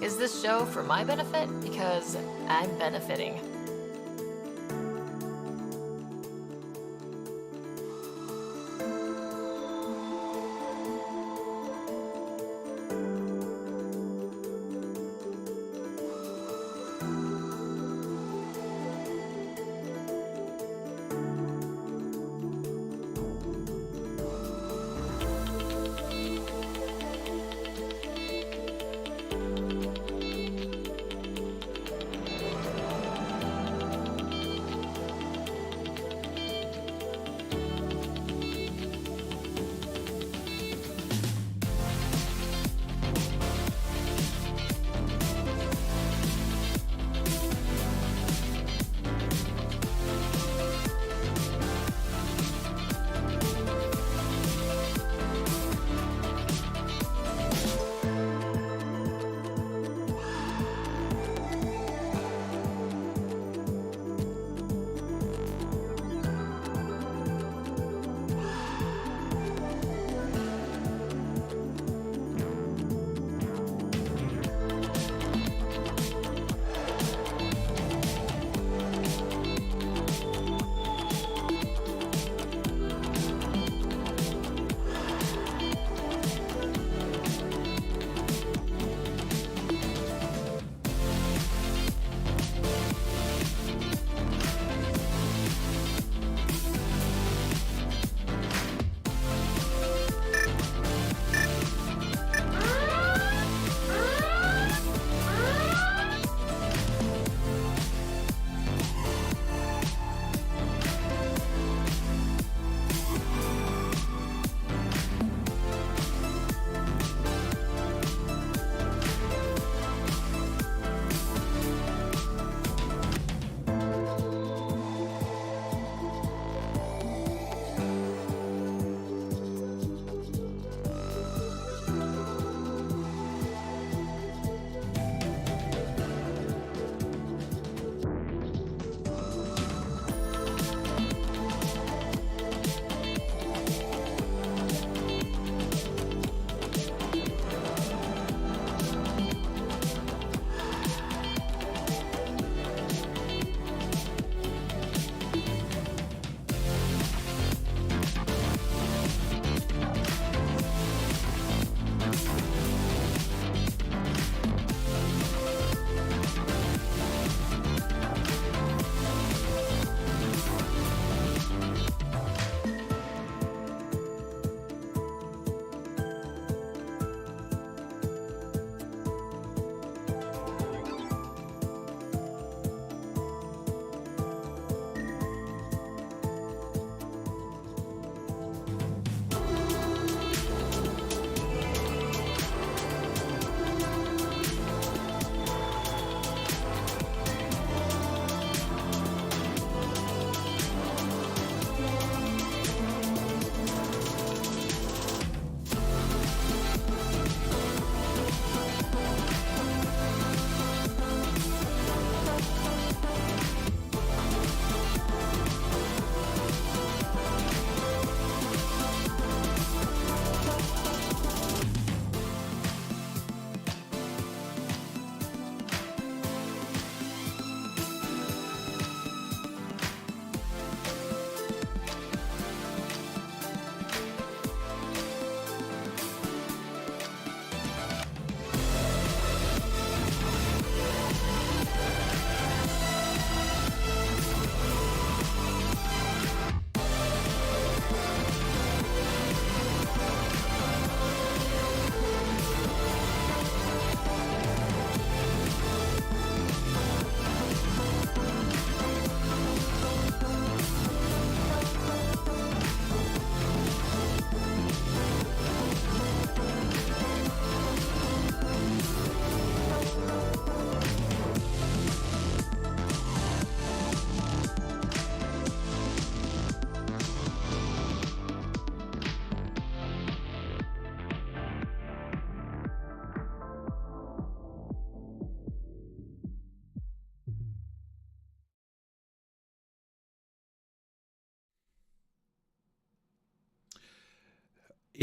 Is this show for my benefit? Because I'm benefiting.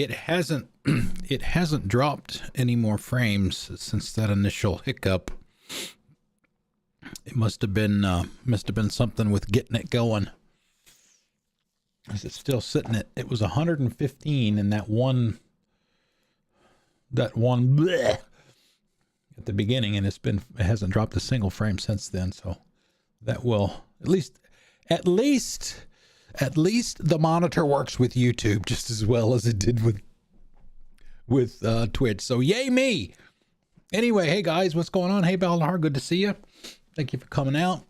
it hasn't it hasn't dropped any more frames since that initial hiccup. It must have been something with getting it going. Is it still sitting at, it was 115 in that one bleh at the beginning, and it hasn't dropped a single frame since then. So that will at least the monitor works with YouTube just as well as it did with Twitch. So yay me. Anyway, hey guys, what's going on? Hey Balnar, good to see you. Thank you for coming out.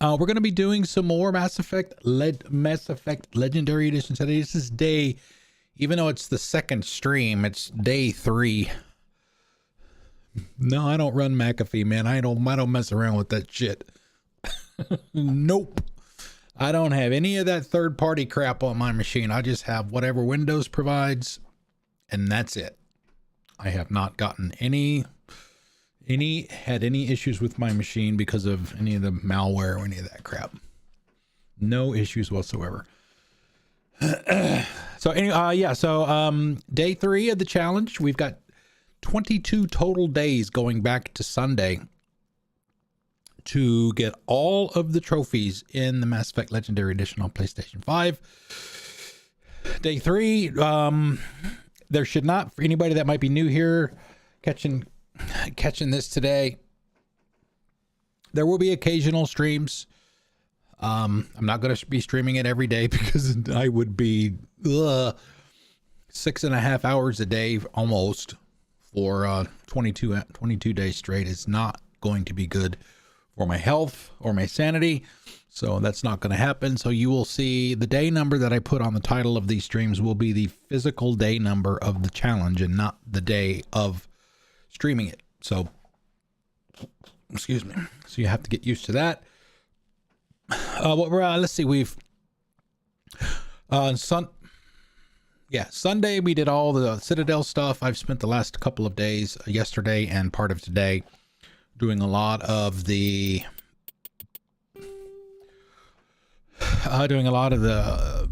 We're going to be doing some more Mass Effect Legendary Edition today. This is day, even though it's the second stream, it's day 3. No, I don't run McAfee, man. I don't mess around with that shit. Nope. I don't have any of that third-party crap on my machine. I just have whatever Windows provides, and that's it. I have not gotten any issues with my machine because of any of the malware or any of that crap. No issues whatsoever. So anyway, day 3 of the challenge. We've got 22 total days going back to Sunday to get all of the trophies in the Mass Effect Legendary Edition on PlayStation 5. Day 3, there should not, for anybody that might be new here, catching this today, there will be occasional streams. I'm not going to be streaming it every day because I would be 6.5 hours a day almost for 22 days straight. Is not going to be good for my health or my sanity, so that's not going to happen. So you will see the day number that I put on the title of these streams will be the physical day number of the challenge and not the day of streaming it. So excuse me, so you have to get used to that. Let's see, we've Sunday we did all the Citadel stuff. I've spent the last couple of days, yesterday and part of today, doing a lot of the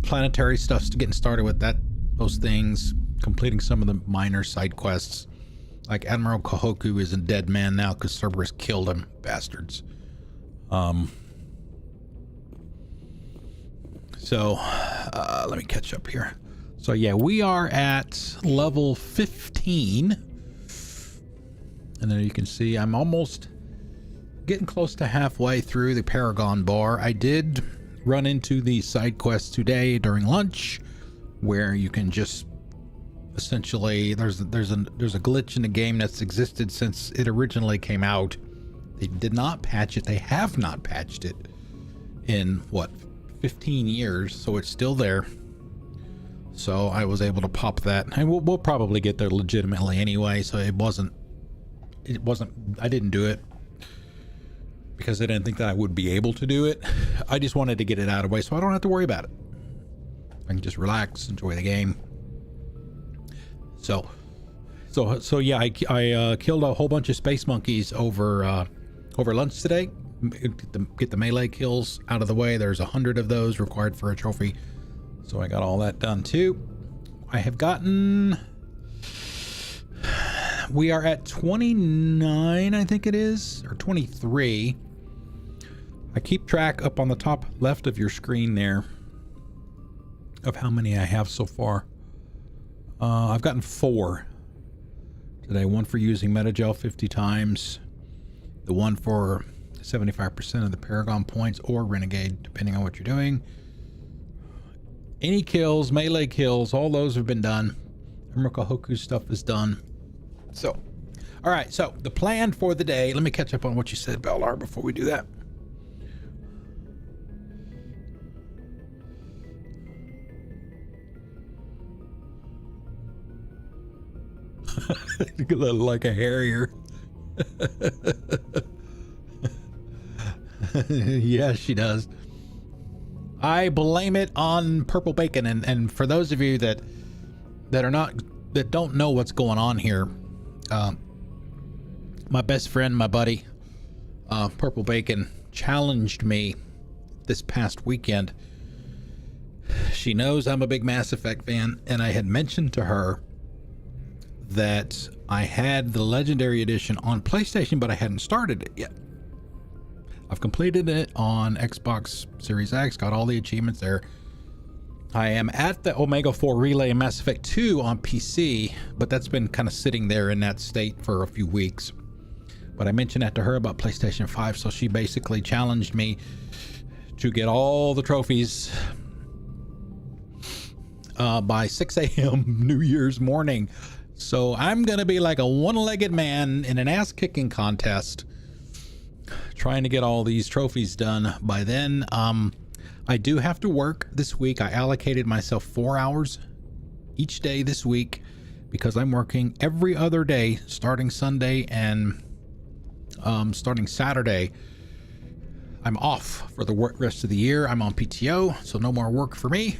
planetary stuff, getting started with those things, completing some of the minor side quests. Like Admiral Kahoku is a dead man now because Cerberus killed him, bastards. So let me catch up here. So yeah, we are at level 15. And then you can see I'm almost getting close to halfway through the Paragon Bar. I did run into the side quests today during lunch, where you can just essentially, there's a glitch in the game that's existed since it originally came out. They did not patch it. They have not patched it in 15 years, so it's still there. So I was able to pop that, and we'll probably get there legitimately anyway. So it wasn't I didn't do it because I didn't think that I would be able to do it. I just wanted to get it out of the way so I don't have to worry about it. I can just relax, enjoy the game. So yeah, I killed a whole bunch of space monkeys over lunch today. Get the melee kills out of the way. There's 100 of those required for a trophy, so I got all that done too. I have gotten, we are at 29, I think it is, or 23. I keep track up on the top left of your screen there of how many I have so far. I've gotten 4 today. One for using Metagel 50 times. The one for 75% of the Paragon points or Renegade, depending on what you're doing. Any kills, melee kills, all those have been done. Emerald Hoku stuff is done. So, all right. So the plan for the day. Let me catch up on what you said, Ballar, before we do that. Like a harrier. Yeah, she does. I blame it on purple bacon, and for those of you that don't know what's going on here, my best friend, my buddy, Purple Bacon, challenged me this past weekend. She knows I'm a big Mass Effect fan, and I had mentioned to her that I had the Legendary Edition on PlayStation, but I hadn't started it yet. I've completed it on Xbox Series X, got all the achievements there. I am at the Omega 4 Relay in Mass Effect 2 on PC, but that's been kind of sitting there in that state for a few weeks. But I mentioned that to her about PlayStation 5, so she basically challenged me to get all the trophies by 6 a.m. New Year's morning. So I'm going to be like a one-legged man in an ass-kicking contest trying to get all these trophies done by then. I do have to work this week. I allocated myself 4 hours each day this week because I'm working every other day starting Sunday and starting Saturday. I'm off for the rest of the year. I'm on PTO, so no more work for me.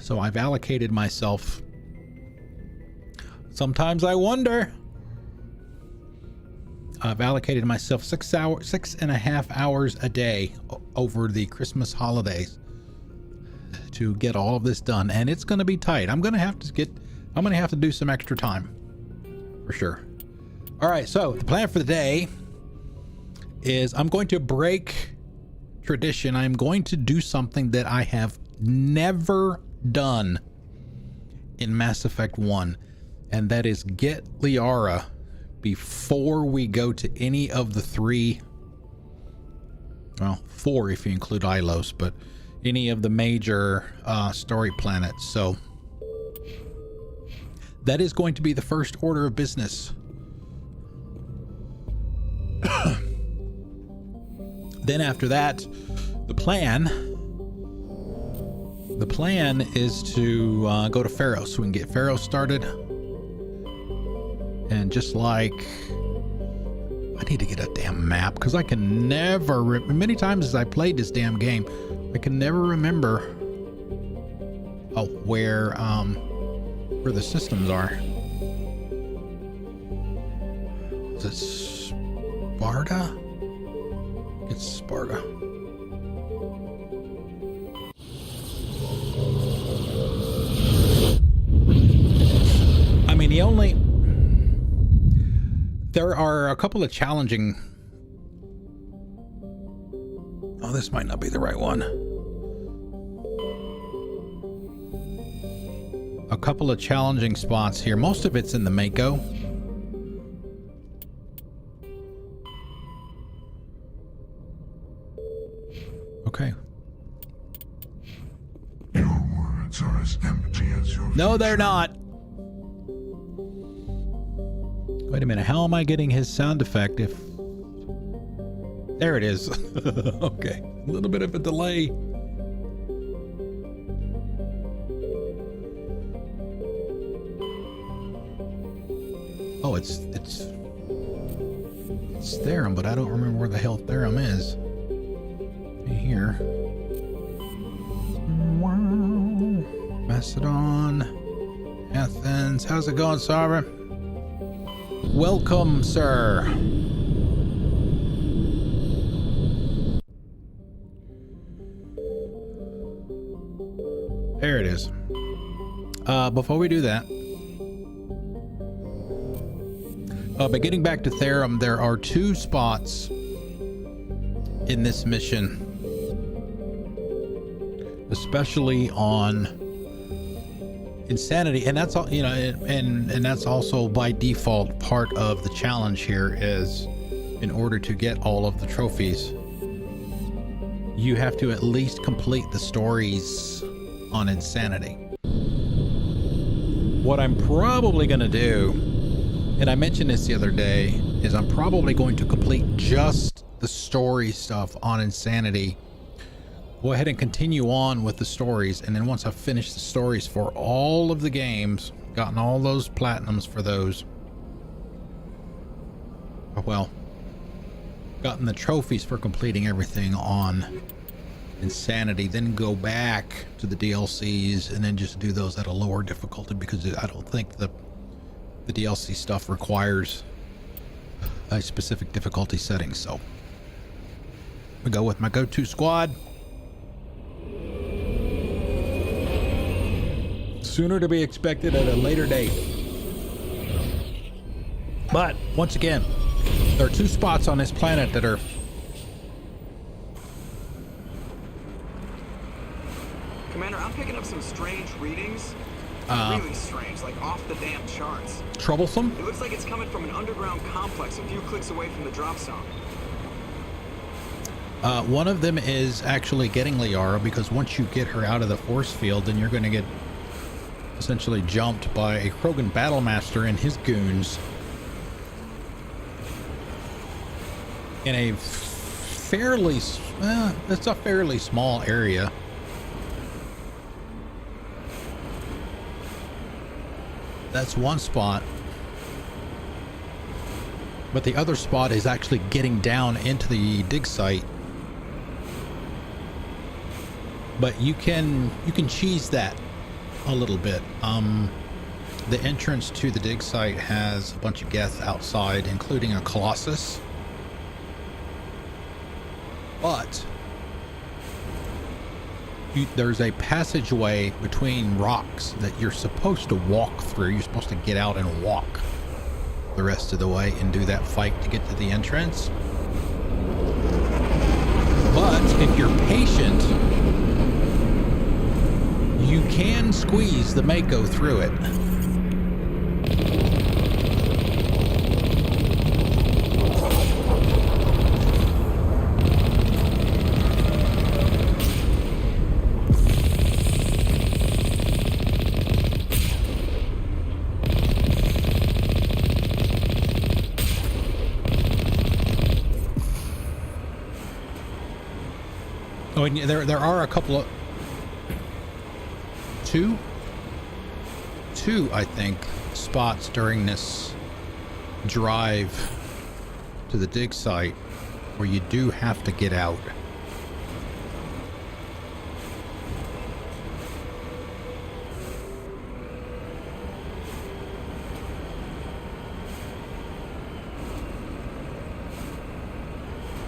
So I've allocated myself. Sometimes I wonder. I've allocated myself 6.5 hours a day over the Christmas holidays to get all of this done, and it's going to be tight. I'm going to have to do some extra time for sure. All right, so the plan for the day is I'm going to break tradition. I'm going to do something that I have never done in Mass Effect 1, and that is get Liara before we go to any of the 3, well, 4 if you include Ilos, but any of the major story planets. So that is going to be the first order of business. Then after that, the plan is to go to Feros so we can get Feros started. And just like, I need to get a damn map because I can never, many times as I played this damn game, I can never remember where the systems are. Is it Sparta? It's Sparta. I mean, there are a couple of challenging... Oh, this might not be the right one. A couple of challenging spots here. Most of it's in the Mako. Okay. Your words are as empty as your... No, they're not. Wait a minute, how am I getting his sound effect if... There it is. Okay, a little bit of a delay. Oh, it's Therum, but I don't remember where the hell Therum is. Here. Macedon. Athens. How's it going, Sovereign? Welcome, sir. There it is. Before we do that, but getting back to Therum, there are 2 spots in this mission, especially on Insanity, and that's all, you know, and that's also by default part of the challenge here. Is in order to get all of the trophies, you have to at least complete the stories on Insanity. What I'm probably going to do, and I mentioned this the other day, is I'm probably going to complete just the story stuff on Insanity. Go ahead and continue on with the stories, and then once I've finished the stories for all of the games, gotten all those platinums for those, well, gotten the trophies for completing everything on Insanity, then go back to the DLCs and then just do those at a lower difficulty, because I don't think the DLC stuff requires a specific difficulty setting. So we go with my go-to squad. Sooner to be expected at a later date. But once again, there are 2 spots on this planet that are... Commander, I'm picking up some strange readings. Really strange, like off the damn charts. troublesome. It looks like it's coming from an underground complex a few clicks away from the drop zone. One of them is actually getting Liara, because once you get her out of the force field, then you're going to get essentially jumped by a Krogan Battlemaster and his goons in a fairly, it's a fairly small area. That's one spot. But the other spot is actually getting down into the dig site. But you can cheese that a little bit. The entrance to the dig site has a bunch of Geth outside, including a Colossus. But there's a passageway between rocks that you're supposed to walk through. You're supposed to get out and walk the rest of the way and do that fight to get to the entrance. But if you're patient, you can squeeze the Mako through it. Oh, and there are a couple of two, I think, spots during this drive to the dig site where you do have to get out.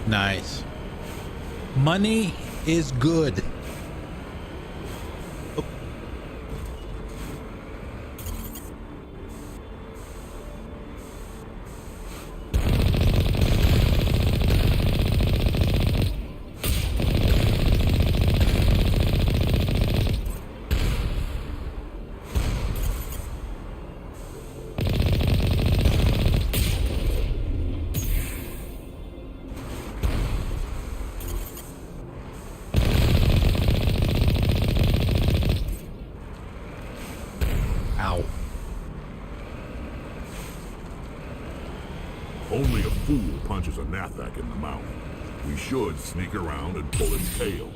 Nice. Money is good. Oh. Ow. Only a fool punches a Nathak in the mouth. We should sneak around and pull its tail.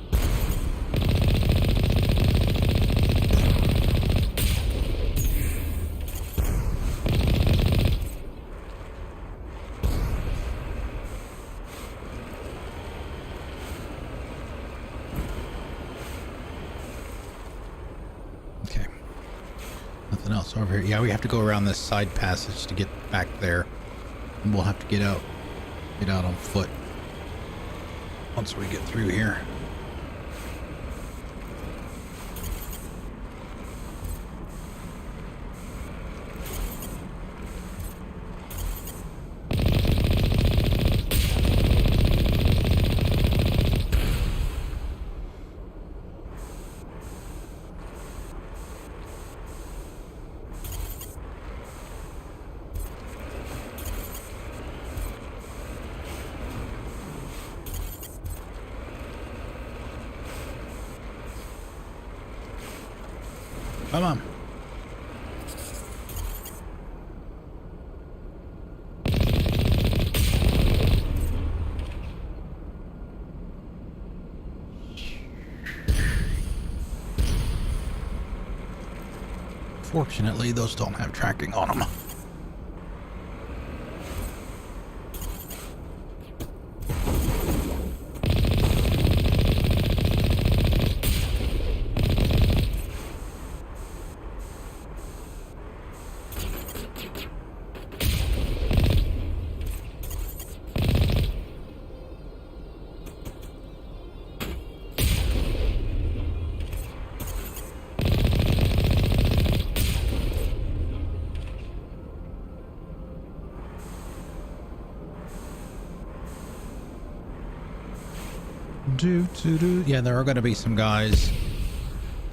Okay. Nothing else over here. Yeah, we have to go around this side passage to get back there. And we'll have to get out on foot once we get through here. Come on. Fortunately, those don't have tracking on them. Yeah, there are going to be some guys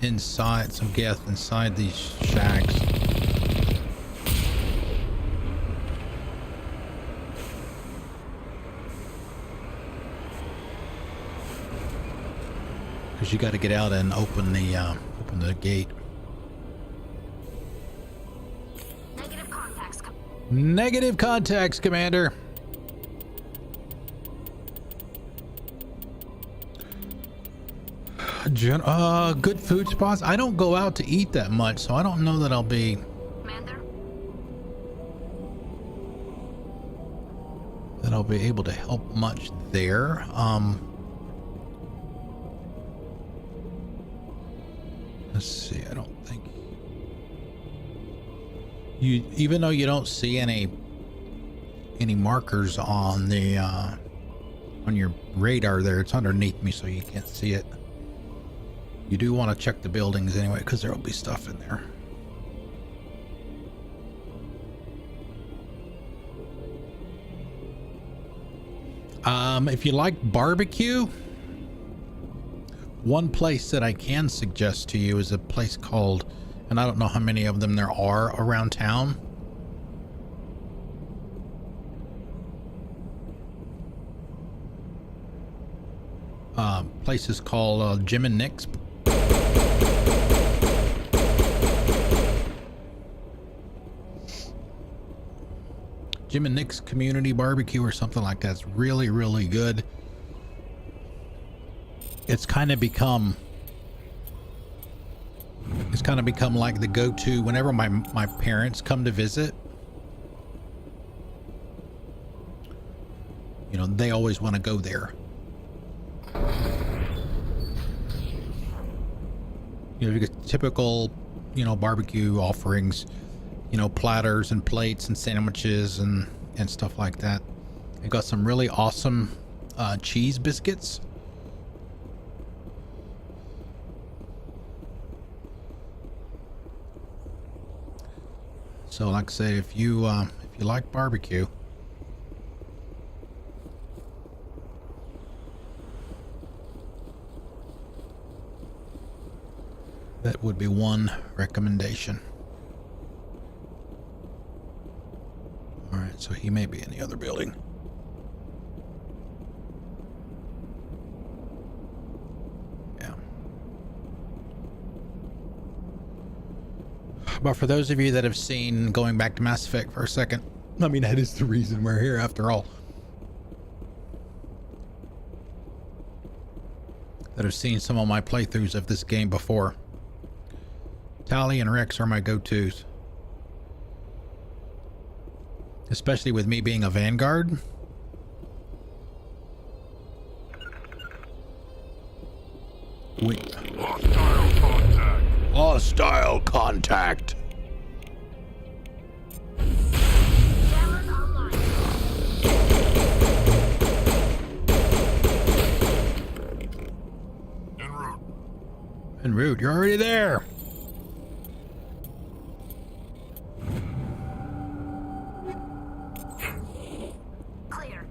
inside, some geth inside these shacks. Because you got to get out and open the gate. Negative contacts, Commander. Good food spots. I don't go out to eat that much, so I don't know that I'll be. Commander? That I'll be able to help much there. Let's see. I don't think you, even though you don't see any markers on the on your radar there, it's underneath me, so you can't see it. You do want to check the buildings anyway, because there will be stuff in there. If you like barbecue, one place that I can suggest to you is a place called, and I don't know how many of them there are around town. Place is called Jim and Nick's. Jim and Nick's Community Barbecue or something like that. It's really, really good. It's kind of become like the go-to whenever my parents come to visit. You know, they always want to go there. You know, you get typical, you know, barbecue offerings, you know, platters and plates and sandwiches and stuff like that. They got some really awesome cheese biscuits. So like I say, if you like barbecue, that would be one recommendation. All right, so he may be in the other building. Yeah. But for those of you that have seen, going back to Mass Effect for a second, I mean, that is the reason we're here after all. That have seen some of my playthroughs of this game before. Tali and Rex are my go-tos. Especially with me being a Vanguard. Wait. Hostile contact. Hostile contact. En route. En route, you're already there. Clear.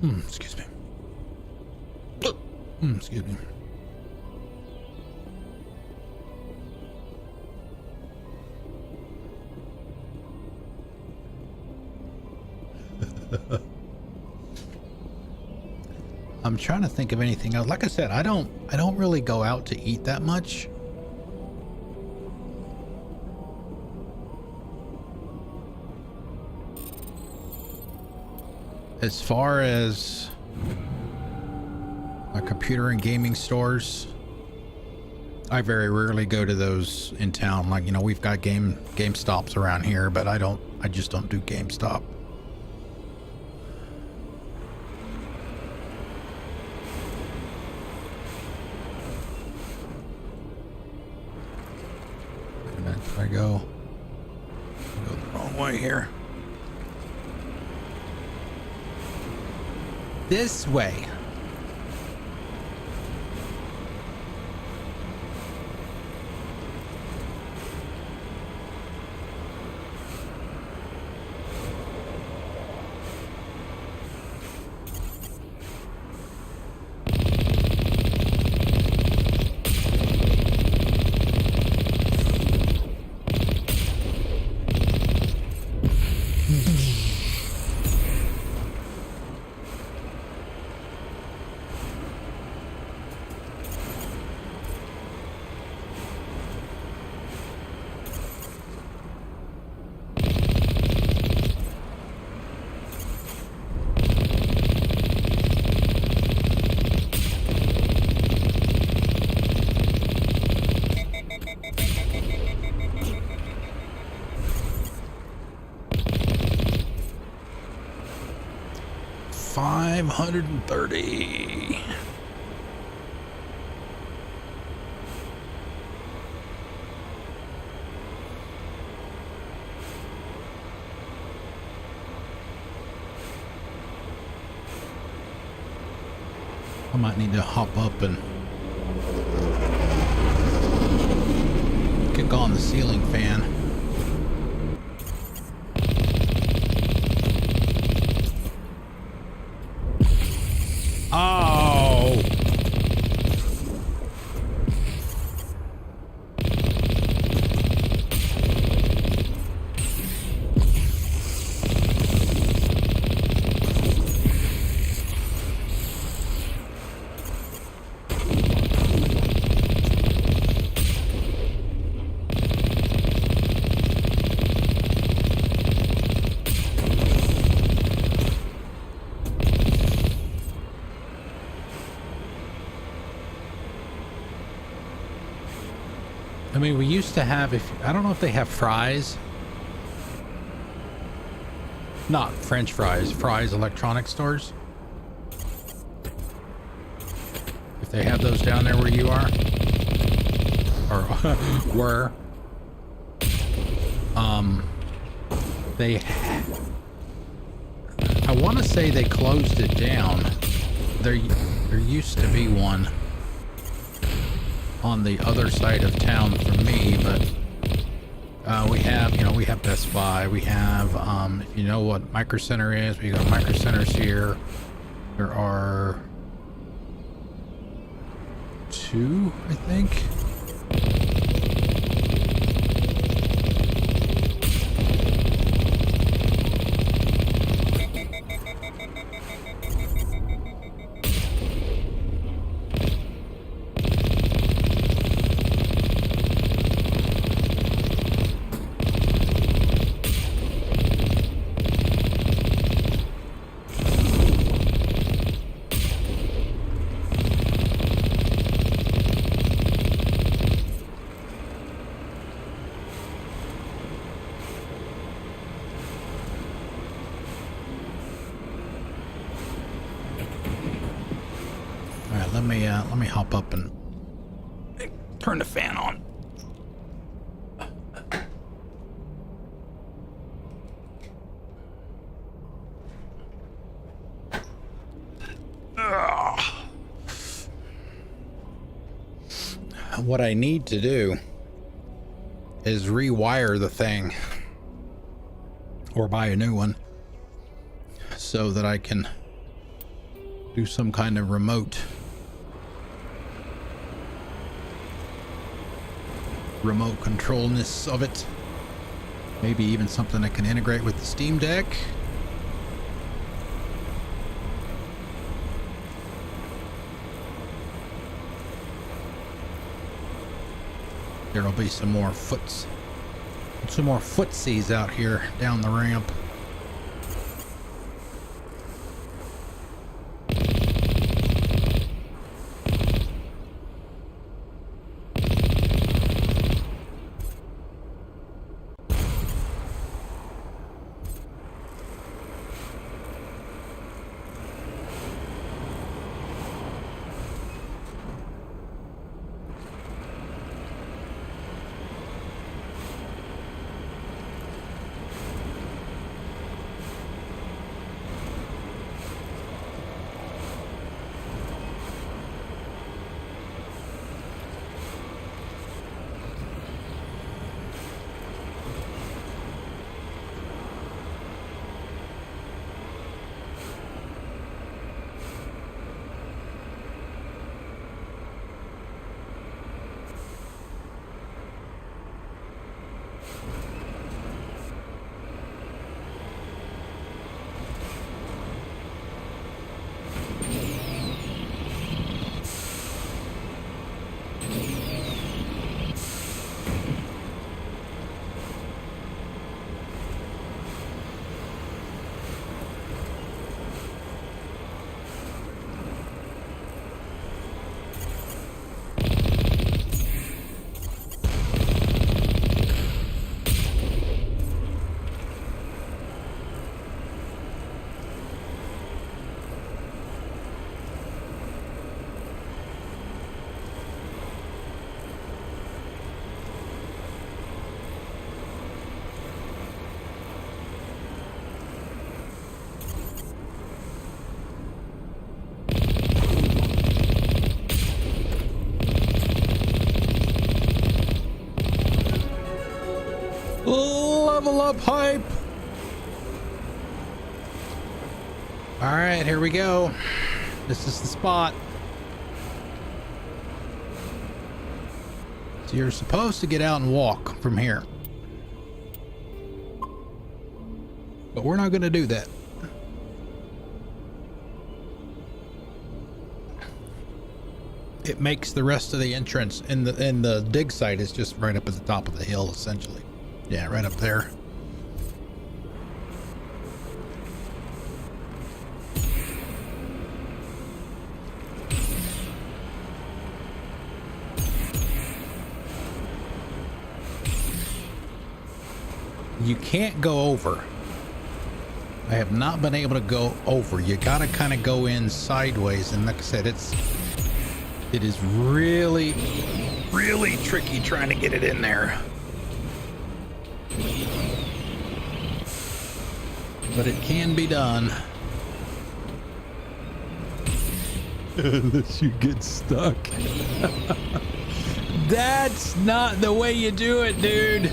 Excuse me. Excuse me. I'm trying to think of anything else. Like I said, I don't really go out to eat that much. As far as computer and gaming stores, I very rarely go to those in town. Like, you know, we've got GameStops around here, but I just don't do GameStop. I go the wrong way here. This way. 530. I might need to hop up and kick on the ceiling fan. Oh! I mean, we used to have, I don't know if they have fries. Not French fries, Fry's electronic stores. If they have those down there where you are. Or were. I want to say they closed it down. There used to be one on the other side of town from me, but we have Best Buy. We have, if you know what Micro Center is, we got Micro Centers here. There are 2, I think. Let me hop up and turn the fan on. What I need to do is rewire the thing or buy a new one so that I can do some kind of remote controlness of it. Maybe even something that can integrate with the Steam Deck. There'll be some more footsies out here down the ramp. up hype. All right, here we go. This is the spot. So you're supposed to get out and walk from here. But we're not going to do that. It makes the rest of the entrance, and the dig site is just right up at the top of the hill, essentially. Yeah, right up there. You can't go over. I have not been able to go over. You gotta kind of go in sideways, and like I said, it is really, really tricky trying to get it in there. But it can be done. Unless you get stuck. That's not the way you do it, dude.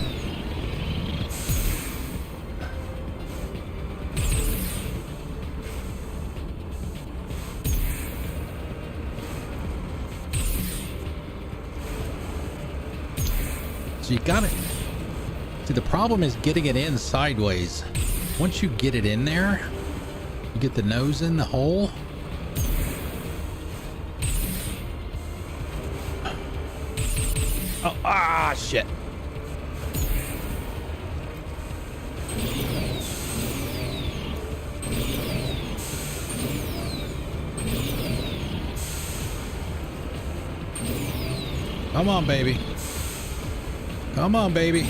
So you got it. See, the problem is getting it in sideways. Once you get it in there, you get the nose in the hole. Oh, shit. Come on, baby. Come on, baby.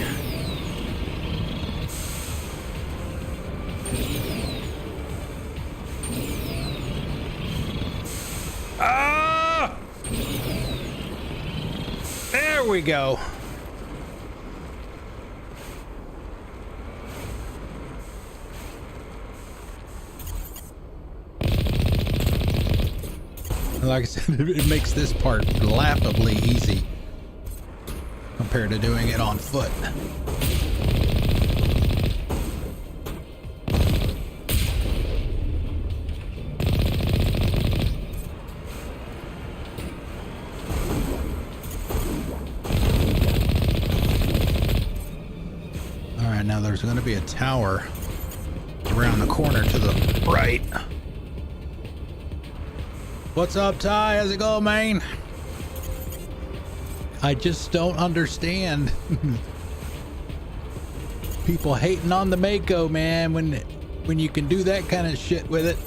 Ah! There we go. Like I said, it makes this part laughably easy compared to doing it on foot. All right, now there's going to be a tower around the corner to the right. What's up, Ty? How's it going, man? I just don't understand people hating on the Mako, man, when you can do that kind of shit with it.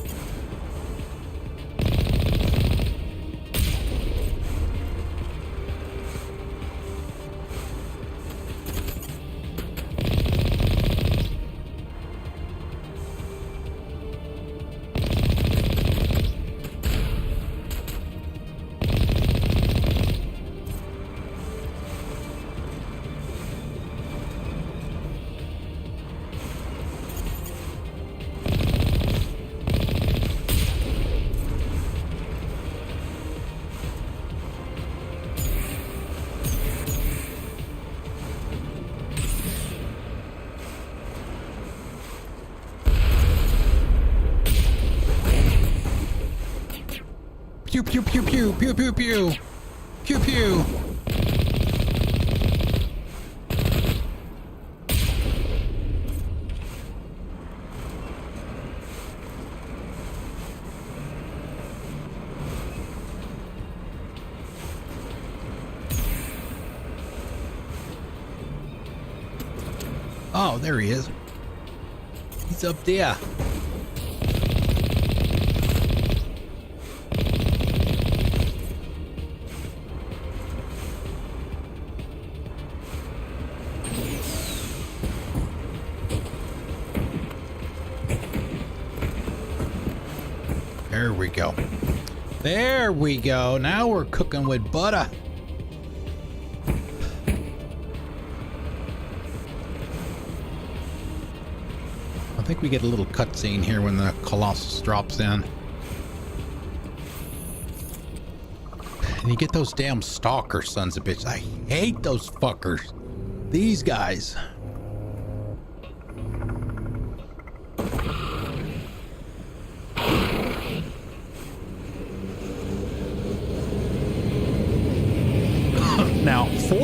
Pew pew pew pew pew pew pew pew pew. Oh, there he is. He's up there. There we go. There we go. Now we're cooking with butter. I think we get a little cutscene here when the Colossus drops in. And you get those damn stalker sons of bitches. I hate those fuckers. These guys.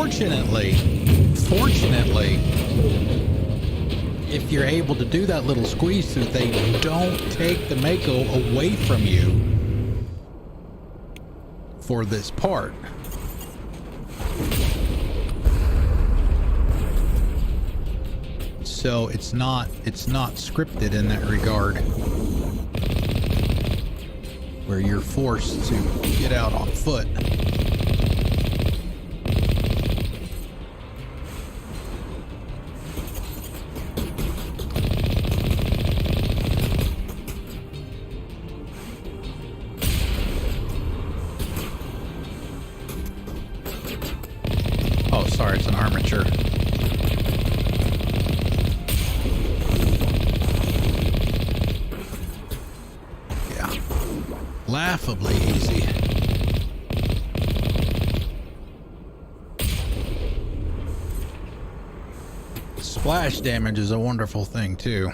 fortunately, if you're able to do that little squeeze through, they don't take the Mako away from you for this part. So it's not scripted in that regard, where you're forced to get out on foot. Oh, sorry, it's an armature. Laughably easy. Splash damage is a wonderful thing too.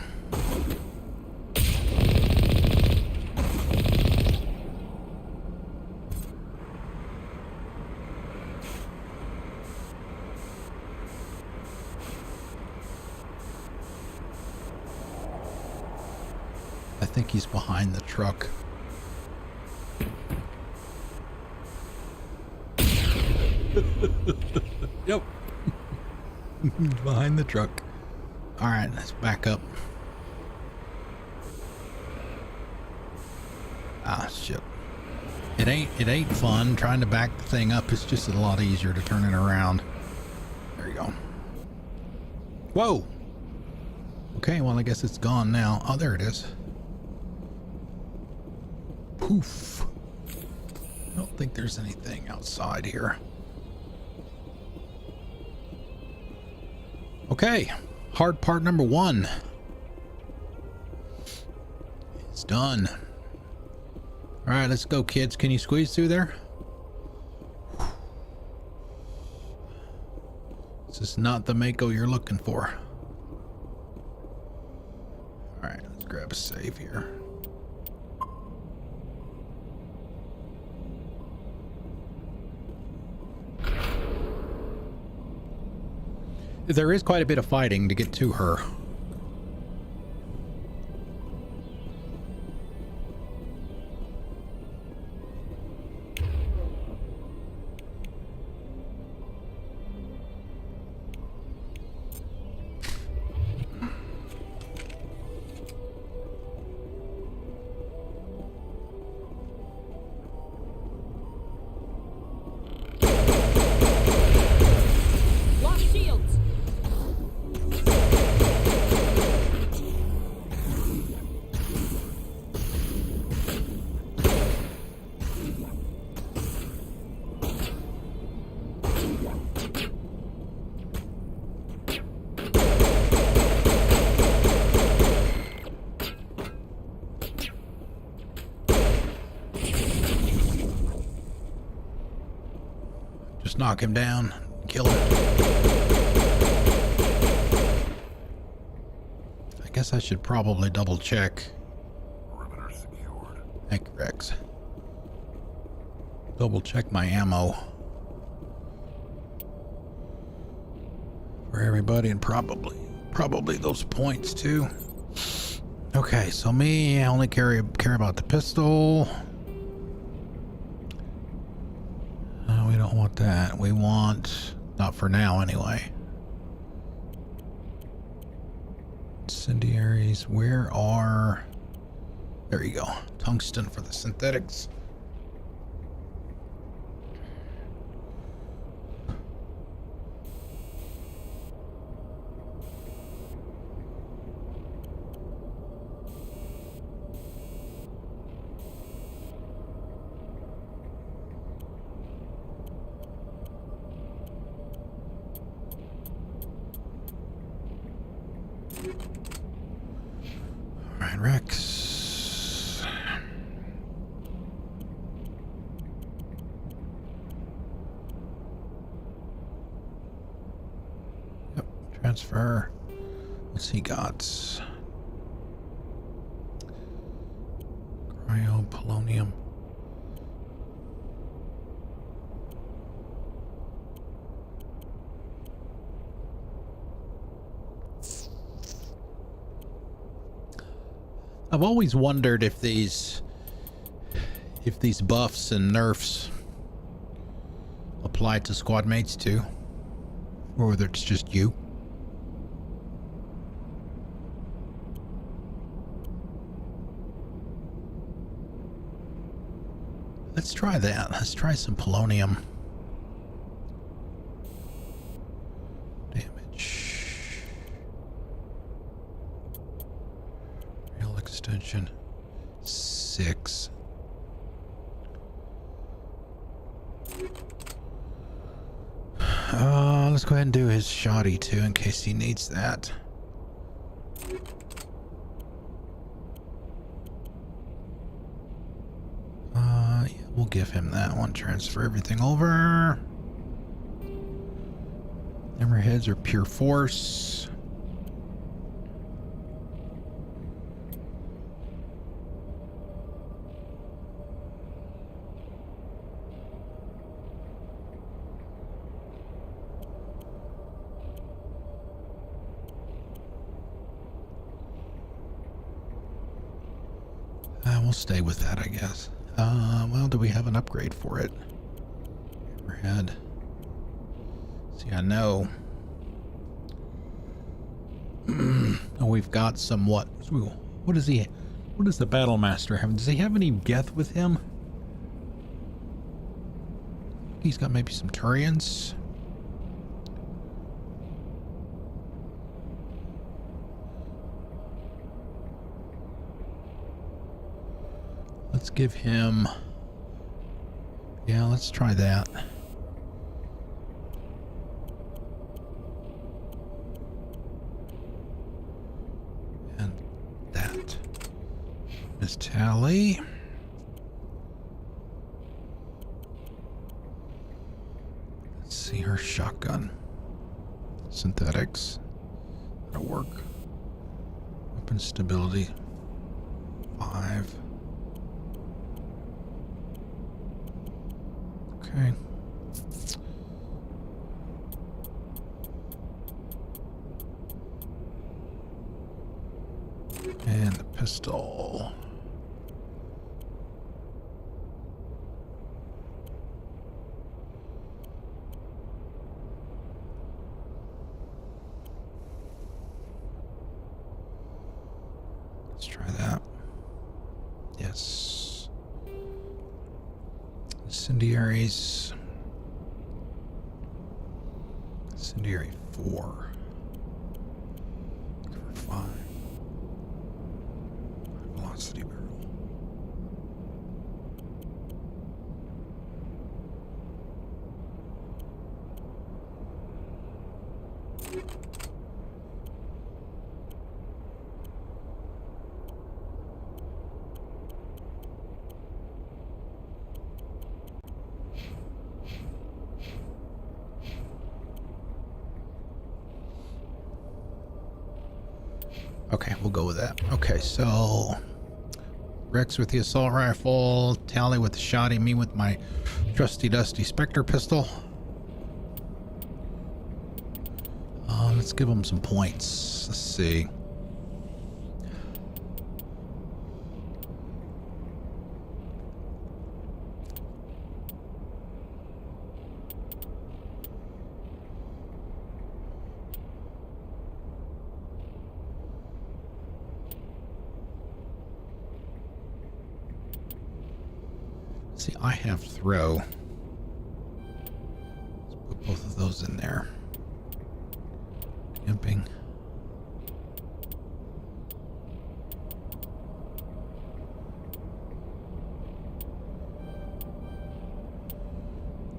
I think he's behind the truck. Yep. Behind the truck. All right, let's back up. Ah, shit. It ain't fun trying to back the thing up. It's just a lot easier to turn it around. There you go. Whoa. Okay, well, I guess it's gone now. Oh, there it is. Poof. I don't think there's anything outside here. Okay, hard part number 1. It's done. All right, let's go, kids. Can you squeeze through there? This is not the Mako you're looking for. All right, let's grab a save here. There is quite a bit of fighting to get to her. Just knock him down, kill him. I guess I should probably double check. Perimeter secured. Thank you, Rex. Double check my ammo for everybody, and probably those points too. Okay, so me, I only care about the pistol. We don't want that. We want, not for now anyway. Incendiaries, where are, there you go. Tungsten for the synthetics. Alright, Rex. Yep, transfer. What's he got? Cryo, polonium. I've always wondered if these buffs and nerfs apply to squad mates too, or whether it's just you. Let's try that. Let's try some polonium. Damage. Real extension. 6. Let's go ahead and do his shoddy too in case he needs that. Yeah, we'll give him that one. Transfer everything over. Hammerheads are pure force. We'll stay with that, I guess. Well, do we have an upgrade for it? Hammerhead. See, I know. Oh, we've got somewhat. What is he? What does the Battle Master have? Does he have any Geth with him? He's got maybe some Turians. Let's give him... Yeah, let's try that. And that. Miss Tally. Let's see her shotgun. Synthetics. That'll work. Weapon stability. 5. Okay. And the pistol. Let's try that. Yes. Incendiaries. Incendiary 4. Cover 5. Velocity barrel. Okay, we'll go with that. Okay, so Rex with the assault rifle, Tally with the shotty, me with my trusty dusty Spectre pistol. Let's give them some points. Let's see. See, I have throw. Let's put both of those in there. Camping.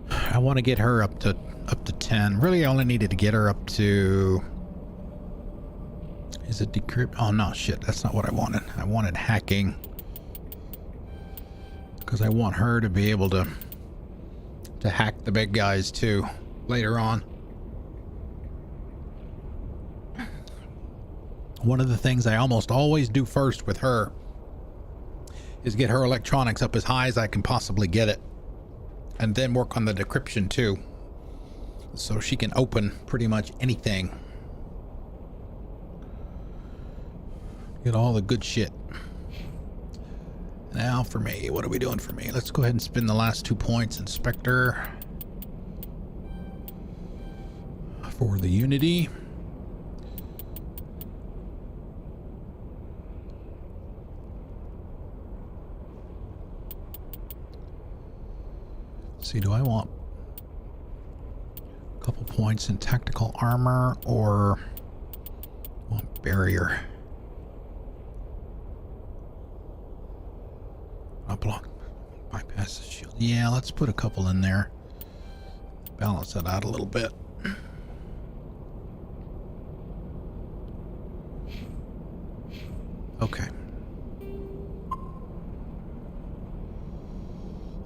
I want to get her up to 10. Really, I only needed to get her up to... Is it decrypt? Oh no, shit, that's not what I wanted. I wanted hacking. Because I want her to be able to hack the big guys too later on. One of the things I almost always do first with her is get her electronics up as high as I can possibly get it, and then work on the decryption too, so she can open pretty much anything. Get all the good shit. Now for me, what are we doing for me? Let's go ahead and spin the last 2 points, Inspector. For the Unity. Let's see, do I want a couple points in tactical armor or want barrier? Block, bypass the shield. Yeah, let's put a couple in there. Balance that out a little bit. Okay.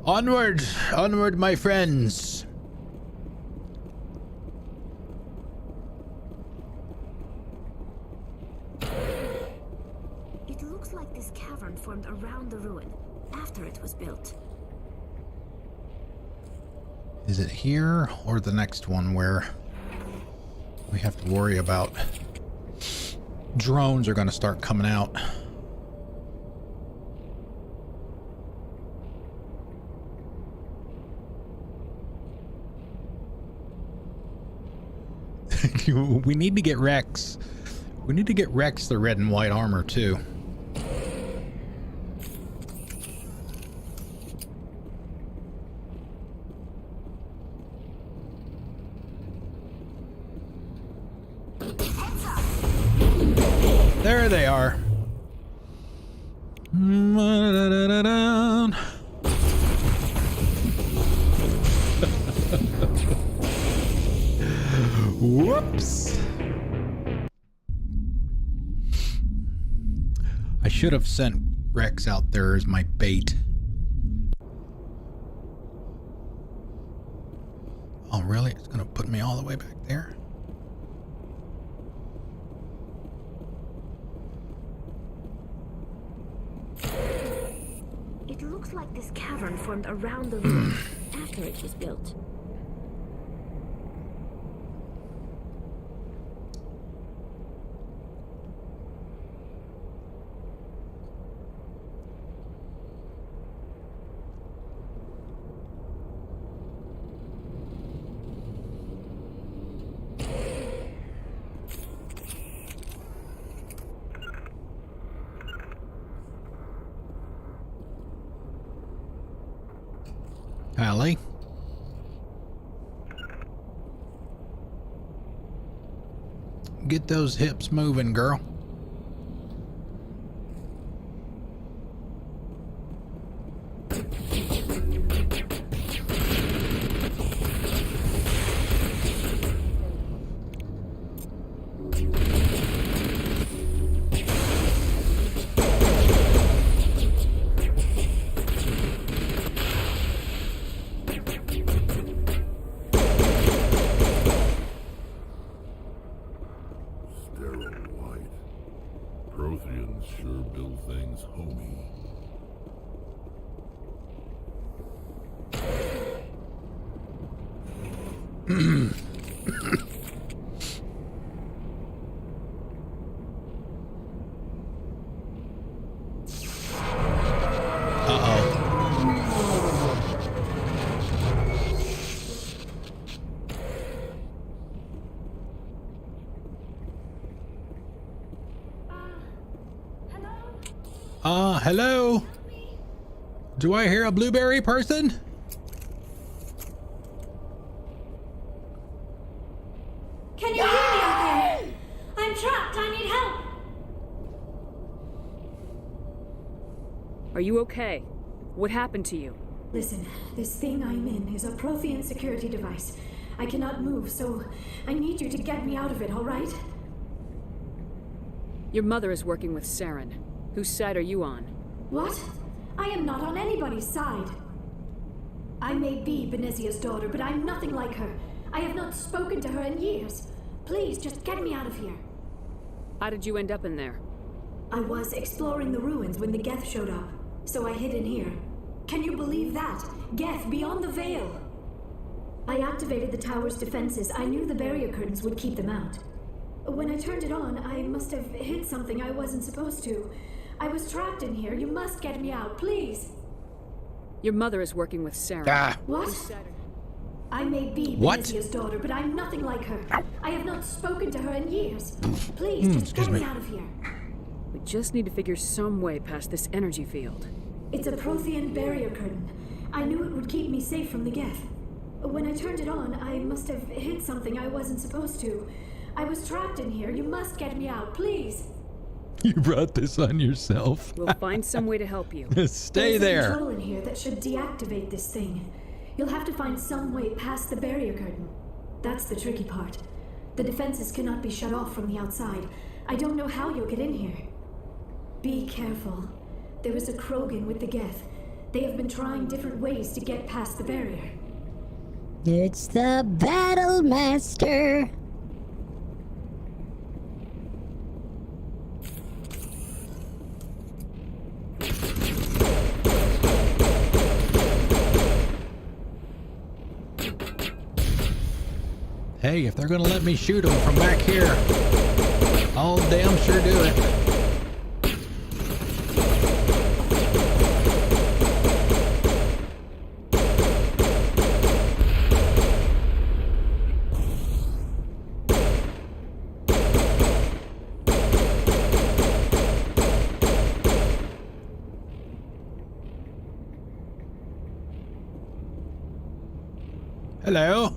Onward! Onward, my friends! It looks like this cavern formed around the ruin, after it was built. Is it here or the next one where we have to worry about drones are going to start coming out? We need to get Rex. We need to get Rex the red and white armor too. There they are. Whoops. I should have sent Rex out there as my bait. Oh, really? It's going to put me all the way back there? It looks like this cavern formed around the ruin, after it was built. Allie? Get those hips moving, girl. Sure build things homey. Hello? Do I hear a blueberry person? Can you hear me out there? I'm trapped. I need help. Are you okay? What happened to you? Listen, this thing I'm in is a Prothean security device. I cannot move, so I need you to get me out of it, all right? Your mother is working with Saren. Whose side are you on? What? I am not on anybody's side. I may be Benezia's daughter, but I'm nothing like her. I have not spoken to her in years. Please, just get me out of here. How did you end up in there? I was exploring the ruins when the Geth showed up, so I hid in here. Can you believe that? Geth, beyond the veil! I activated the tower's defenses. I knew the barrier curtains would keep them out. When I turned it on, I must have hit something I wasn't supposed to. I was trapped in here. You must get me out, please. Your mother is working with Sarah. Ah. What? I may be What? Benezia's daughter, but I'm nothing like her. Ow. I have not spoken to her in years. Please, just excuse get me me. out of here. We just need to figure some way past this energy field. It's a Prothean barrier curtain. I knew it would keep me safe from the Geth. When I turned it on, I must have hit something I wasn't supposed to. I was trapped in here. You must get me out, please. You brought this on yourself. We'll find some way to help you. Stay There's there. a control in here that should deactivate this thing. You'll have to find some way past the barrier curtain. That's the tricky part. The defenses cannot be shut off from the outside. I don't know how you'll get in here. Be careful. There is a Krogan with the Geth. They have been trying different ways to get past the barrier. It's the Battle Master. Hey, if they're gonna let me shoot them from back here, I'll damn sure do it. Hello?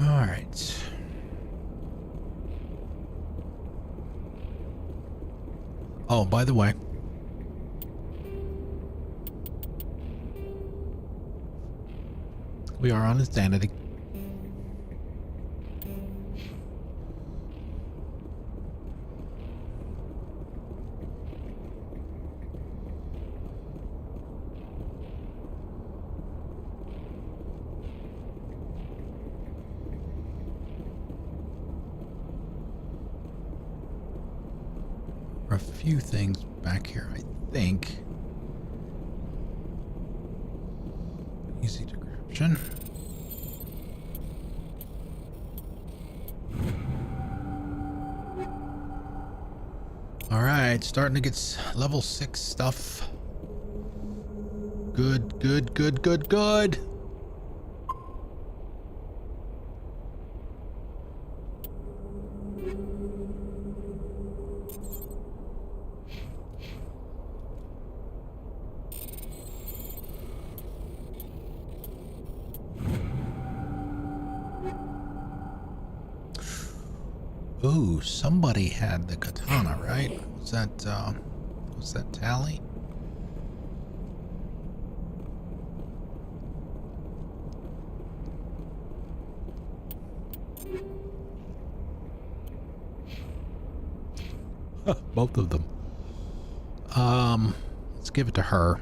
All right. Oh, by the way, we are on insanity. There are a few things back here, I think. Easy decryption. All right, starting to get level 6 stuff. Good, good, good, good, good. Ooh, somebody had the katana, right? Was that Tally? Both of them. Let's give it to her.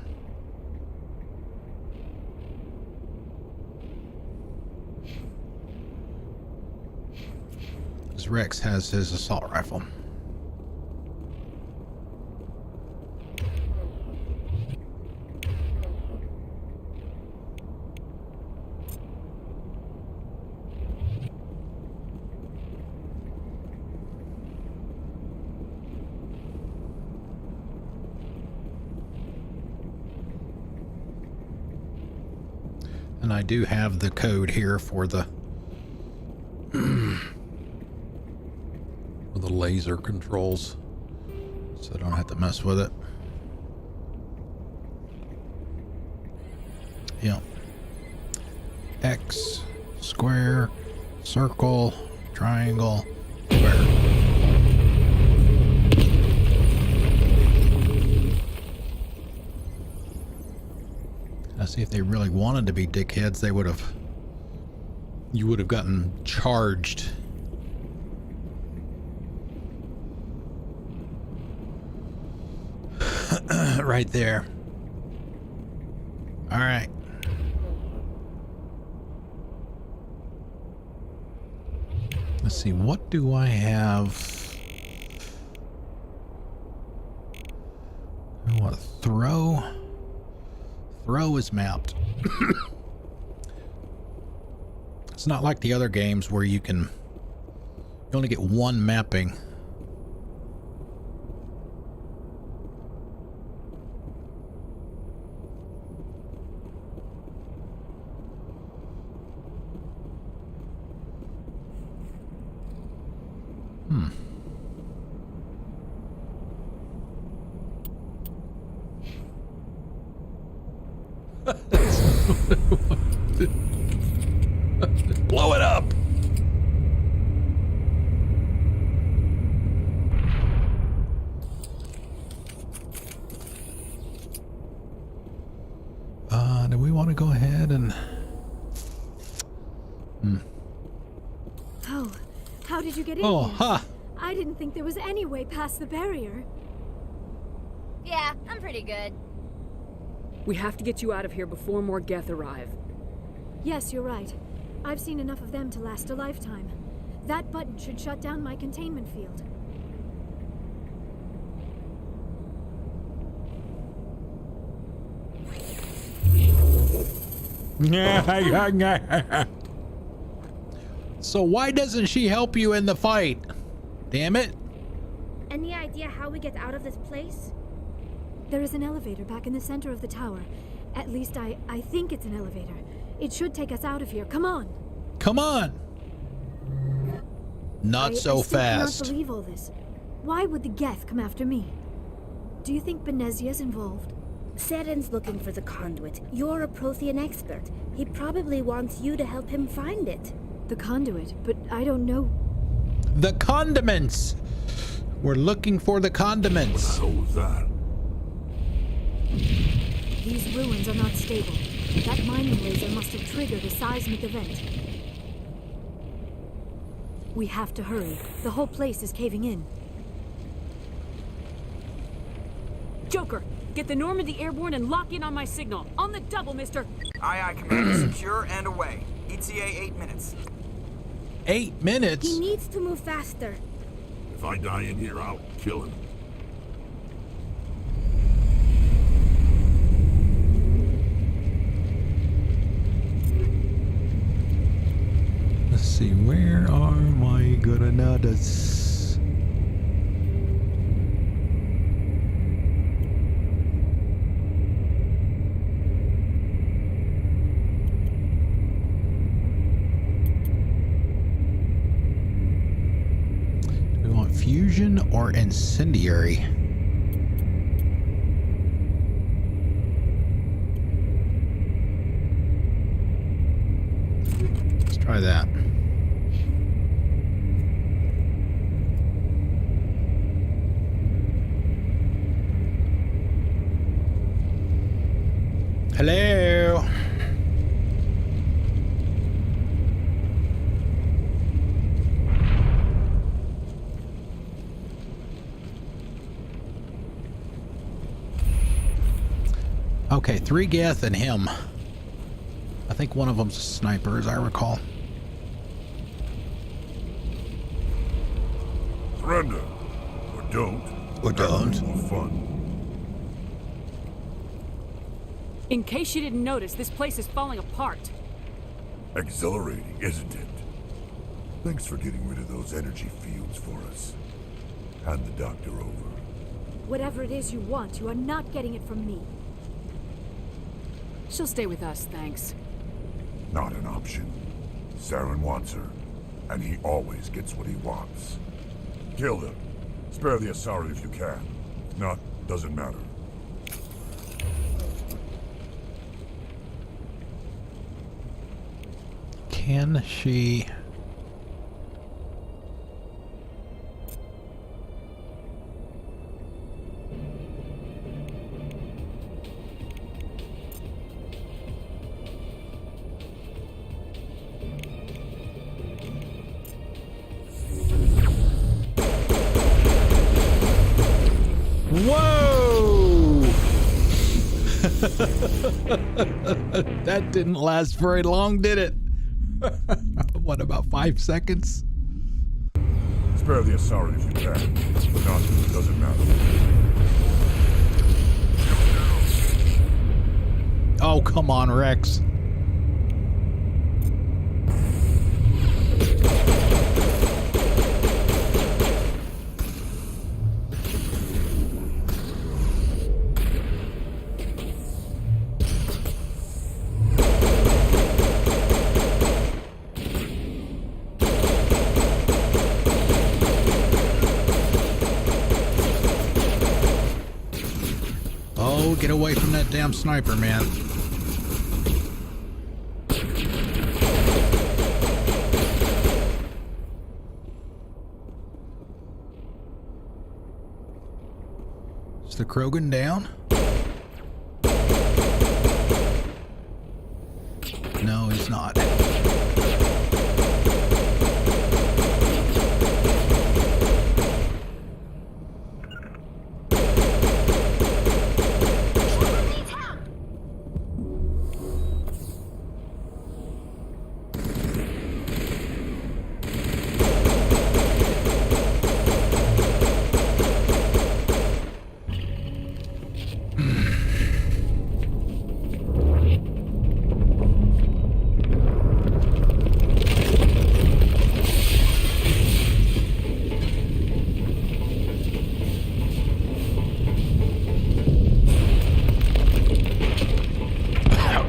Rex has his assault rifle. And I do have the code here for the the laser controls, so I don't have to mess with it. Yeah. X, square, circle, triangle, square. Now see, if they really wanted to be dickheads, they would have, you would have gotten charged. Right there. All right. Let's see, what do I have? I want to throw Throw is mapped. It's not like the other games where you only get one mapping. Blow it up. Do we want to go ahead and Oh, how did you get in oh here? ha I didn't think there was any way past the barrier. Yeah, I'm pretty good. We have to get you out of here before more Geth arrive. Yes, you're right. I've seen enough of them to last a lifetime. That button should shut down my containment field. So why doesn't she help you in the fight? Damn it. Any idea how we get out of this place? There is an elevator back in the center of the tower. At least I think it's an elevator. It should take us out of here. Come on. Come on. Not so I still fast. cannot believe all this. Why would the Geth come after me? Do you think Benezia's involved? Saren's looking for the conduit. You're a Prothean expert. He probably wants you to help him find it. The conduit, but I don't know. The condiments. We're looking for the condiments. What was that? These ruins are not stable. That mining laser must have triggered a seismic event. We have to hurry. The whole place is caving in. Joker, get the Normandy airborne and lock in on my signal. On the double, mister. Aye, aye, Commander. Secure and away. ETA 8 minutes. 8 minutes? He needs to move faster. If I die in here, I'll kill him. Let's see, where are my granadas? Do we want fusion or incendiary? Let's try that. Hello. Okay, 3 Geth and him. I think one of them's a sniper, as I recall. Surrender. Or don't. Or don't. Have more fun. In case you didn't notice, this place is falling apart. Exhilarating, isn't it? Thanks for getting rid of those energy fields for us. Hand the doctor over. Whatever it is you want, you are not getting it from me. She'll stay with us, thanks. Not an option. Saren wants her, and he always gets what he wants. Kill her. Spare the Asari if you can. If not, doesn't matter. Can she... Whoa! That didn't last very long, did it? What, about 5 seconds? Spare the Asari if you can. But not, doesn't matter. Oh, come on, Rex. Oh, get away from that damn sniper, man. Is the Krogan down? No, he's not.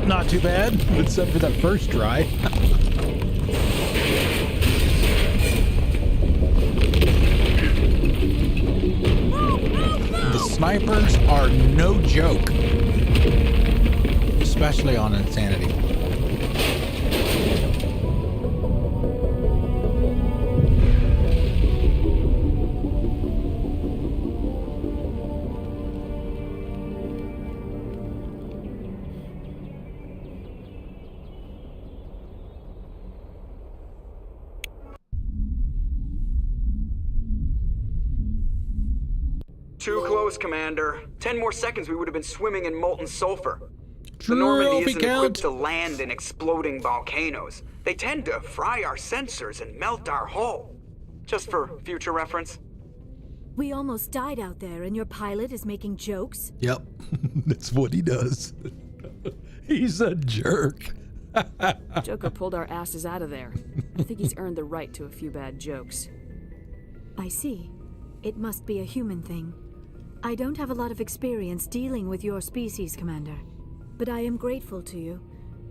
Not too bad, except for that first try. The snipers are no joke, especially on Insanity. Too close, Commander. 10 more seconds we would have been swimming in molten sulfur. True, The Normandy if he isn't equipped counts. to land in exploding volcanoes. They tend to fry our sensors and melt our hull. Just for future reference. We almost died out there, and your pilot is making jokes? Yep, that's what he does. He's a jerk. Joker pulled our asses out of there. I think he's earned the right to a few bad jokes. I see. It must be a human thing. I don't have a lot of experience dealing with your species, Commander. But I am grateful to you.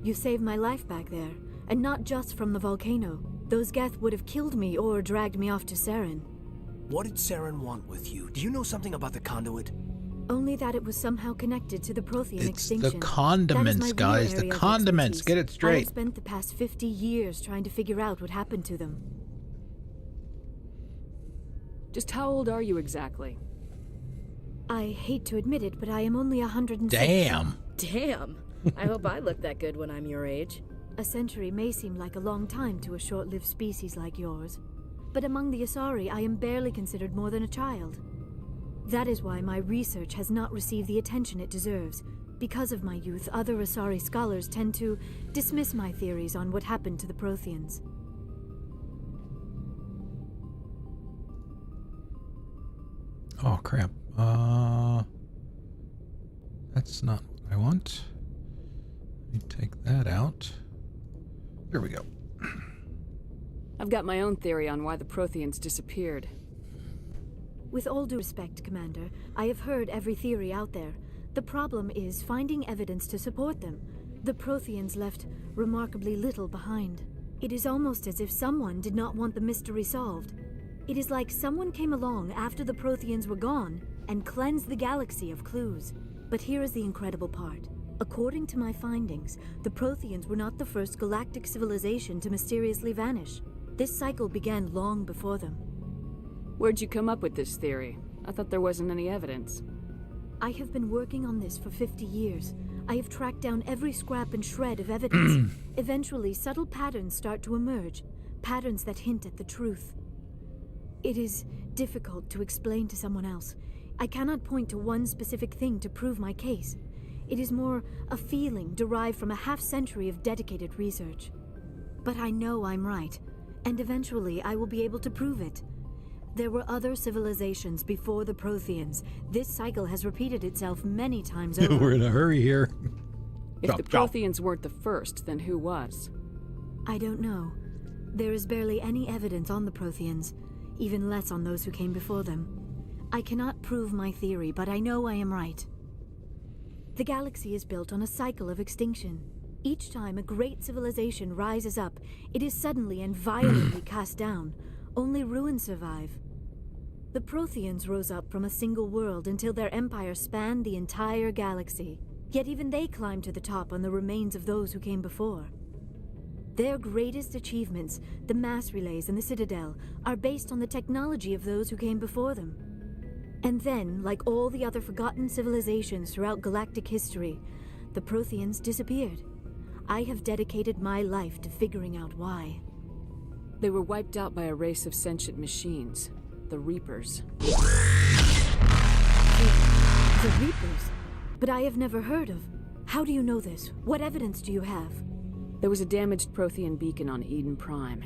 You saved my life back there, and not just from the volcano. Those Geth would have killed me or dragged me off to Saren. What did Saren want with you? Do you know something about the conduit? Only that it was somehow connected to the Prothean It's extinction. the condiments, That is my real guys. The area of condiments. expertise. Get it I have straight. spent the past 50 years trying to figure out what happened to them. Just how old are you exactly? I hate to admit it, but I am only 106. Damn. Damn. I hope I look that good when I'm your age. A century may seem like a long time to a short-lived species like yours, but among the Asari, I am barely considered more than a child. That is why my research has not received the attention it deserves. Because of my youth, other Asari scholars tend to dismiss my theories on what happened to the Protheans. Oh, crap. That's not what I want. Let me take that out. There we go. I've got my own theory on why the Protheans disappeared. With all due respect, Commander, I have heard every theory out there. The problem is finding evidence to support them. The Protheans left remarkably little behind. It is almost as if someone did not want the mystery solved. It is like someone came along after the Protheans were gone and cleansed the galaxy of clues. But here is the incredible part. According to my findings, the Protheans were not the first galactic civilization to mysteriously vanish. This cycle began long before them. Where'd you come up with this theory? I thought there wasn't any evidence. I have been working on this for 50 years. I have tracked down every scrap and shred of evidence. Eventually, subtle patterns start to emerge, patterns that hint at the truth. It is difficult to explain to someone else. I cannot point to one specific thing to prove my case. It is more a feeling derived from a half-century of dedicated research. But I know I'm right, and eventually I will be able to prove it. There were other civilizations before the Protheans. This cycle has repeated itself many times over. We're in a hurry here. If the Protheans weren't the first, then who was? I don't know. There is barely any evidence on the Protheans, even less on those who came before them. I cannot prove my theory, but I know I am right. The galaxy is built on a cycle of extinction. Each time a great civilization rises up, it is suddenly and violently cast down. Only ruins survive. The Protheans rose up from a single world until their empire spanned the entire galaxy. Yet even they climbed to the top on the remains of those who came before. Their greatest achievements, the mass relays and the Citadel, are based on the technology of those who came before them. And then, like all the other forgotten civilizations throughout galactic history, the Protheans disappeared. I have dedicated my life to figuring out why. They were wiped out by a race of sentient machines, the Reapers. The Reapers? But I have never heard of. How do you know this? What evidence do you have? There was a damaged Prothean beacon on Eden Prime.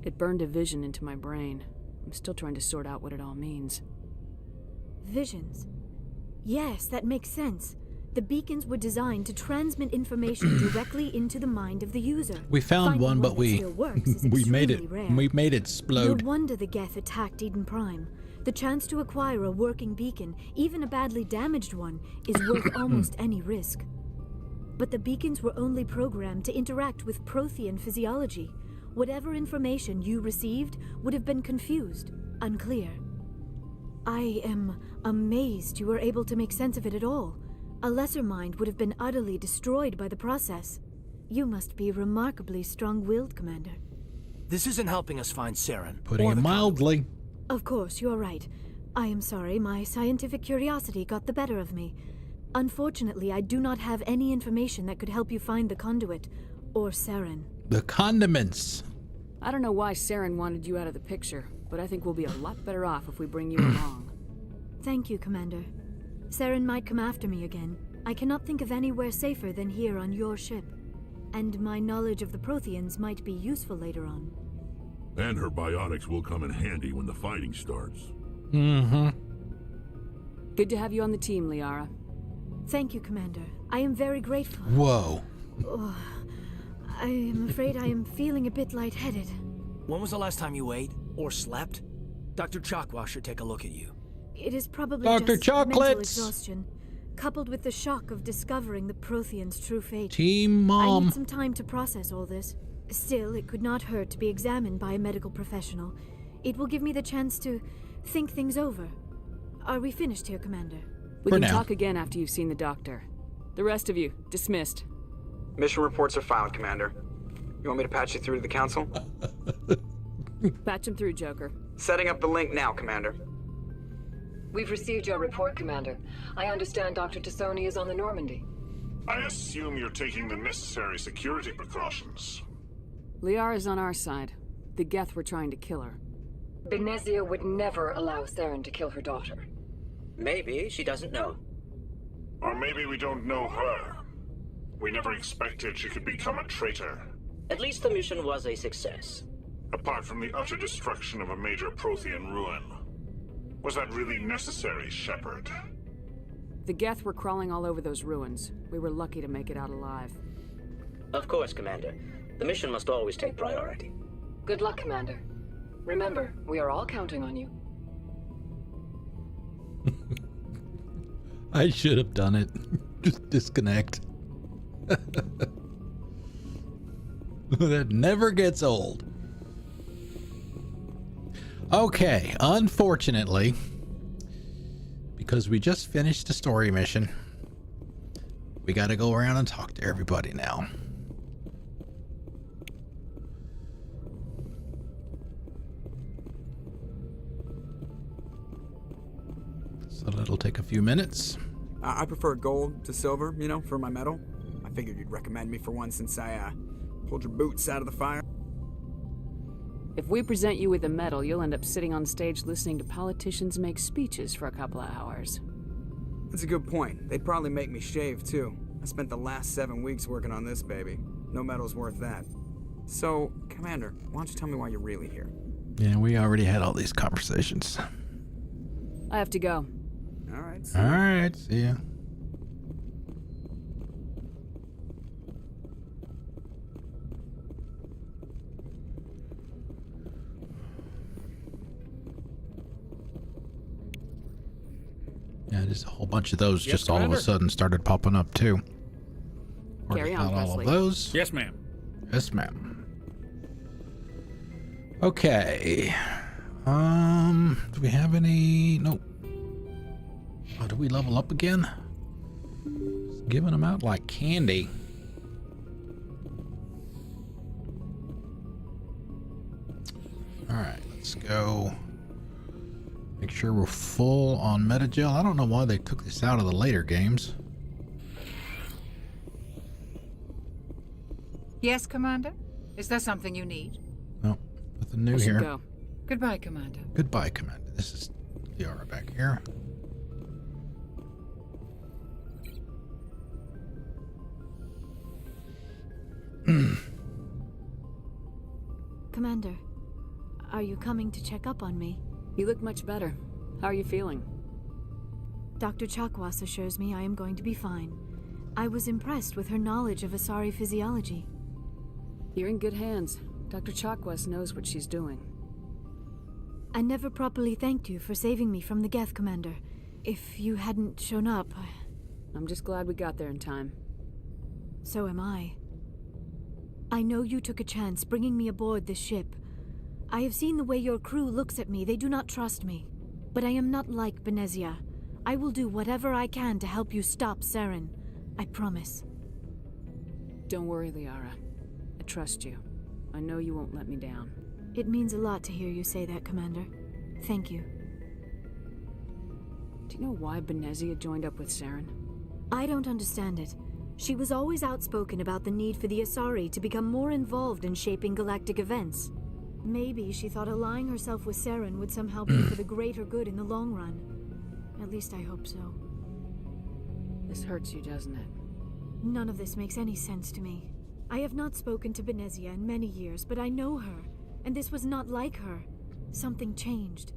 It burned a vision into my brain. I'm still trying to sort out what it all means. Visions? Yes, that makes sense. The beacons were designed to transmit information directly into the mind of the user. We found one, but we made it. Rare. We made it explode. No wonder the Geth attacked Eden Prime. The chance to acquire a working beacon, even a badly damaged one, is worth almost any risk. But the beacons were only programmed to interact with Prothean physiology. Whatever information you received would have been confused, unclear. I am amazed you were able to make sense of it at all. A lesser mind would have been utterly destroyed by the process. You must be remarkably strong-willed, Commander. This isn't helping us find Saren. Putting it mildly. Of course, you're right. I am sorry, my scientific curiosity got the better of me. Unfortunately, I do not have any information that could help you find the conduit, or Saren. The condiments. I don't know why Saren wanted you out of the picture, but I think we'll be a lot better off if we bring you along. Thank you, Commander. Saren might come after me again. I cannot think of anywhere safer than here on your ship. And my knowledge of the Protheans might be useful later on. And her biotics will come in handy when the fighting starts. Mm-hmm. Good to have you on the team, Liara. Thank you, Commander. I am very grateful. Whoa. Oh, I am afraid I am feeling a bit lightheaded. When was the last time you ate or slept? Dr. Chakwa should take a look at you. It is probably Dr. just mental Chocolates. exhaustion, coupled with the shock of discovering the Protheans' true fate. Team I Mom. need some time to process all this. Still, it could not hurt to be examined by a medical professional. It will give me the chance to think things over. Are we finished here, Commander? We For can now. talk again after you've seen the doctor. The rest of you, dismissed. Mission reports are filed, Commander. You want me to patch you through to the Council? Patch him through, Joker. Setting up the link now, Commander. We've received your report, Commander. I understand Dr. Tassoni is on the Normandy. I assume you're taking the necessary security precautions. Liara's on our side. The Geth were trying to kill her. Benezia would never allow Saren to kill her daughter. Maybe she doesn't know. Or maybe we don't know her. We never expected she could become a traitor. At least the mission was a success. Apart from the utter destruction of a major Prothean ruin. Was that really necessary, Shepard? The Geth were crawling all over those ruins. We were lucky to make it out alive. Of course, Commander. The mission must always take priority. Good luck, Commander. Remember, we are all counting on you. I should have done it. Just disconnect. That never gets old. Okay, unfortunately, because we just finished the story mission, we got to go around and talk to everybody now. So that'll take a few minutes. I prefer gold to silver, you know, for my medal. I figured you'd recommend me for one since I pulled your boots out of the fire. If we present you with a medal, you'll end up sitting on stage listening to politicians make speeches for a couple of hours. That's a good point. They'd probably make me shave, too. I spent the last 7 weeks working on this baby. No medal's worth that. So, Commander, why don't you tell me why you're really here? Yeah, we already had all these conversations. I have to go. All right. All right, see ya. there's a whole bunch of those Yes, just all of a Commander. sudden started popping up too. Carry on, All Presley. of those. Yes, ma'am. Yes, ma'am. Okay. Do we have any? Nope. Oh, do we level up again? Just giving them out like candy. All right, let's go. Make sure we're full on Metagel. I don't know why they took this out of the later games. Yes, Commander? Is there something you need? No, nothing new I should here. go. Goodbye, Commander. Goodbye, Commander. This is Liara back here. Commander, are you coming to check up on me? You look much better. How are you feeling? Dr. Chakwas assures me I am going to be fine. I was impressed with her knowledge of Asari physiology. You're in good hands. Dr. Chakwas knows what she's doing. I never properly thanked you for saving me from the Geth, Commander. If you hadn't shown up, I'm just glad we got there in time. So am I. I know you took a chance bringing me aboard this ship. I have seen the way your crew looks at me. They do not trust me. But I am not like Benezia. I will do whatever I can to help you stop Saren. I promise. Don't worry, Liara. I trust you. I know you won't let me down. It means a lot to hear you say that, Commander. Thank you. Do you know why Benezia joined up with Saren? I don't understand it. She was always outspoken about the need for the Asari to become more involved in shaping galactic events. Maybe she thought allying herself with Saren would somehow be for the greater good in the long run. At least I hope so. This hurts you, doesn't it? None of this makes any sense to me. I have not spoken to Benezia in many years, but I know her, and this was not like her. Something changed.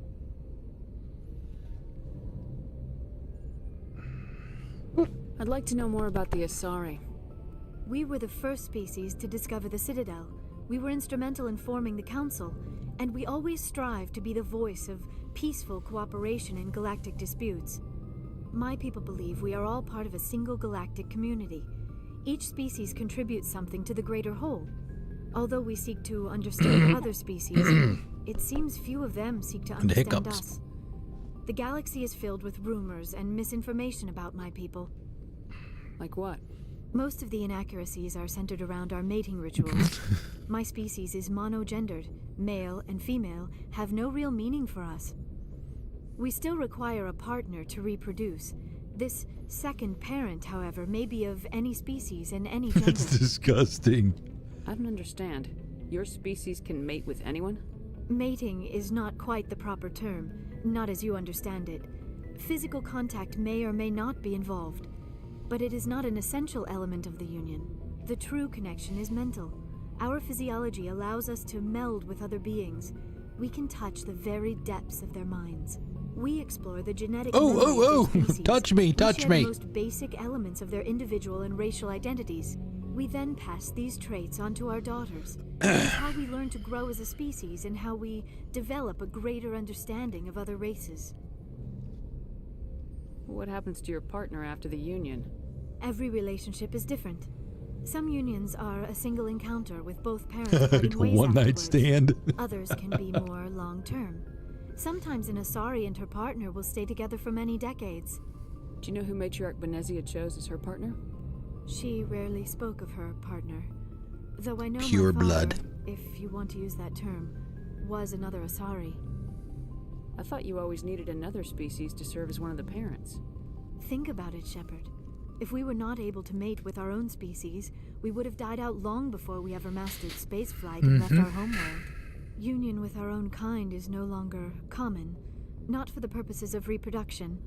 I'd like to know more about the Asari. We were the first species to discover the Citadel. We were instrumental in forming the Council, and we always strive to be the voice of peaceful cooperation in galactic disputes. My people believe we are all part of a single galactic community. Each species contributes something to the greater whole. Although we seek to understand other species, it seems few of them seek to understand us. The galaxy is filled with rumors and misinformation about my people. Like what? Most of the inaccuracies are centered around our mating rituals. My species is monogendered. Male and female have no real meaning for us. We still require a partner to reproduce. This second parent, however, may be of any species and any gender. That's disgusting. I don't understand. Your species can mate with anyone? Mating is not quite the proper term, not as you understand it. Physical contact may or may not be involved, but it is not an essential element of the union. The true connection is mental. Our physiology allows us to meld with other beings. We can touch the very depths of their minds. We explore the genetic memory of their species. Touch me, touch we share me. the most basic elements of their individual and racial identities. We then pass these traits onto our daughters. It's how we learn to grow as a species and how we develop a greater understanding of other races. What happens to your partner after the union? Every relationship is different. Some unions are a single encounter with both parents parting ways One night afterwards. stand. Others can be more long-term. Sometimes an Asari and her partner will stay together for many decades. Do you know who Matriarch Benezia chose as her partner? She rarely spoke of her partner. Though I know Pure my father, blood. if you want to use that term, was another Asari. I thought you always needed another species to serve as one of the parents. Think about it, Shepard. If we were not able to mate with our own species, we would have died out long before we ever mastered spaceflight and left our homeworld. Union with our own kind is no longer common, not for the purposes of reproduction.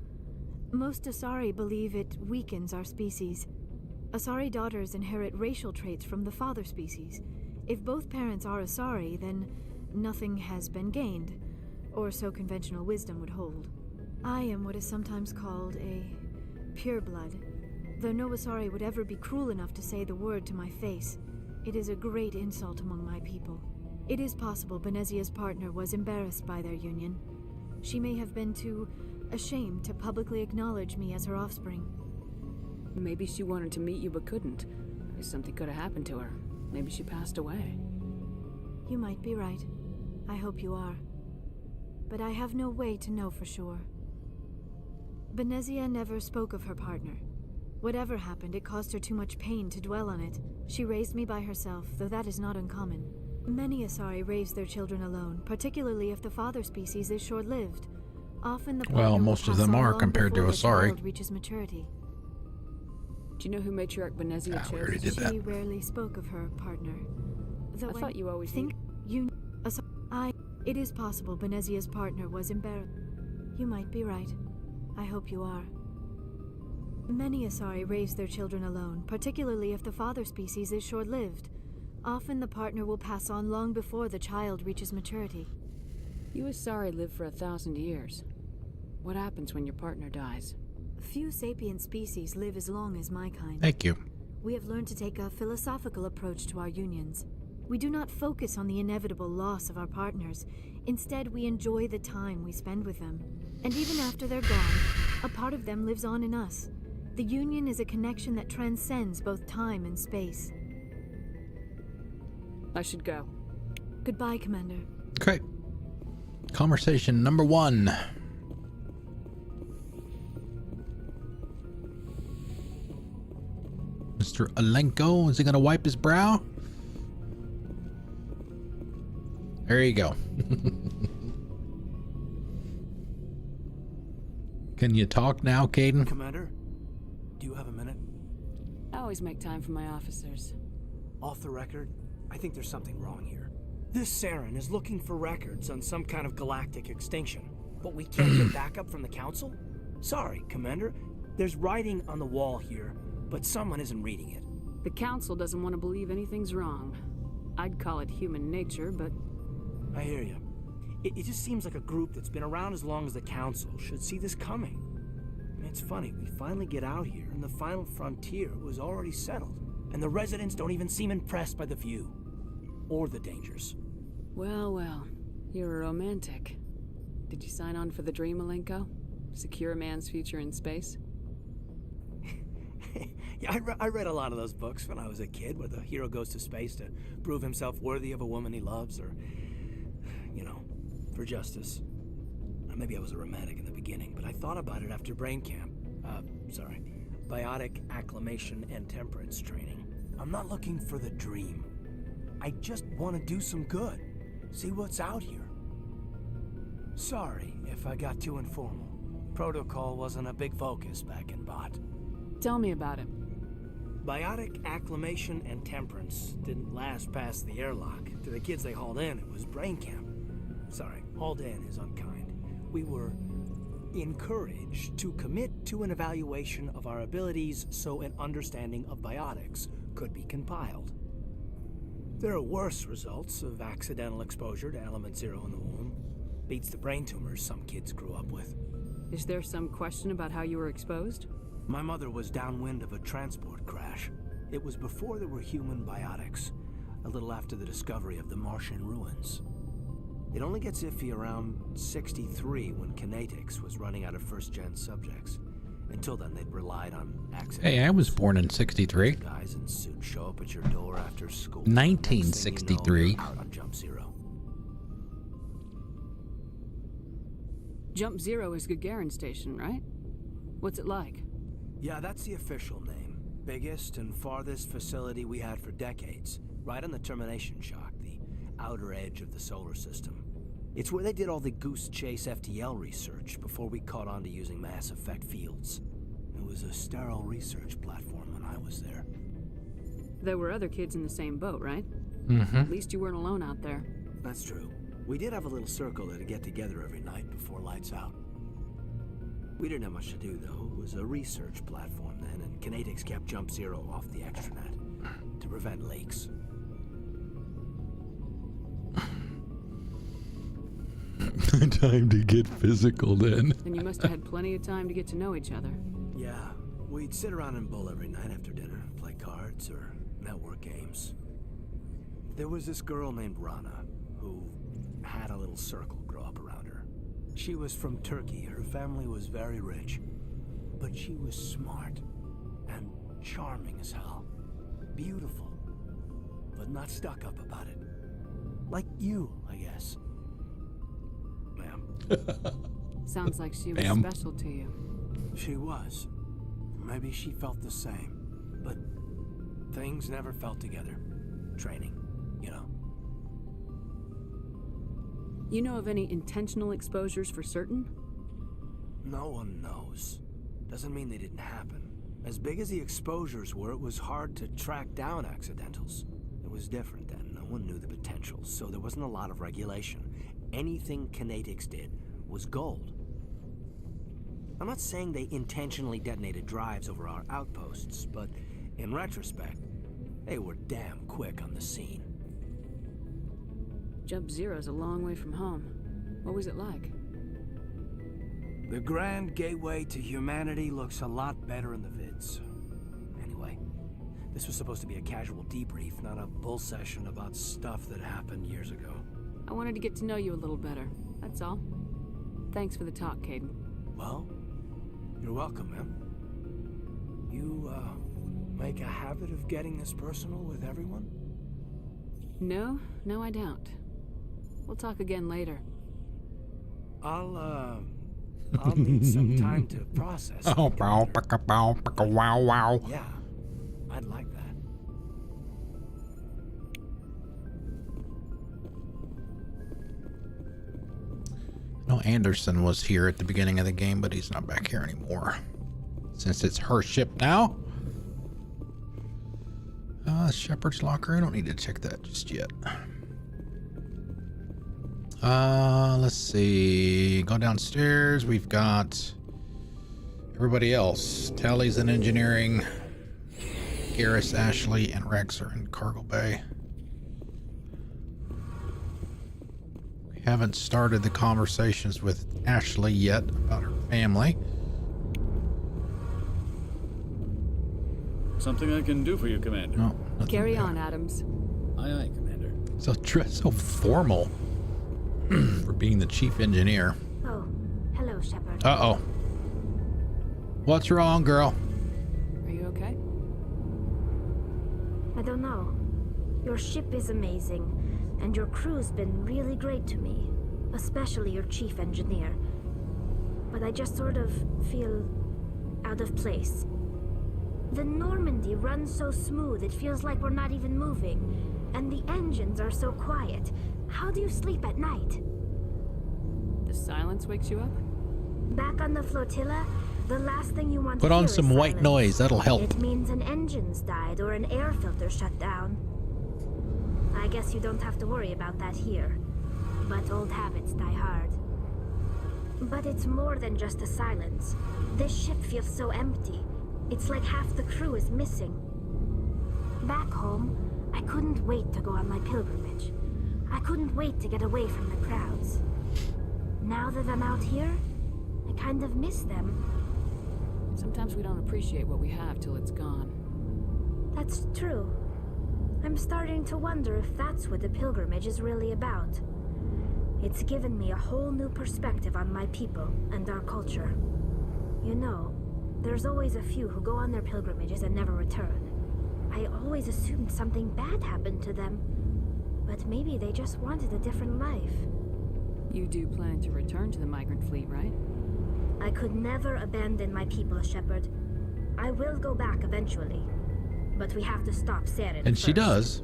Most Asari believe it weakens our species. Asari daughters inherit racial traits from the father species. If both parents are Asari, then nothing has been gained, or so conventional wisdom would hold. I am what is sometimes called a pureblood. Though no Asari would ever be cruel enough to say the word to my face, it is a great insult among my people. It is possible Benezia's partner was embarrassed by their union. She may have been too ashamed to publicly acknowledge me as her offspring. Maybe she wanted to meet you but couldn't. Something could have happened to her. Maybe she passed away. You might be right. I hope you are. But I have no way to know for sure. Benezia never spoke of her partner. Whatever happened, it caused her too much pain to dwell on it. She raised me by herself, though that is not uncommon. Many Asari raise their children alone, particularly if the father species is short-lived. Often the partner will most of pass them on are long compared to before the Asari. child reaches maturity. Do you know who Matriarch Benezia chose? We already did that. She rarely spoke of her partner. Though I thought you always think you. It is possible Benezia's partner was embarrassed. You might be right. I hope you are. Many Asari raise their children alone, particularly if the father species is short-lived. Often the partner will pass on long before the child reaches maturity. You Asari live for 1,000 years. What happens when your partner dies? Few sapient species live as long as my kind. Thank you. We have learned to take a philosophical approach to our unions. We do not focus on the inevitable loss of our partners. Instead, we enjoy the time we spend with them. And even after they're gone, a part of them lives on in us. The union is a connection that transcends both time and space. I should go. Goodbye, Commander. Okay. Conversation number 1. Mr. Alenko, is he gonna wipe his brow? There you go. Can you talk now, Caden? Commander, do you have a minute? I always make time for my officers. Off the record, I think there's something wrong here. This Saren is looking for records on some kind of galactic extinction, but we can't get backup from the Council? Sorry, Commander. There's writing on the wall here, but someone isn't reading it. The Council doesn't want to believe anything's wrong. I'd call it human nature, but... I hear you. It just seems like a group that's been around as long as the Council should see this coming. It's funny, we finally get out here, and the final frontier was already settled, and the residents don't even seem impressed by the view. Or the dangers. Well, well. You're a romantic. Did you sign on for the dream, Alenko? Secure a man's future in space? Yeah, I read a lot of those books when I was a kid, where the hero goes to space to prove himself worthy of a woman he loves, or, you know, for justice. Maybe I was a romantic in the beginning, but I thought about it after brain camp. Biotic acclimation and temperance training. I'm not looking for the dream. I just want to do some good. See what's out here. Sorry if I got too informal. Protocol wasn't a big focus back in Bot. Tell me about it. Biotic acclimation and temperance didn't last past the airlock. To the kids they hauled in, it was brain camp. Sorry, hauled in is unkind. We were encouraged to commit to an evaluation of our abilities so an understanding of biotics could be compiled. There are worse results of accidental exposure to element 0 in the womb. Beats the brain tumors some kids grew up with. Is there some question about how you were exposed? My mother was downwind of a transport crash. It was before there were human biotics, a little after the discovery of the Martian ruins. It only gets iffy around 63 when Kinetics was running out of first-gen subjects. Until then, they'd relied on accidents. Hey, I was born in 63. Guys in suits show up at your door after school. 1963. You know, out on Jump Zero. Jump Zero is Gagarin Station, right? What's it like? Yeah, that's the official name. Biggest and farthest facility we had for decades. Right on the termination shock, the outer edge of the solar system. It's where they did all the Goose Chase FTL research before we caught on to using mass effect fields. It was a sterile research platform when I was there. There were other kids in the same boat, right? Mm-hmm. At least you weren't alone out there. That's true. We did have a little circle that'd get together every night before lights out. We didn't have much to do, though. It was a research platform then, and Kinetics kept Jump Zero off the extranet to prevent leaks. Time to get physical then. And you must have had plenty of time to get to know each other. Yeah, we'd sit around and bull every night after dinner, play cards or network games. There was this girl named Rana who had a little circle grow up around her. She was from Turkey. Her family was very rich. But she was smart and charming as hell. Beautiful, but not stuck up about it. Like you, I guess. Ma'am. Sounds like she was Ma'am. special to you. She was. Maybe she felt the same. But things never felt together. Training, you know. You know of any intentional exposures for certain? No one knows. Doesn't mean they didn't happen. As big as the exposures were, it was hard to track down accidentals. It was different then. No one knew the potential, so there wasn't a lot of regulation. Anything Kinetics did was gold. I'm not saying they intentionally detonated drives over our outposts, but in retrospect, they were damn quick on the scene. Jump Zero's a long way from home. What was it like? The grand gateway to humanity looks a lot better in the vids. Anyway, this was supposed to be a casual debrief, not a bull session about stuff that happened years ago. I wanted to get to know you a little better. That's all. Thanks for the talk, Caden. Well, you're welcome, ma'am. You, make a habit of getting this personal with everyone? No, I don't. We'll talk again later. I'll need some time to process. Oh, bow, baka, bow, baka, wow, wow. Yeah, I'd like that. No, Anderson was here at the beginning of the game, but he's not back here anymore. Since it's her ship now. Shepard's locker. I don't need to check that just yet. Let's see. Go downstairs. We've got everybody else. Tally's in engineering. Garrus, Ashley, and Rex are in cargo bay. We haven't started the conversations with Ashley yet about her family. Something I can do for you, Commander. No. Carry on, Adams. Aye, aye, Commander. So formal for being the chief engineer. Oh, hello, Shepard. Uh-oh. What's wrong, girl? Are you okay? I don't know. Your ship is amazing, and your crew's been really great to me, especially your chief engineer. But I just sort of feel out of place. The Normandy runs so smooth it feels like we're not even moving, and the engines are so quiet. How do you sleep at night? The silence wakes you up? Back on the flotilla, the last thing you want to Put hear on is some white silence. noise. That'll help. It means an engine's died or an air filter shut down. I guess you don't have to worry about that here. But old habits die hard. But it's more than just the silence. This ship feels so empty. It's like half the crew is missing. Back home, I couldn't wait to go on my pilgrimage. I couldn't wait to get away from the crowds. Now that I'm out here, I kind of miss them. Sometimes we don't appreciate what we have till it's gone. That's true. I'm starting to wonder if that's what the pilgrimage is really about. It's given me a whole new perspective on my people and our culture. You know, there's always a few who go on their pilgrimages and never return. I always assumed something bad happened to them, but maybe they just wanted a different life. You do plan to return to the migrant fleet, right? I could never abandon my people, Shepard. I will go back eventually, but we have to stop Saren And she first. does.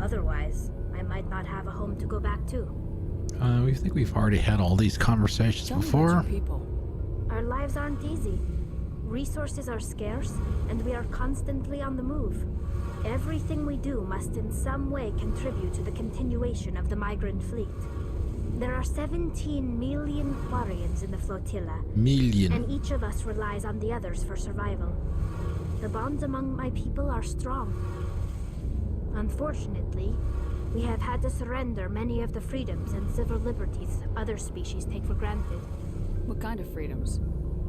Otherwise, I might not have a home to go back to. We think we've already had all these conversations Tell me about before. your people. Our lives aren't easy. Resources are scarce, and we are constantly on the move. Everything we do must in some way contribute to the continuation of the migrant fleet. There are 17 million Quarians in the flotilla. Million. And each of us relies on the others for survival. The bonds among my people are strong. Unfortunately, we have had to surrender many of the freedoms and civil liberties other species take for granted. What kind of freedoms?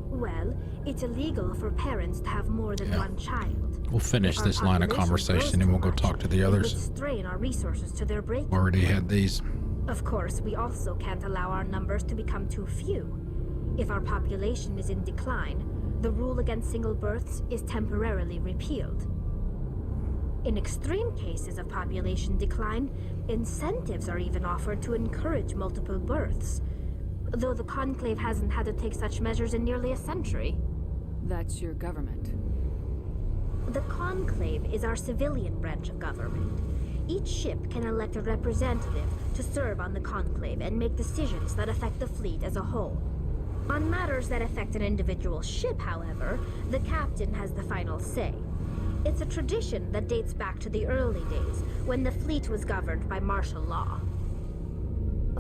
Well, it's illegal for parents to have more than one child. We'll finish If this our line of population conversation grows and we'll too go talk to the much, it others. would strain our resources to their breaking. Already had these. Of course, we also can't allow our numbers to become too few. If our population is in decline, the rule against single births is temporarily repealed. In extreme cases of population decline, incentives are even offered to encourage multiple births, though the Conclave hasn't had to take such measures in nearly a century. That's your government. The Conclave is our civilian branch of government. Each ship can elect a representative to serve on the Conclave and make decisions that affect the fleet as a whole. On matters that affect an individual ship, however, the captain has the final say. It's a tradition that dates back to the early days, when the fleet was governed by martial law.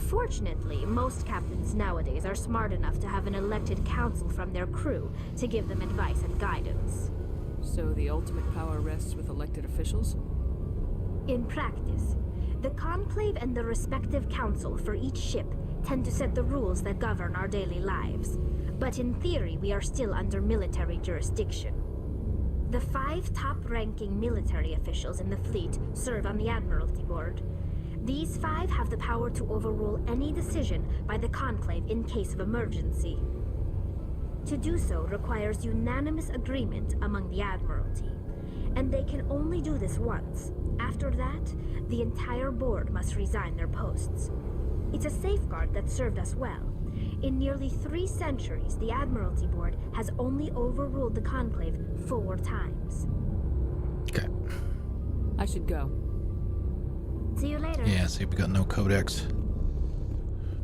Fortunately, most captains nowadays are smart enough to have an elected council from their crew to give them advice and guidance. So the ultimate power rests with elected officials? In practice, the Conclave and the respective council for each ship tend to set the rules that govern our daily lives. But in theory, we are still under military jurisdiction. The 5 top-ranking military officials in the fleet serve on the Admiralty Board. These 5 have the power to overrule any decision by the Conclave in case of emergency. To do so requires unanimous agreement among the Admiralty, and they can only do this once. After that, the entire board must resign their posts. It's a safeguard that served us well. In nearly 3 centuries, the Admiralty Board has only overruled the Conclave 4 times. Okay. I should go. See you later. Yeah, see, we got no codex.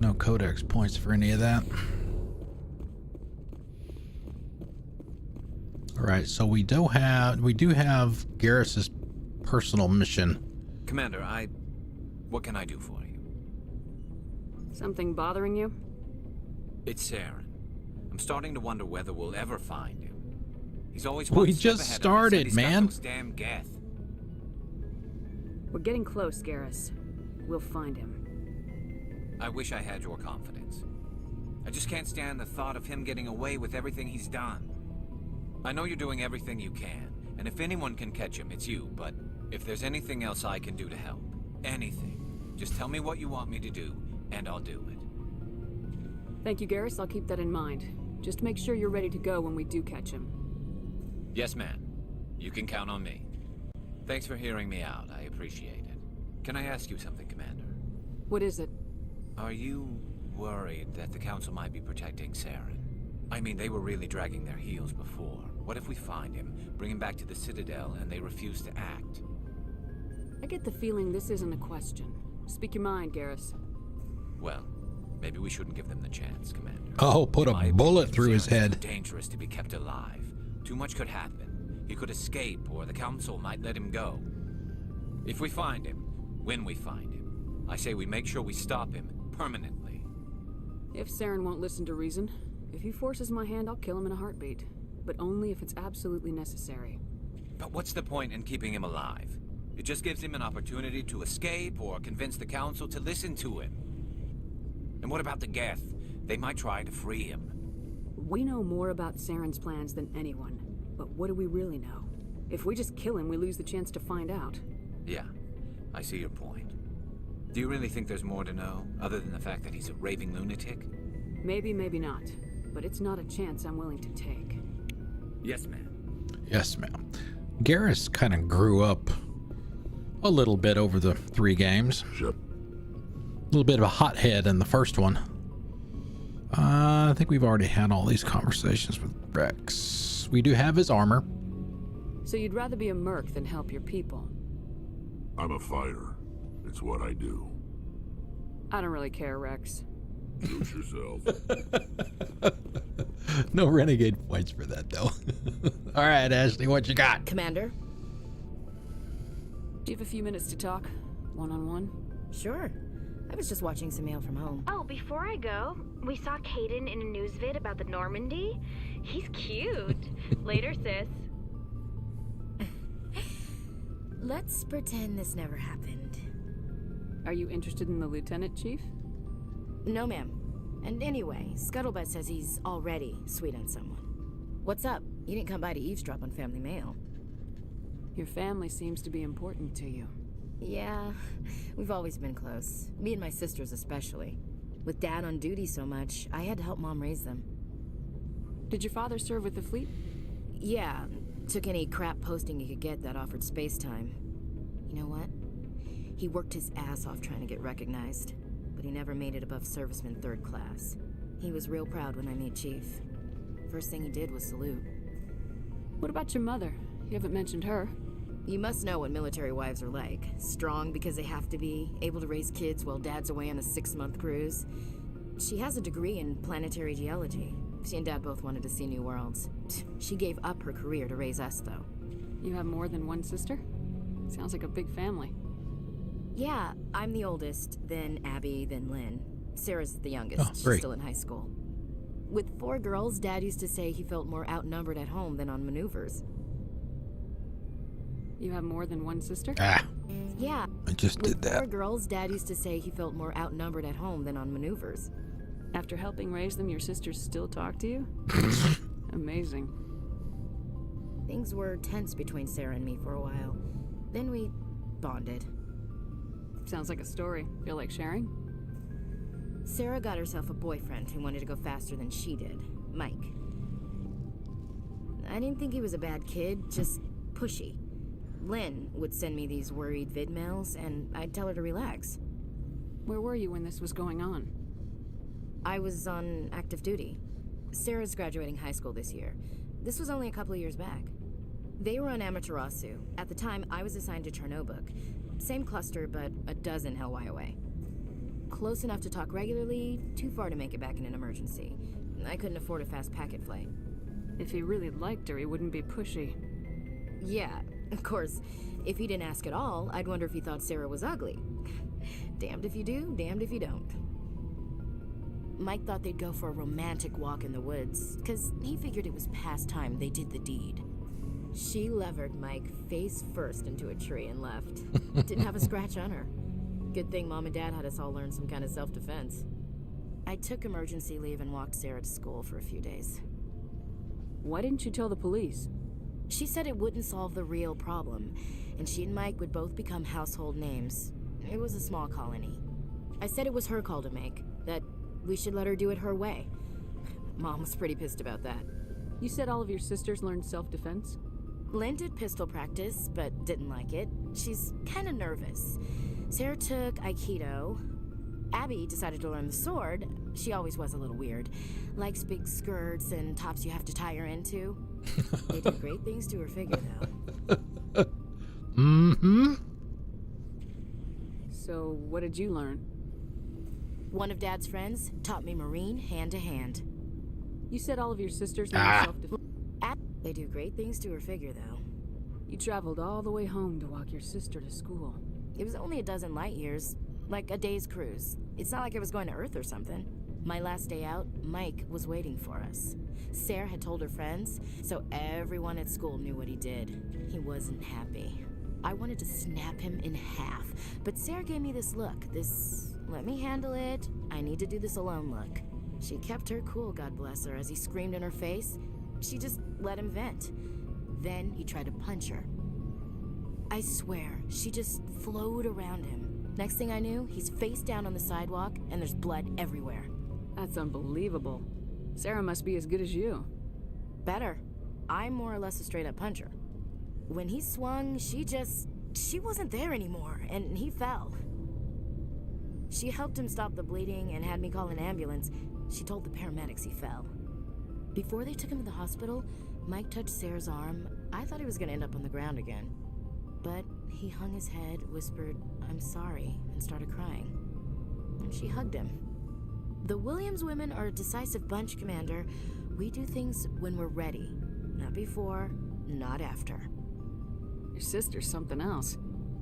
No codex points for any of that. All right, so we do have Garrus's personal mission. Commander, what can I do for you? Something bothering you? It's Saren. I'm starting to wonder whether we'll ever find him. He's always We just started, man. Those damn Geth. We're getting close, Garrus. We'll find him. I wish I had your confidence. I just can't stand the thought of him getting away with everything he's done. I know you're doing everything you can, and if anyone can catch him, it's you, but if there's anything else I can do to help, anything, just tell me what you want me to do, and I'll do it. Thank you, Garrus. I'll keep that in mind. Just make sure you're ready to go when we do catch him. Yes, ma'am. You can count on me. Thanks for hearing me out. I appreciate it. Can I ask you something, Commander? What is it? Are you worried that the Council might be protecting Saren? I mean, they were really dragging their heels before. What if we find him, bring him back to the Citadel, and they refuse to act? I get the feeling this isn't a question. Speak your mind, Garrus. Well, maybe we shouldn't give them the chance, Commander. Oh, put a bullet through his head. It's too dangerous to be kept alive. Too much could happen. He could escape, or the Council might let him go. If we find him, when we find him, I say we make sure we stop him permanently. If Saren won't listen to reason, if he forces my hand, I'll kill him in a heartbeat. But only if it's absolutely necessary. But what's the point in keeping him alive? It just gives him an opportunity to escape or convince the Council to listen to him. And what about the Geth? They might try to free him. We know more about Saren's plans than anyone. But what do we really know? If we just kill him, we lose the chance to find out. Yeah, I see your point. Do you really think there's more to know, other than the fact that he's a raving lunatic? Maybe, maybe not. But it's not a chance I'm willing to take. Yes, ma'am. Yes, ma'am. Garrus kind of grew up a little bit over the 3 games. Sure. A little bit of a hothead in the first one. I think we've already had all these conversations with Rex. We do have his armor. So you'd rather be a merc than help your people? I'm a fighter. It's what I do. I don't really care, Rex. Suit yourself. No renegade points for that, though. All right, Ashley, what you got? Commander? Do you have a few minutes to talk? One-on-one? Sure. I was just watching some mail from home. Oh, before I go, we saw Caden in a news vid about the Normandy. He's cute. Later, sis. Let's pretend this never happened. Are you interested in the Lieutenant, Chief? No, ma'am. And anyway, Scuttlebutt says he's already sweet on someone. What's up? You didn't come by to eavesdrop on family mail. Your family seems to be important to you. Yeah, we've always been close. Me and my sisters especially. With Dad on duty so much, I had to help Mom raise them. Did your father serve with the fleet? Yeah, took any crap posting he could get that offered space time. You know what? He worked his ass off trying to get recognized, but he never made it above serviceman 3rd class. He was real proud when I made Chief. First thing he did was salute. What about your mother? You haven't mentioned her. You must know what military wives are like. Strong because they have to be, able to raise kids while Dad's away on a 6-month cruise. She has a degree in planetary geology. She and Dad both wanted to see new worlds. She gave up her career to raise us, though. You have more than one sister? Sounds like a big family. Yeah, I'm the oldest, then Abby, then Lynn. Sarah's the youngest. Oh, She's great. still in high school. With 4 girls, Dad used to say he felt more outnumbered at home than on maneuvers. You have more than one sister? Ah, Yeah. I just With did that. 4 girls, Dad used to say he felt more outnumbered at home than on maneuvers. After helping raise them, your sisters still talk to you? Amazing. Things were tense between Sarah and me for a while. Then we bonded. Sounds like a story. Feel like sharing? Sarah got herself a boyfriend who wanted to go faster than she did, Mike. I didn't think he was a bad kid, just pushy. Lynn would send me these worried vid mails, and I'd tell her to relax. Where were you when this was going on? I was on active duty. Sarah's graduating high school this year. This was only a couple of years back. They were on Amaterasu. At the time, I was assigned to Chernobog. Same cluster, but a dozen Hellwire away. Close enough to talk regularly, too far to make it back in an emergency. I couldn't afford a fast packet flight. If he really liked her, he wouldn't be pushy. Yeah, of course. If he didn't ask at all, I'd wonder if he thought Sarah was ugly. Damned if you do, damned if you don't. Mike thought they'd go for a romantic walk in the woods, because he figured it was past time they did the deed. She levered Mike face first into a tree and left. Didn't have a scratch on her. Good thing Mom and Dad had us all learn some kind of self-defense. I took emergency leave and walked Sarah to school for a few days. Why didn't you tell the police? She said it wouldn't solve the real problem, and she and Mike would both become household names. It was a small colony. I said it was her call to make, that we should let her do it her way. Mom was pretty pissed about that. You said all of your sisters learned self-defense? Lynn did pistol practice, but didn't like it. She's kind of nervous. Sarah took Aikido. Abby decided to learn the sword. She always was a little weird. Likes big skirts and tops you have to tie her into. They did great things to her figure, though. Mm-hmm. So, what did you learn? One of Dad's friends taught me Marine hand to hand. You said all of your sisters learned self-defense. They do great things to her figure, though. You traveled all the way home to walk your sister to school. It was only a dozen light years, like a day's cruise. It's not like I was going to Earth or something. My last day out, Mike was waiting for us. Sarah had told her friends, so everyone at school knew what he did. He wasn't happy. I wanted to snap him in half, but Sarah gave me this look, this let me handle it, I need to do this alone look. She kept her cool, God bless her, as he screamed in her face. She just let him vent. Then he tried to punch her. I swear, she just flowed around him. Next thing I knew, he's face down on the sidewalk, and there's blood everywhere. That's unbelievable. Sarah must be as good as you. Better. I'm more or less a straight-up puncher. When he swung, she wasn't there anymore, and he fell. She helped him stop the bleeding and had me call an ambulance. She told the paramedics he fell. Before they took him to the hospital, Mike touched Sarah's arm. I thought he was going to end up on the ground again. But he hung his head, whispered, "I'm sorry," and started crying. And she hugged him. The Williams women are a decisive bunch, Commander. We do things when we're ready. Not before, not after. Your sister's something else.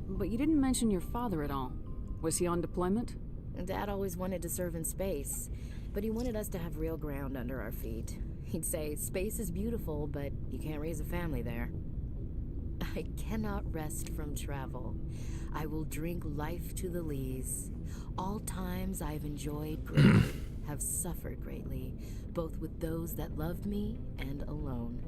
But you didn't mention your father at all. Was he on deployment? Dad always wanted to serve in space, but he wanted us to have real ground under our feet. He'd say, space is beautiful, but you can't raise a family there. I cannot rest from travel. I will drink life to the lees. All times I've enjoyed greatly, have suffered greatly, both with those that loved me and alone.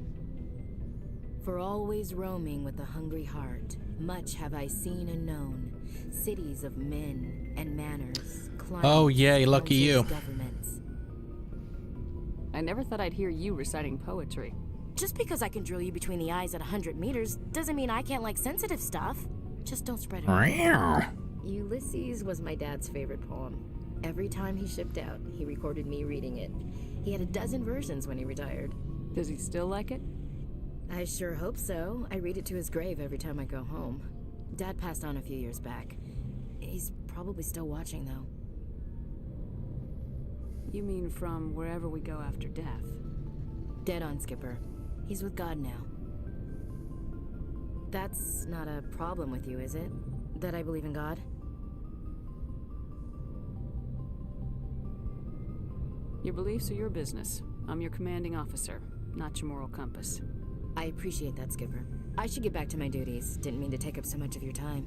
For always roaming with a hungry heart, much have I seen and known. Cities of men and manners. Oh, yay, lucky you. Governments. I never thought I'd hear you reciting poetry. Just because I can drill you between the eyes at 100 meters doesn't mean I can't like sensitive stuff. Just don't spread it around. Ulysses was my dad's favorite poem. Every time he shipped out, he recorded me reading it. He had a dozen versions when he retired. Does he still like it? I sure hope so. I read it to his grave every time I go home. Dad passed on a few years back. He's probably still watching, though. You mean from wherever we go after death? Dead on, Skipper. He's with God now. That's not a problem with you, is it? That I believe in God? Your beliefs are your business. I'm your commanding officer, not your moral compass. I appreciate that, Skipper. I should get back to my duties. Didn't mean to take up so much of your time.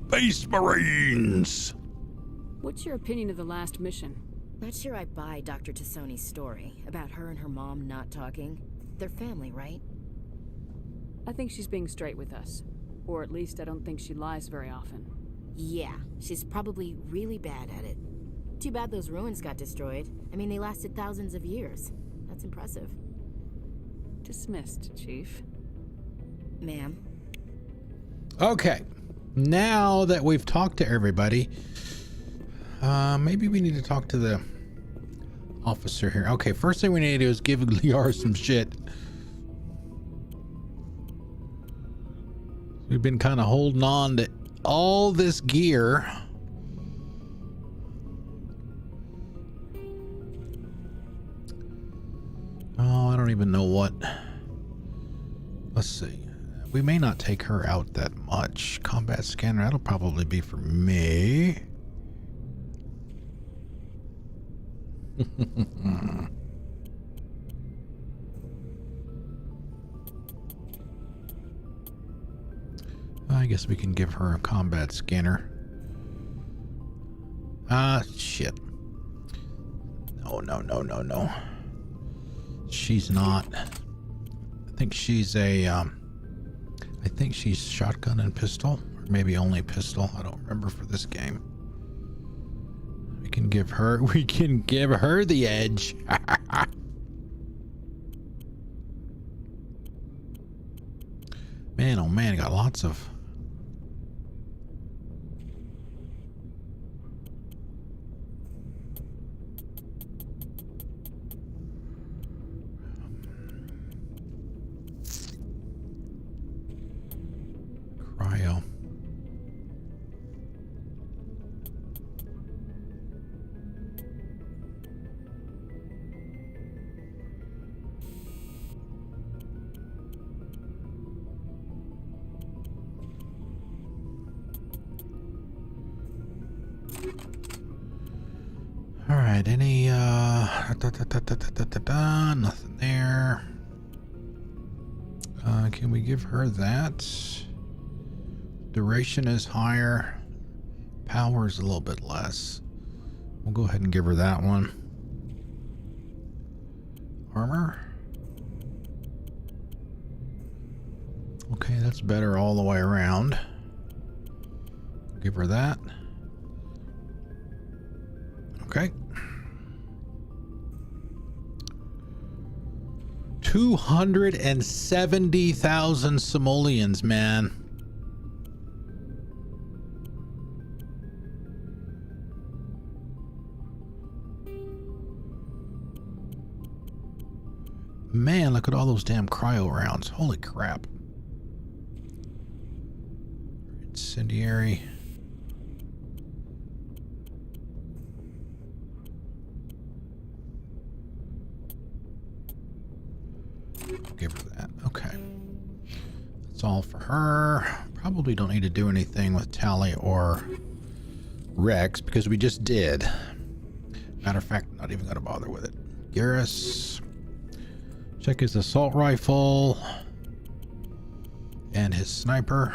Space Marines! What's your opinion of the last mission? Not sure I buy Dr. Tassoni's story about her and her mom not talking. They're family, right? I think she's being straight with us. Or at least I don't think she lies very often. Yeah, she's probably really bad at it. Too bad those ruins got destroyed. I mean, they lasted thousands of years. That's impressive. Dismissed, Chief. Ma'am. Okay. Now that we've talked to everybody, maybe we need to talk to the officer here. Okay, first thing we need to do is give Liara some shit. We've been kind of holding on to all this gear. Oh, I don't even know what. Let's see. We may not take her out that much. Combat scanner, that'll probably be for me. I guess we can give her a combat scanner. Shit. No. She's not. I think she's a, I think she's shotgun and pistol, or maybe only pistol. I don't remember for this game. We can give her the edge. Man, oh man, got lots of. Cryo. All right, any nothing there. Can we give her that? Duration is higher. Power is a little bit less. We'll go ahead and give her that one. Armor. Okay, that's better all the way around. Give her that. Okay. 270,000 simoleons, man. Man, look at all those damn cryo rounds. Holy crap. Incendiary. Give her that. Okay. That's all for her. Probably don't need to do anything with Tally or Rex because we just did. Matter of fact, not even going to bother with it. Garrus. Check his assault rifle and his sniper.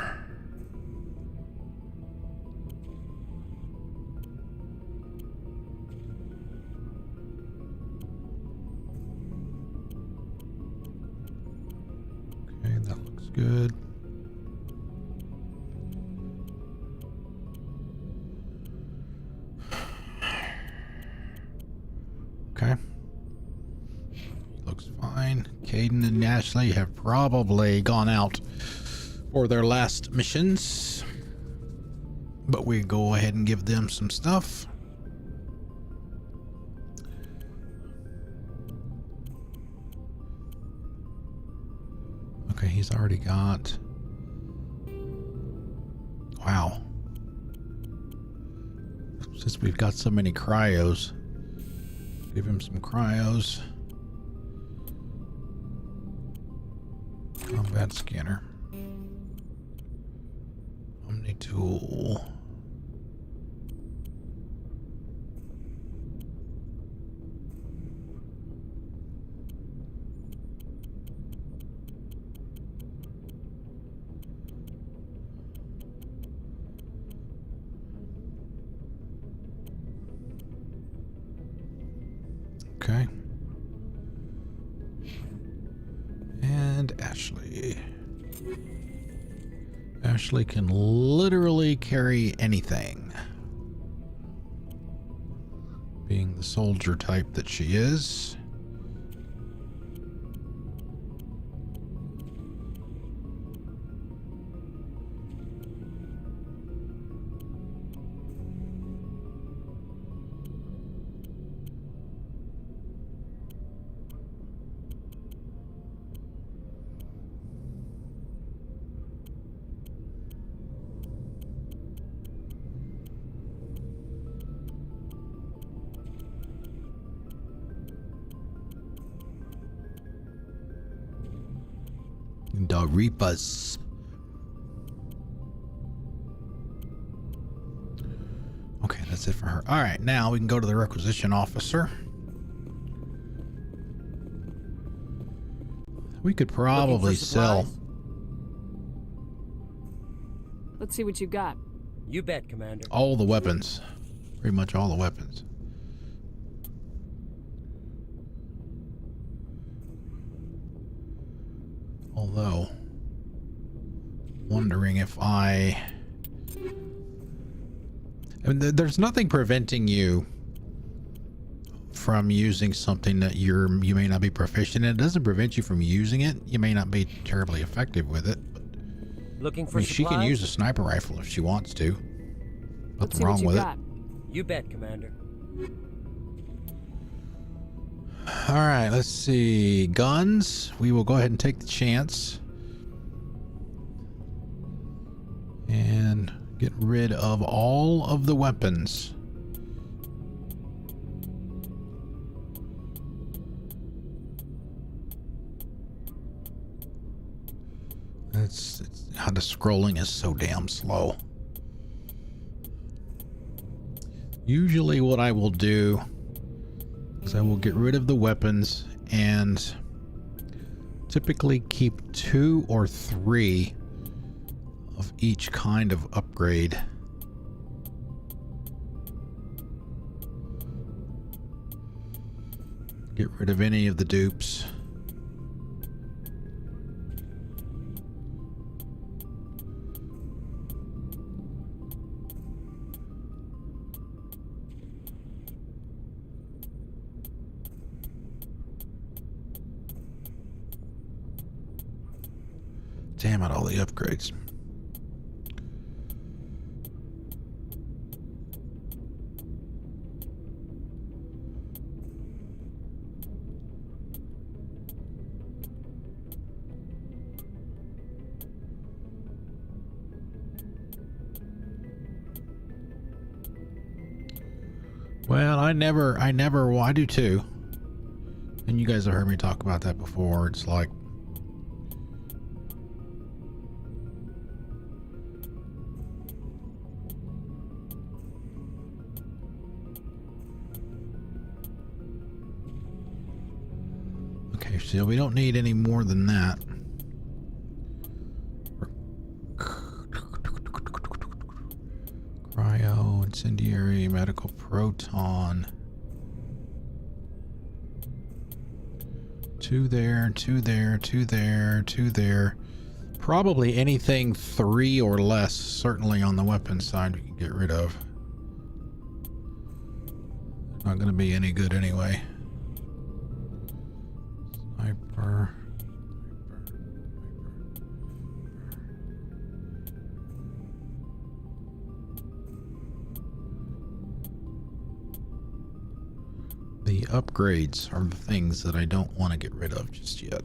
Okay, that looks good. Ashley have probably gone out for their last missions. But we go ahead and give them some stuff. Okay, he's already got... Wow. Since we've got so many cryos, give him some cryos. Combat scanner. Omni tool. Okay. And Ashley. Ashley can literally carry anything. Being the soldier type that she is. The Reapers. Okay, that's it for her. All right, now we can go to the requisition officer. We could probably sell. Let's see what you got. You bet, Commander. All the weapons. Pretty much all the weapons. Although, wondering if I mean, there's nothing preventing you from using something that you may not be proficient in. It doesn't prevent you from using it. You may not be terribly effective with it. But, looking for I mean, she can use a sniper rifle if she wants to. Nothing wrong with it. You bet, Commander. All right, let's see. Guns. We will go ahead and take the chance. And get rid of all of the weapons. It's how the scrolling is so damn slow. Usually what I will do is I will get rid of the weapons and typically keep 2 or 3 of each kind of upgrade. Get rid of any of the dupes. Damn it, all the upgrades. Well, I do too. And you guys have heard me talk about that before. It's like, okay, so we don't need any more than that. Cryo, incendiary, medical proton. 2 there, 2 there, 2 there, 2 there. Probably anything 3 or less, certainly on the weapon side, we can get rid of. Not going to be any good anyway. Sniper. The upgrades are the things that I don't want to get rid of just yet.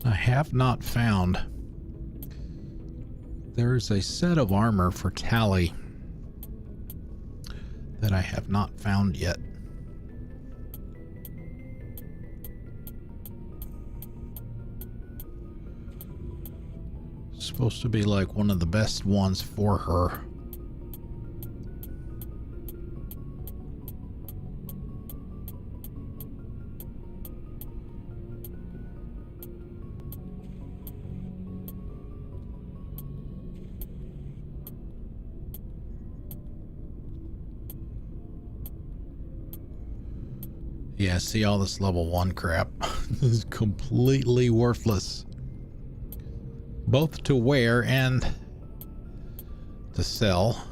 I have not found. There's a set of armor for Tally that I have not found yet. It's supposed to be like one of the best ones for her. Yeah, see all this level 1 crap. This is completely worthless. Both to wear and to sell.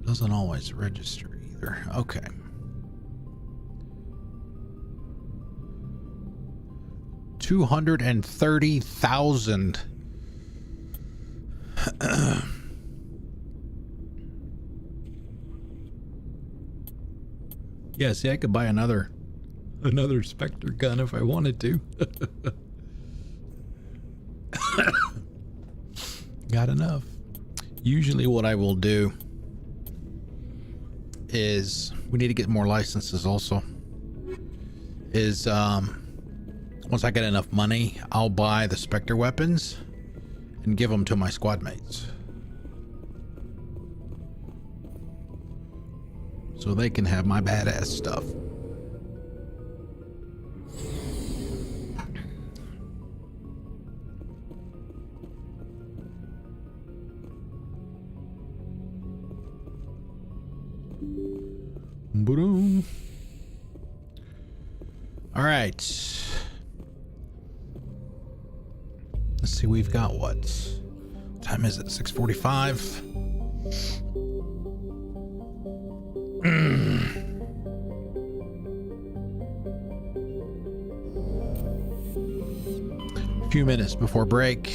Doesn't always register either. Okay. $230,000. Yeah, see, I could buy another Spectre gun if I wanted to. Got enough. Usually what I will do is, we need to get more licenses also, is once I get enough money, I'll buy the Spectre weapons and give them to my squad mates, so they can have my badass stuff. Boom. All right. Let's see, we've got what time is it? 6:45. A few minutes before break.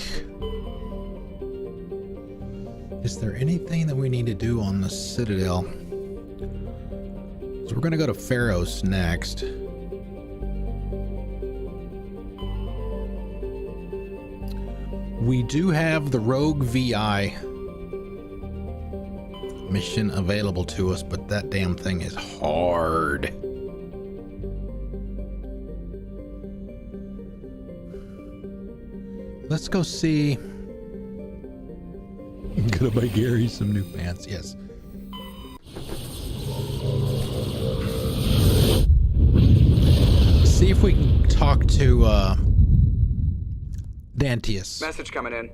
Is there anything that we need to do on the Citadel? So we're gonna go to Feros next. We do have the Rogue VI mission available to us, but that damn thing is hard. Let's go see. I'm gonna buy Gary some new pants, yes. See if we can talk to Dantius. Message coming in.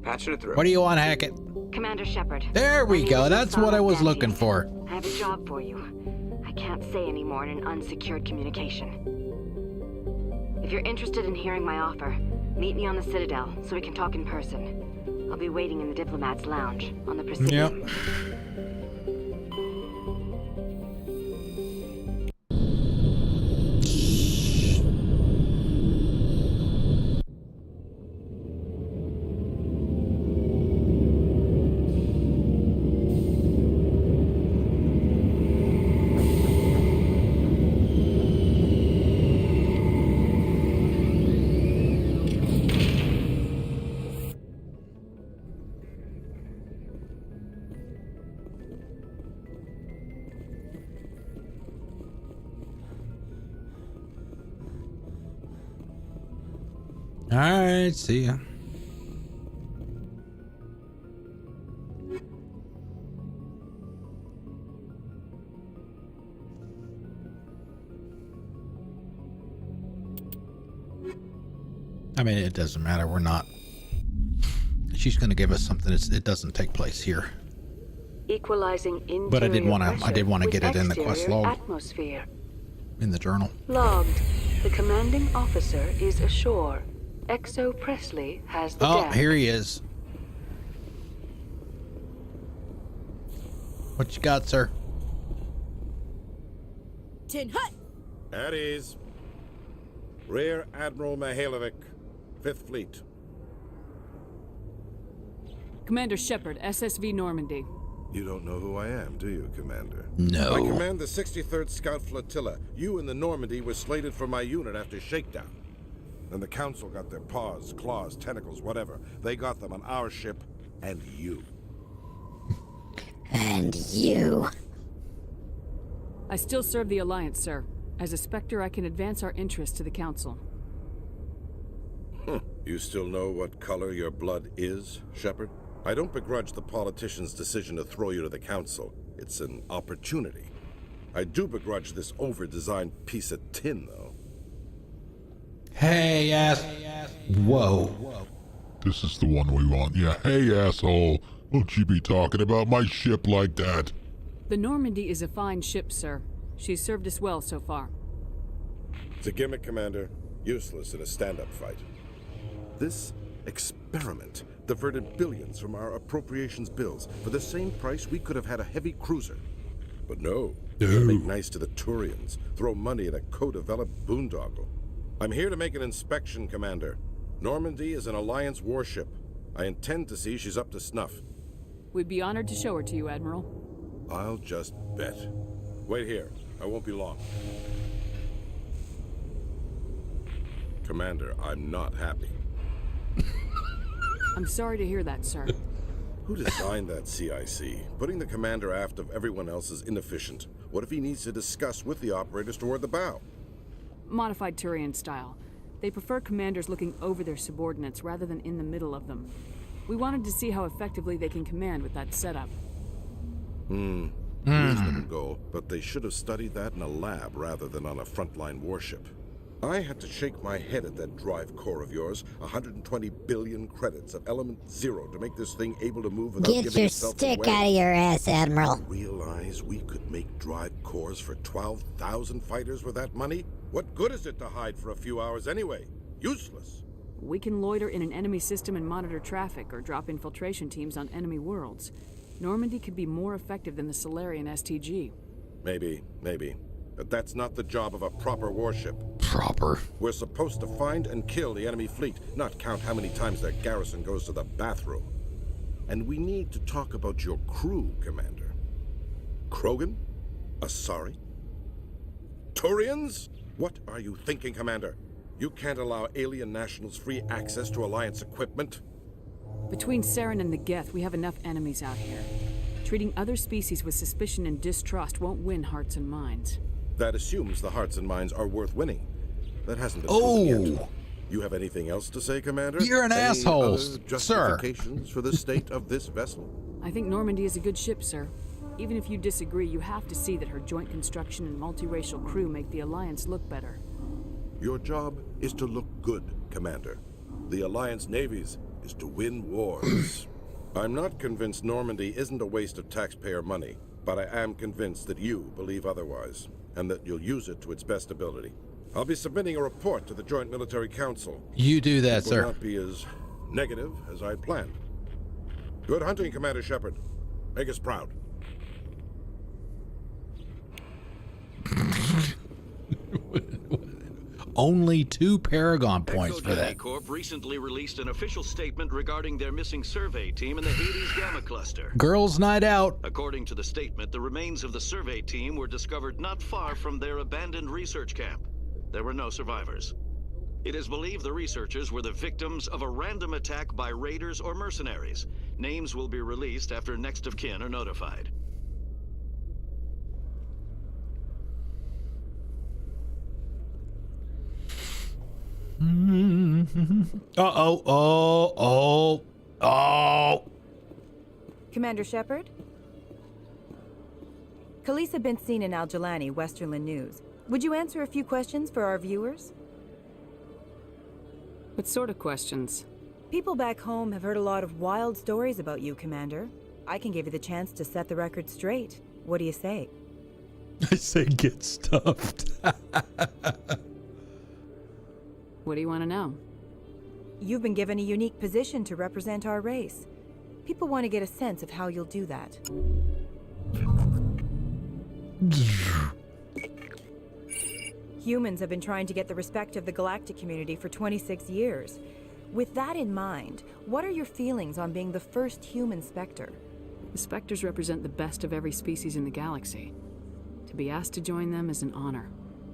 Patching it through. What do you want, Hackett? Commander Shepard. There we go. That's what I was looking for. I have a job for you. I can't say any more in an unsecured communication. If you're interested in hearing my offer, meet me on the Citadel so we can talk in person. I'll be waiting in the Diplomat's Lounge on the Presidium. Yep. All right, see ya. I mean, it doesn't matter. We're not. She's going to give us something. It doesn't take place here. Equalizing interior But I did want to. I did want to with get it in the quest exterior log. Atmosphere. In the journal. Logged. The commanding officer is ashore. Exo Presley has the Oh, deck. here he is. What you got, sir? Tin Hut! At ease. Rear Admiral Mihailovic, 5th Fleet. Commander Shepard, SSV Normandy. You don't know who I am, do you, Commander? No. I command the 63rd Scout Flotilla. You and the Normandy were slated for my unit after shakedown. Then the Council got their paws, claws, tentacles, whatever. They got them on our ship, and you. And you. I still serve the Alliance, sir. As a Spectre, I can advance our interests to the Council. You still know what color your blood is, Shepard? I don't begrudge the politician's decision to throw you to the Council. It's an opportunity. I do begrudge this over-designed piece of tin, though. Hey, ass. Whoa. This is the one we want. Yeah, hey, asshole. Don't you be talking about my ship like that. The Normandy is a fine ship, sir. She's served us well so far. It's a gimmick, Commander. Useless in a stand-up fight. This experiment diverted billions from our appropriations bills. For the same price, we could have had a heavy cruiser. But no. Make nice to the Turians. Throw money at a co-developed boondoggle. I'm here to make an inspection, Commander. Normandy is an Alliance warship. I intend to see she's up to snuff. We'd be honored to show her to you, Admiral. I'll just bet. Wait here. I won't be long. Commander, I'm not happy. I'm sorry to hear that, sir. Who designed that CIC? Putting the commander aft of everyone else is inefficient. What if he needs to discuss with the operators toward the bow? Modified Turian style. They prefer commanders looking over their subordinates rather than in the middle of them. We wanted to see how effectively they can command with that setup. Reasonable goal, but they should have studied that in a lab rather than on a frontline warship. I had to shake my head at that drive core of yours. 120 billion credits of element 0 to make this thing able to move without Get giving your itself stick away. out of your ass, Admiral. Realize we could make drive cores for 12,000 fighters with that money? What good is it to hide for a few hours anyway? Useless. We can loiter in an enemy system and monitor traffic or drop infiltration teams on enemy worlds. Normandy could be more effective than the Solarian STG. Maybe. But that's not the job of a proper warship. Proper. We're supposed to find and kill the enemy fleet, not count how many times their garrison goes to the bathroom. And we need to talk about your crew, Commander. Krogan? Asari? Turians? What are you thinking, Commander? You can't allow alien nationals free access to Alliance equipment? Between Saren and the Geth, we have enough enemies out here. Treating other species with suspicion and distrust won't win hearts and minds. That assumes the hearts and minds are worth winning. That hasn't been proven yet. You have anything else to say, Commander? You're an Any asshole, other sir. justifications for the state of this vessel? I think Normandy is a good ship, sir. Even if you disagree, you have to see that her joint construction and multiracial crew make the Alliance look better. Your job is to look good, Commander. The Alliance navies is to win wars. I'm not convinced Normandy isn't a waste of taxpayer money, but I am convinced that you believe otherwise, and that you'll use it to its best ability. I'll be submitting a report to the Joint Military Council. You do that, It sir. will not be as negative as I planned. Good hunting, Commander Shepard. Make us proud. Only 2 Paragon points for that. Corp recently released an official statement regarding their missing survey team in the Hades Gamma Cluster. Girls' night out. According to the statement, the remains of the survey team were discovered not far from their abandoned research camp. There were no survivors. It is believed the researchers were the victims of a random attack by raiders or mercenaries. Names will be released after next of kin are notified. Oh. Commander Shepard? Khalees been seen in Al-Jalani, Westerland News. Would you answer a few questions for our viewers? What sort of questions? People back home have heard a lot of wild stories about you, Commander. I can give you the chance to set the record straight. What do you say? I say get stuffed. What do you want to know? You've been given a unique position to represent our race. People want to get a sense of how you'll do that. Humans have been trying to get the respect of the galactic community for 26 years. With that in mind, what are your feelings on being the first human Spectre? The Spectres represent the best of every species in the galaxy. To be asked to join them is an honor.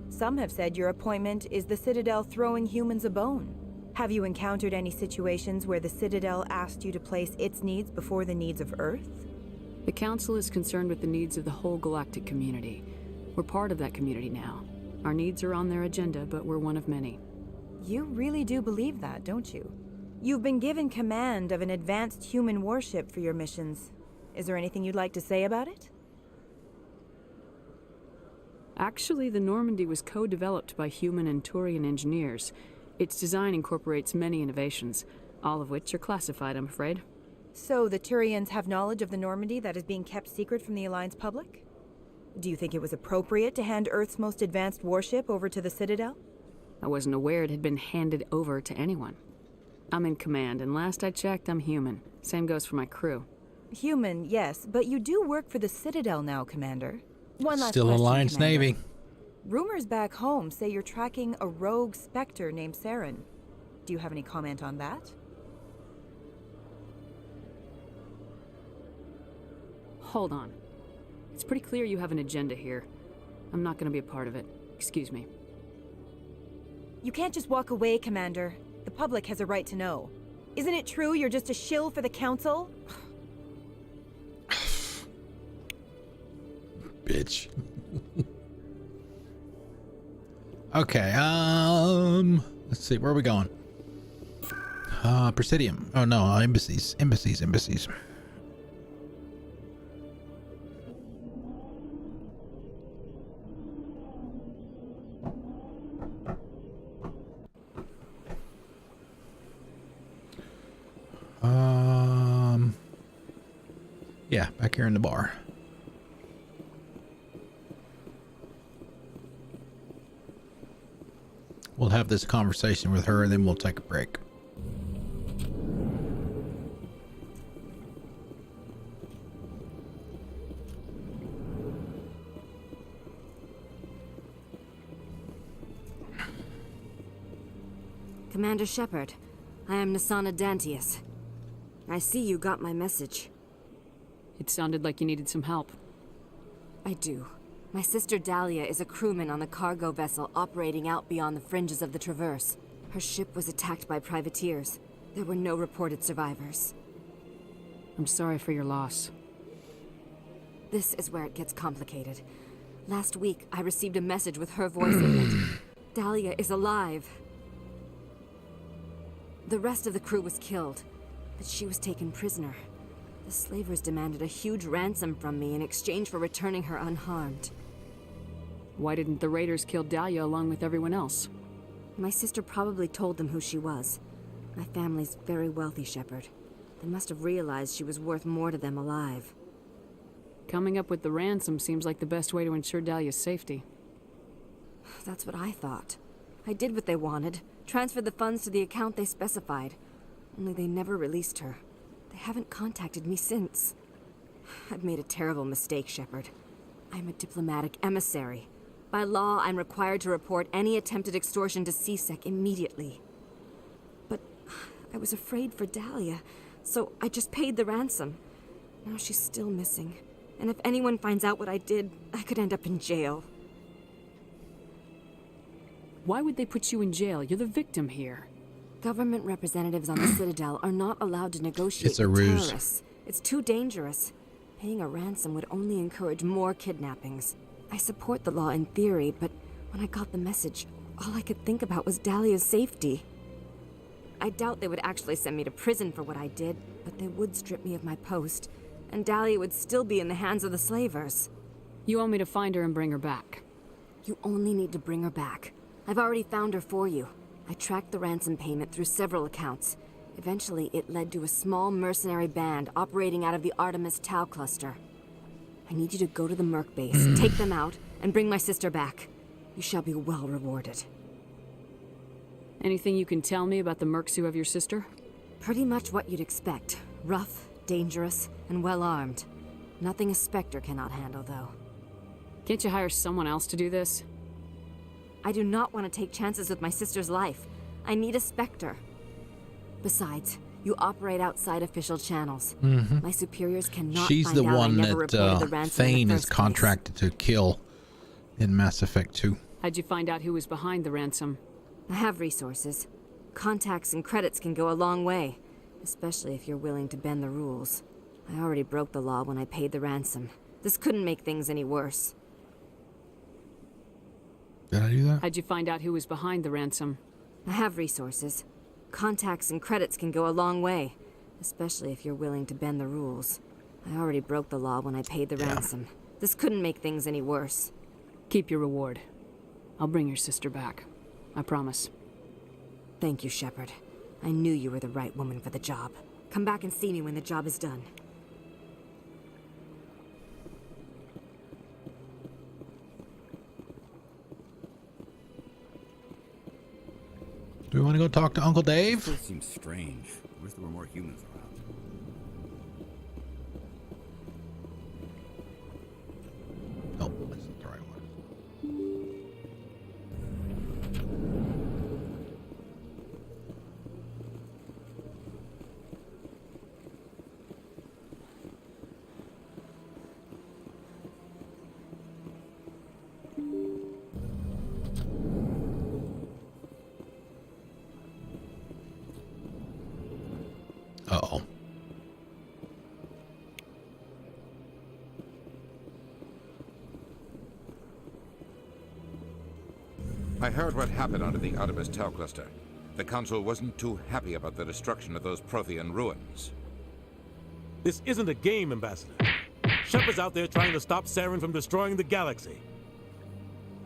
Some have said your appointment is the Citadel throwing humans a bone. Have you encountered any situations where the Citadel asked you to place its needs before the needs of Earth? The Council is concerned with the needs of the whole galactic community. We're part of that community now. Our needs are on their agenda, but we're one of many. You really do believe that, don't you? You've been given command of an advanced human warship for your missions. Is there anything you'd like to say about it? Actually, the Normandy was co-developed by human and Turian engineers. Its design incorporates many innovations, all of which are classified, I'm afraid. So the Turians have knowledge of the Normandy that is being kept secret from the Alliance public? Do you think it was appropriate to hand Earth's most advanced warship over to the Citadel? I wasn't aware it had been handed over to anyone. I'm in command, and last I checked, I'm human. Same goes for my crew. Human, yes, but you do work for the Citadel now, Commander. One last Still question, Alliance Commander. Navy. Rumors back home say you're tracking a rogue Spectre named Saren. Do you have any comment on that? Hold on. It's pretty clear you have an agenda here. I'm not going to be a part of it. Excuse me. You can't just walk away, Commander. The public has a right to know. Isn't it true you're just a shill for the Council? Bitch. Okay, let's see, where are we going? Presidium. Oh no, embassies. Yeah, back here in the bar. We'll have this conversation with her and then we'll take a break. Commander Shepard, I am Nasana Dantius. I see you got my message. It sounded like you needed some help. I do. My sister Dahlia is a crewman on the cargo vessel operating out beyond the fringes of the Traverse. Her ship was attacked by privateers. There were no reported survivors. I'm sorry for your loss. This is where it gets complicated. Last week, I received a message with her voice in it. Dahlia is alive. The rest of the crew was killed, but she was taken prisoner. The slavers demanded a huge ransom from me in exchange for returning her unharmed. Why didn't the raiders kill Dahlia along with everyone else? My sister probably told them who she was. My family's very wealthy, Shepard. They must have realized she was worth more to them alive. Coming up with the ransom seems like the best way to ensure Dahlia's safety. That's what I thought. I did what they wanted, transferred the funds to the account they specified. Only they never released her. They haven't contacted me since. I've made a terrible mistake, Shepard. I'm a diplomatic emissary. By law, I'm required to report any attempted extortion to CSEC immediately. But I was afraid for Dahlia, so I just paid the ransom. Now she's still missing. And if anyone finds out what I did, I could end up in jail. Why would they put you in jail? You're the victim here. Government representatives on the Citadel are not allowed to negotiate It's a with ruse. terrorists. It's too dangerous. Paying a ransom would only encourage more kidnappings. I support the law in theory, but when I got the message, all I could think about was Dahlia's safety. I doubt they would actually send me to prison for what I did, but they would strip me of my post, and Dahlia would still be in the hands of the slavers. You want me to find her and bring her back? You only need to bring her back. I've already found her for you. I tracked the ransom payment through several accounts. Eventually, it led to a small mercenary band operating out of the Artemis Tau cluster. I need you to go to the Merc base, take them out, and bring my sister back. You shall be well rewarded. Anything you can tell me about the mercs who have your sister? Pretty much what you'd expect. Rough, dangerous, and well-armed. Nothing a Spectre cannot handle, though. Can't you hire someone else to do this? I do not want to take chances with my sister's life. I need a Spectre. Besides, you operate outside official channels. My superiors cannot She's find the out I one never reported the that ransom in Thane the is first place. contracted to kill in Mass Effect 2. How'd you find out who was behind the ransom? I have resources. Contacts and credits can go a long way, especially if you're willing to bend the rules. I already broke the law when I paid the ransom. This couldn't make things any worse. Did I do that? How'd you find out who was behind the ransom? I have resources. Contacts and credits can go a long way, especially if you're willing to bend the rules. I already broke the law when I paid the ransom. This couldn't make things any worse. Keep your reward. I'll bring your sister back. I promise. Thank you, Shepard. I knew you were the right woman for the job. Come back and see me when the job is done. Do we want to go talk to Uncle Dave? This seems strange. I wish there were more humans around. Oh, that's not the right one. Uh-oh. I heard what happened under the Artemis Tau cluster. The Council wasn't too happy about the destruction of those Prothean ruins. This isn't a game, Ambassador. Shepard's out there trying to stop Saren from destroying the galaxy.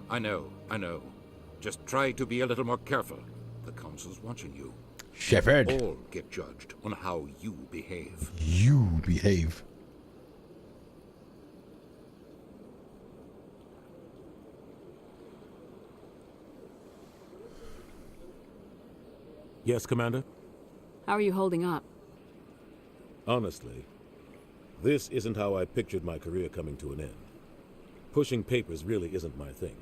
I know. Just try to be a little more careful. The Council's watching you. Shepard. All get judged on how you behave. You behave. Yes, Commander? How are you holding up? Honestly, this isn't how I pictured my career coming to an end. Pushing papers really isn't my thing,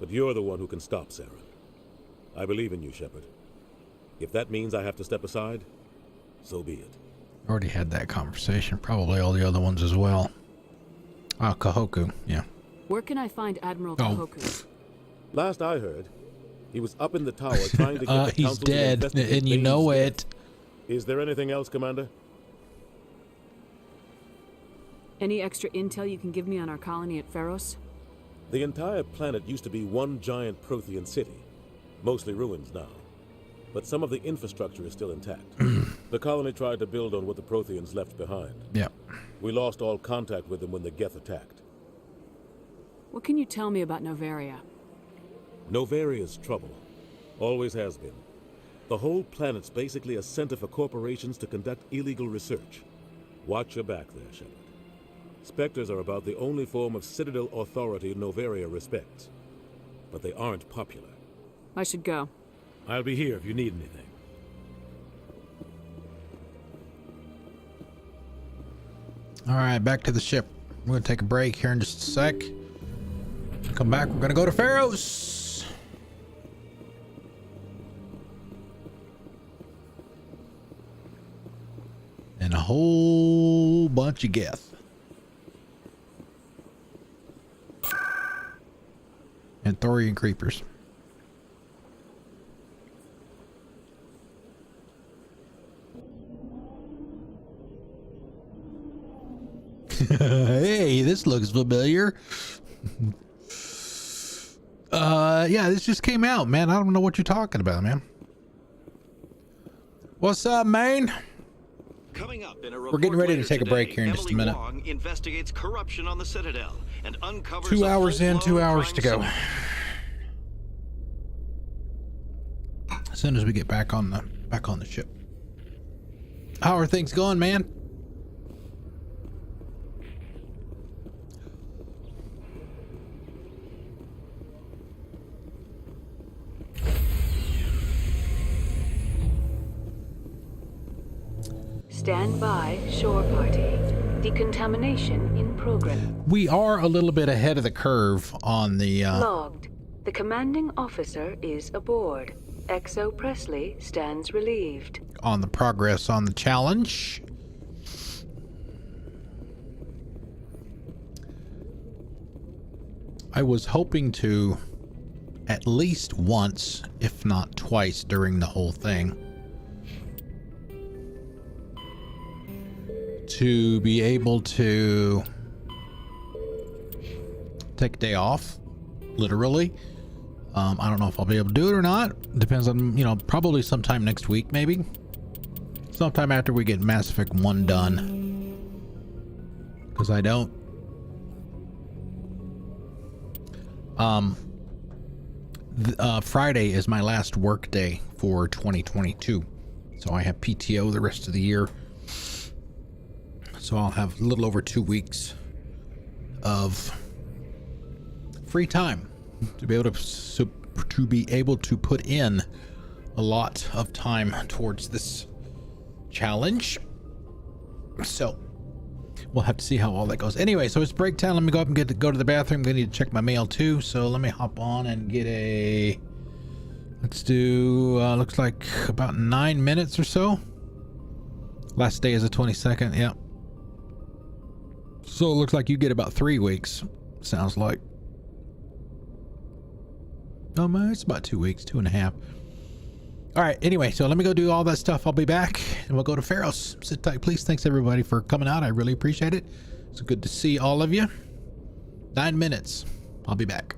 but you're the one who can stop Saren. I believe in you, Shepard. If that means I have to step aside, so be it. Already had that conversation. Probably all the other ones as well. Ah, Kahoku. Yeah. Where can I find Admiral Kahoku? Last I heard, he was up in the tower trying to get the he's Council dead, to investigate and you Bane's know death. it. Is there anything else, Commander? Any extra intel you can give me on our colony at Feros? The entire planet used to be one giant Prothean city. Mostly ruins now. But some of the infrastructure is still intact. The colony tried to build on what the Protheans left behind. Yeah. We lost all contact with them when the Geth attacked. What can you tell me about Novaria? Novaria's trouble. Always has been. The whole planet's basically a center for corporations to conduct illegal research. Watch your back there, Shepard. Spectres are about the only form of Citadel authority Novaria respects. But they aren't popular. I should go. I'll be here if you need anything. All right, back to the ship. We're going to take a break here in just a sec. Come back. We're going to go to Feros. And a whole bunch of Geth. And Thorian creepers. Hey, this looks familiar. Yeah, this just came out, man. I don't know what you're talking about, man. What's up, man? Coming up in a We're getting ready to take a break today, here in just a minute. Wong investigates corruption on the Citadel and uncovers 2 a hours in, 2 hours to go. crime As soon as we get back on the ship. How are things going, man? Stand by, shore party. Decontamination in progress. We are a little bit ahead of the curve on the Logged. The commanding officer is aboard. XO Presley stands relieved. on the progress on the challenge. I was hoping to at least once, if not twice, during the whole thing, to be able to take a day off, literally. I don't know if I'll be able to do it or not. Depends on, you know, probably sometime next week, maybe. Sometime after we get Mass Effect 1 done. Because I don't. Friday is my last work day for 2022. So I have PTO the rest of the year. So I'll have a little over 2 weeks of free time to be able to put in a lot of time towards this challenge. So we'll have to see how all that goes. Anyway, so it's break time. Let me go up and go to the bathroom. I need to check my mail too. So let me hop on and get a. Let's do. Looks like about 9 minutes or so. Last day is the 22nd. Yep. So it looks like you get about 3 weeks. Sounds like. Oh man, it's about 2 weeks, 2.5. All right. Anyway, so let me go do all that stuff. I'll be back and we'll go to Feros. Sit tight, please. Thanks everybody for coming out. I really appreciate it. It's good to see all of you. 9 minutes. I'll be back.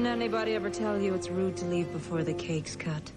Didn't anybody ever tell you it's rude to leave before the cake's cut?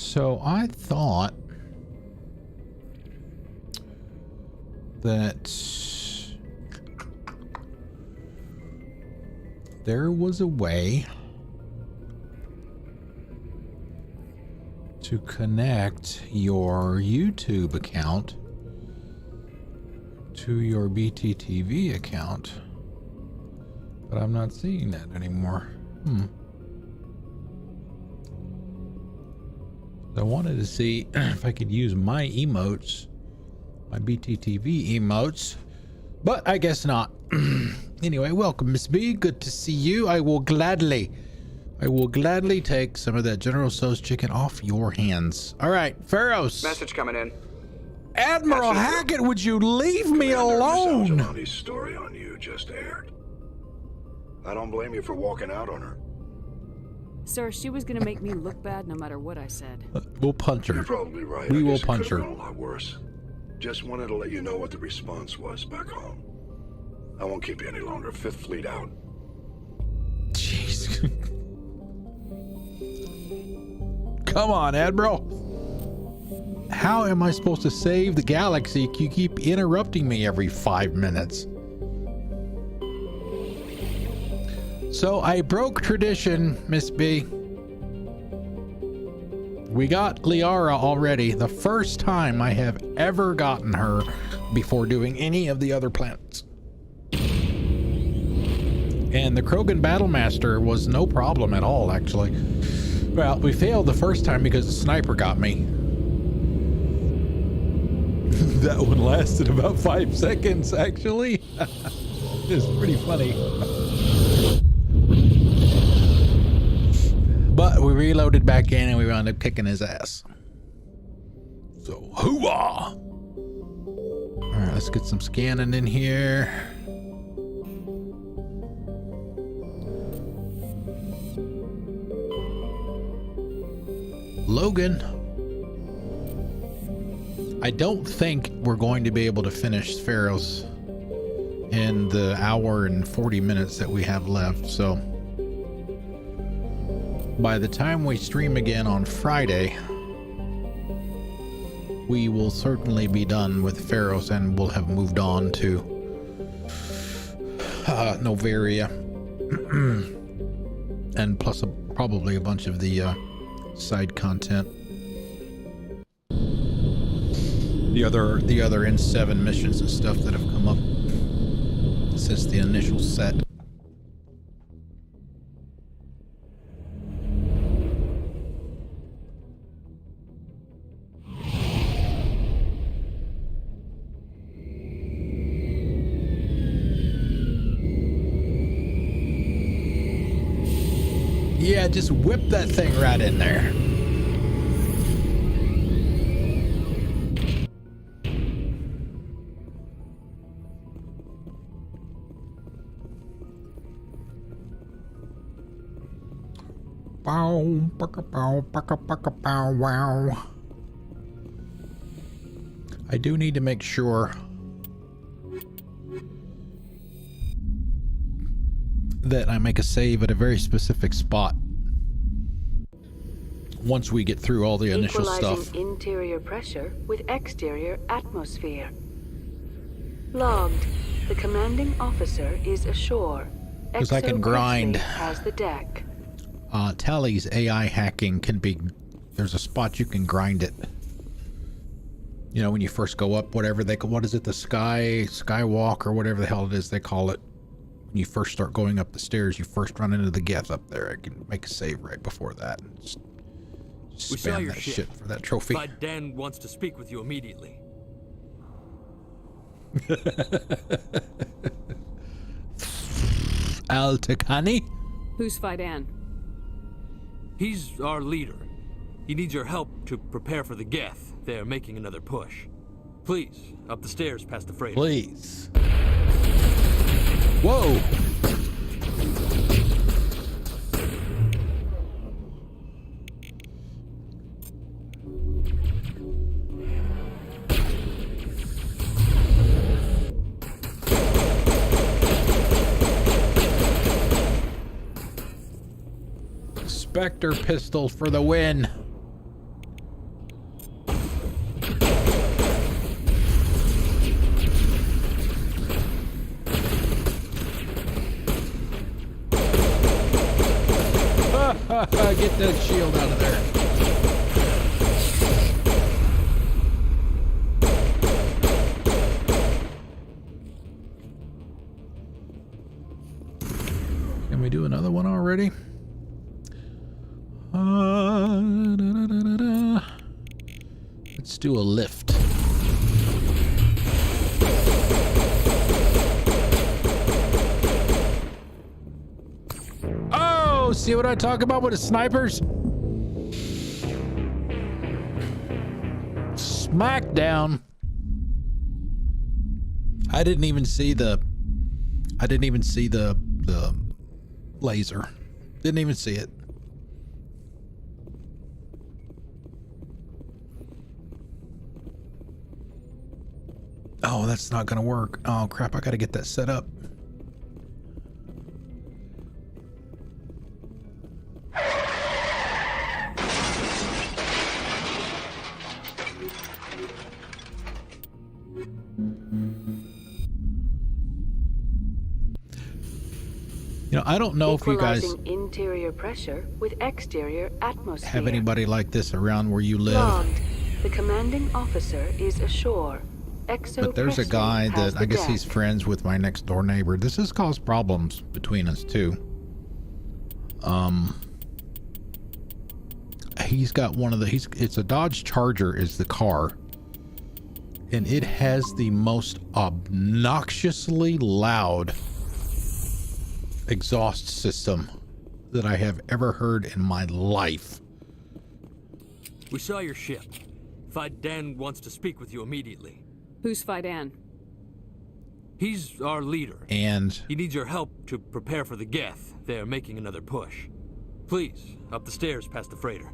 So I thought that there was a way to connect your YouTube account to your BTTV account, but I'm not seeing that anymore. I wanted to see if I could use my emotes, my BTTV emotes, but I guess not. Anyway, welcome, Miss B. Good to see you. I will gladly take some of that General Tso's chicken off your hands. All right, Feros. Message coming in. Admiral Hackett, would you leave me alone? His story on you just aired. I don't blame you for walking out on her. Sir, she was gonna make me look bad no matter what I said. We'll punch her. You're probably right. We I will guess it punch her. could've gone a lot worse. Just wanted to let you know what the response was back home. I won't keep you any longer. Fifth Fleet out. Jeez. Come on, Admiral. How am I supposed to save the galaxy? You keep interrupting me every 5 minutes. So I broke tradition, Miss B. We got Liara already. The first time I have ever gotten her before doing any of the other planets. And the Krogan Battlemaster was no problem at all, actually. Well, we failed the first time because the sniper got me. That one lasted about 5 seconds, actually. It's pretty funny. But we reloaded back in and we wound up kicking his ass. So, hoo-ah! Alright, let's get some scanning in here. Logan. I don't think we're going to be able to finish Feros in the hour and 40 minutes that we have left, so by the time we stream again on Friday, we will certainly be done with Feros and we'll have moved on to Novaria and plus probably a bunch of the side content. The other N7 missions and stuff that have come up since the initial set. Yeah, just whip that thing right in there. Wow. I do need to make sure that I make a save at a very specific spot once we get through all the initial stuff. Interior pressure with exterior atmosphere. Logged. The commanding officer is ashore. Because I can grind. Has the deck. Tally's AI hacking can be, there's a spot you can grind it. You know, when you first go up, whatever they call, what is it, the skywalk or whatever the hell it is they call it. When you first start going up the stairs, you first run into the geth up there. I can make a save right before that. Just we saw spam your that shit for that trophy. But Dan wants to speak with you immediately. Al-Takani? Who's Fidan? He's our leader. He needs your help to prepare for the Geth. They're making another push. Please, up the stairs past the freighter. Please. Whoa! Spectre pistol for the win. Get that shield out of there. Can we do another one already? Let's do a lift. Oh, see what I talk about with the snipers? Smackdown. I didn't even see the laser. Didn't even see it. Oh, that's not gonna work. Oh crap, I gotta get that set up. You know, I don't know if you guys interior pressure with exterior atmosphere. have anybody like this around where you live. Logged. The commanding officer is ashore. But there's a guy that I guess he's friends with my next door neighbor. This has caused problems between us too. He's got one of the it's a Dodge Charger is the car, and it has the most obnoxiously loud exhaust system that I have ever heard in my life. We saw your ship. Fidan wants to speak with you immediately. Who's Fidan? He's our leader. And he needs your help to prepare for the Geth. They're making another push. Please, up the stairs past the freighter.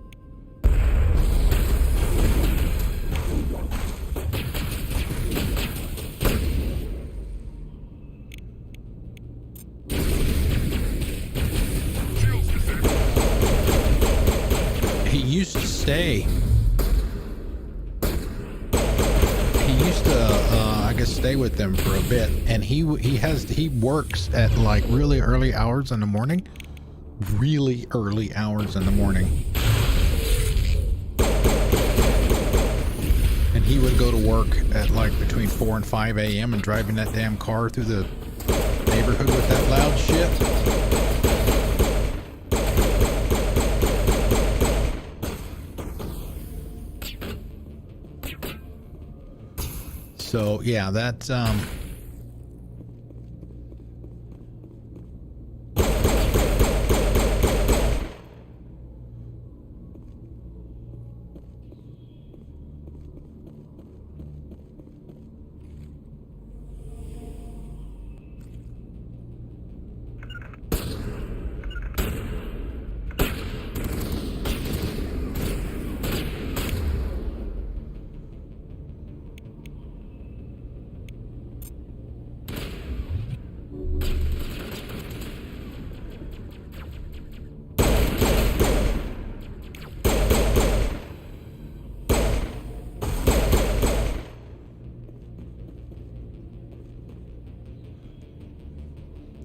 He used to stay. He used to, I guess, stay with them for a bit, and he works at like really early hours in the morning. Really early hours in the morning. And he would go to work at like between 4 and 5 a.m. and driving that damn car through the neighborhood with that loud shit. So yeah, that's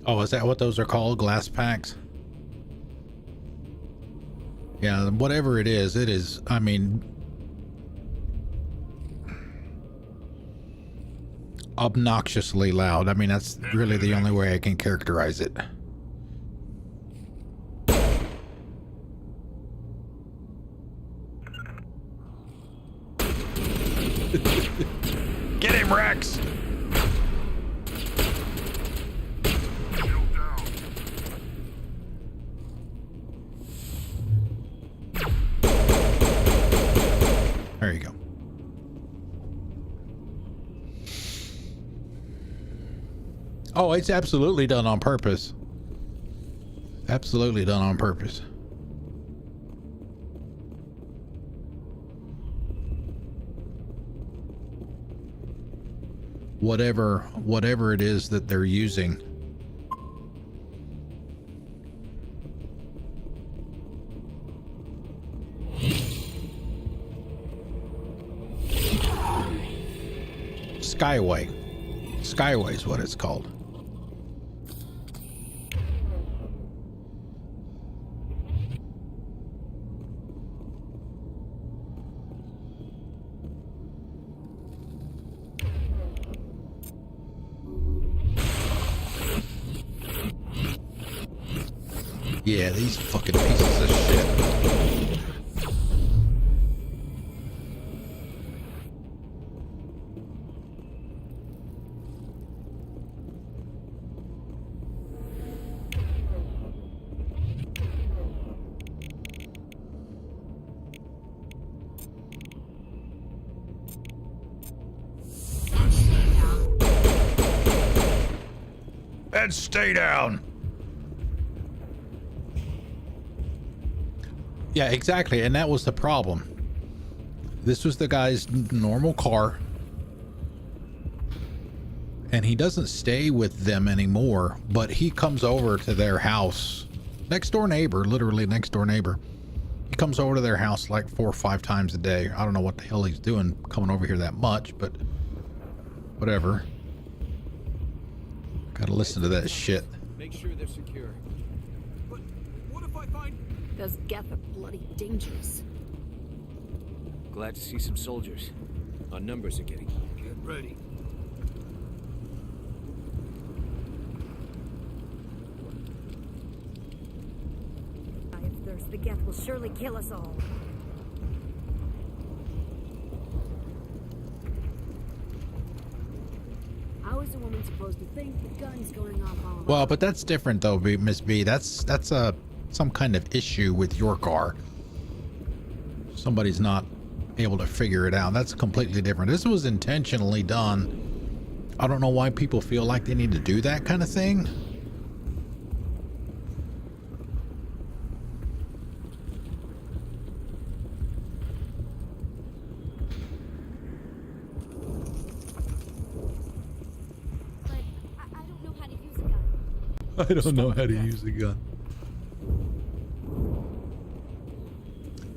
oh, is that what those are called? Glass packs? Yeah, whatever it is, I mean, obnoxiously loud. I mean, that's really the only way I can characterize it. Get him, Rex! There you go. Oh, it's absolutely done on purpose. Absolutely done on purpose. Whatever it is that they're using. Skyway is what it's called. Yeah, these fucking pieces of shit. And stay down. Yeah, exactly. And that was the problem. This was the guy's normal car. And he doesn't stay with them anymore, but he comes over to their house. Next door neighbor, literally next door neighbor. He comes over to their house like 4 or 5 times a day. I don't know what the hell he's doing coming over here that much, but whatever. Gotta listen to that shit. Make sure they're secure. But what if I find... Those Geth are bloody dangerous. Glad to see some soldiers. Our numbers are getting... Get ready. If there's the Geth will surely kill us all. How is a woman supposed to think with guns going off all around? Well, but that's different though, Miss B. That's some kind of issue with your car. Somebody's not able to figure it out. That's completely different. This was intentionally done. I don't know why people feel like they need to do that kind of thing. I don't know how to use a gun.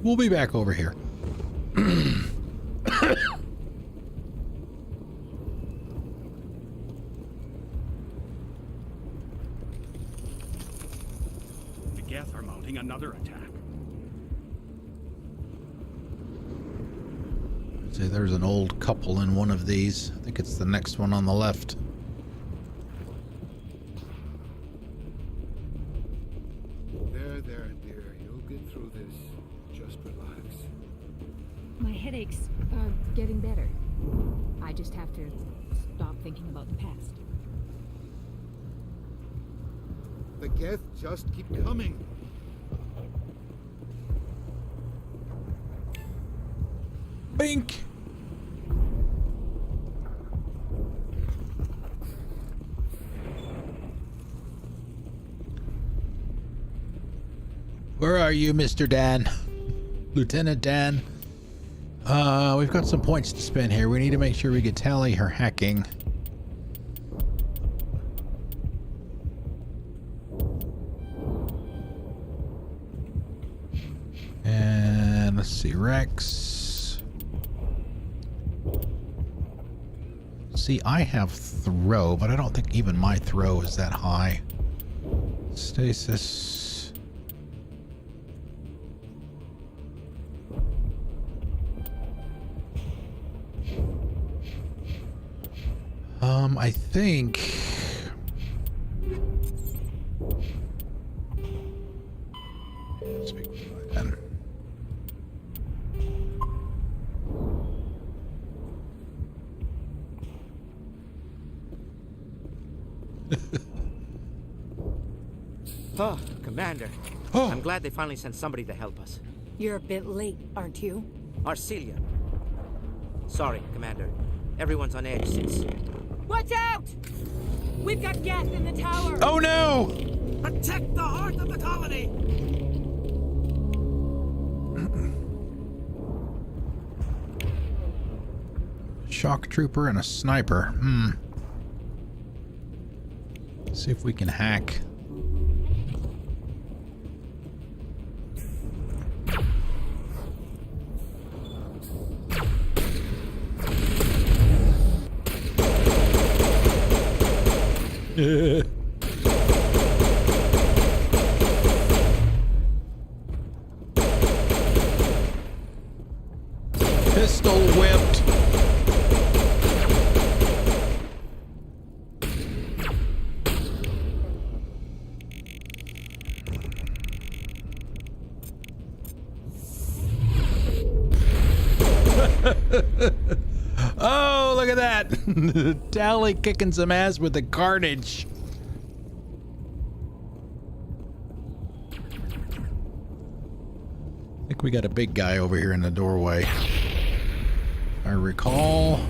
We'll be back over here. The Geth are mounting another attack. See, there's an old couple in one of these. I think it's the next one on the left. There, dear. You'll get through this. Just relax. My headaches are getting better. I just have to stop thinking about the past. The Geth just keep coming. Bink! Where are you, Mr. Dan? Lieutenant Dan? We've got some points to spend here. We need to make sure we get tally her hacking. And let's see, Rex. See, I have throw, but I don't think even my throw is that high. Stasis. I think speak with my pen. Oh, Commander. Oh. I'm glad they finally sent somebody to help us. You're a bit late, aren't you? Arcelia. Sorry, Commander. Everyone's on edge since... Watch out! We've got Geth in the tower! Oh no! Protect the heart of the colony! Shock trooper and a sniper. See if we can hack. Pistol whipped. Oh, look at that. Tally kicking some ass with the carnage. I think we got a big guy over here in the doorway. If I recall.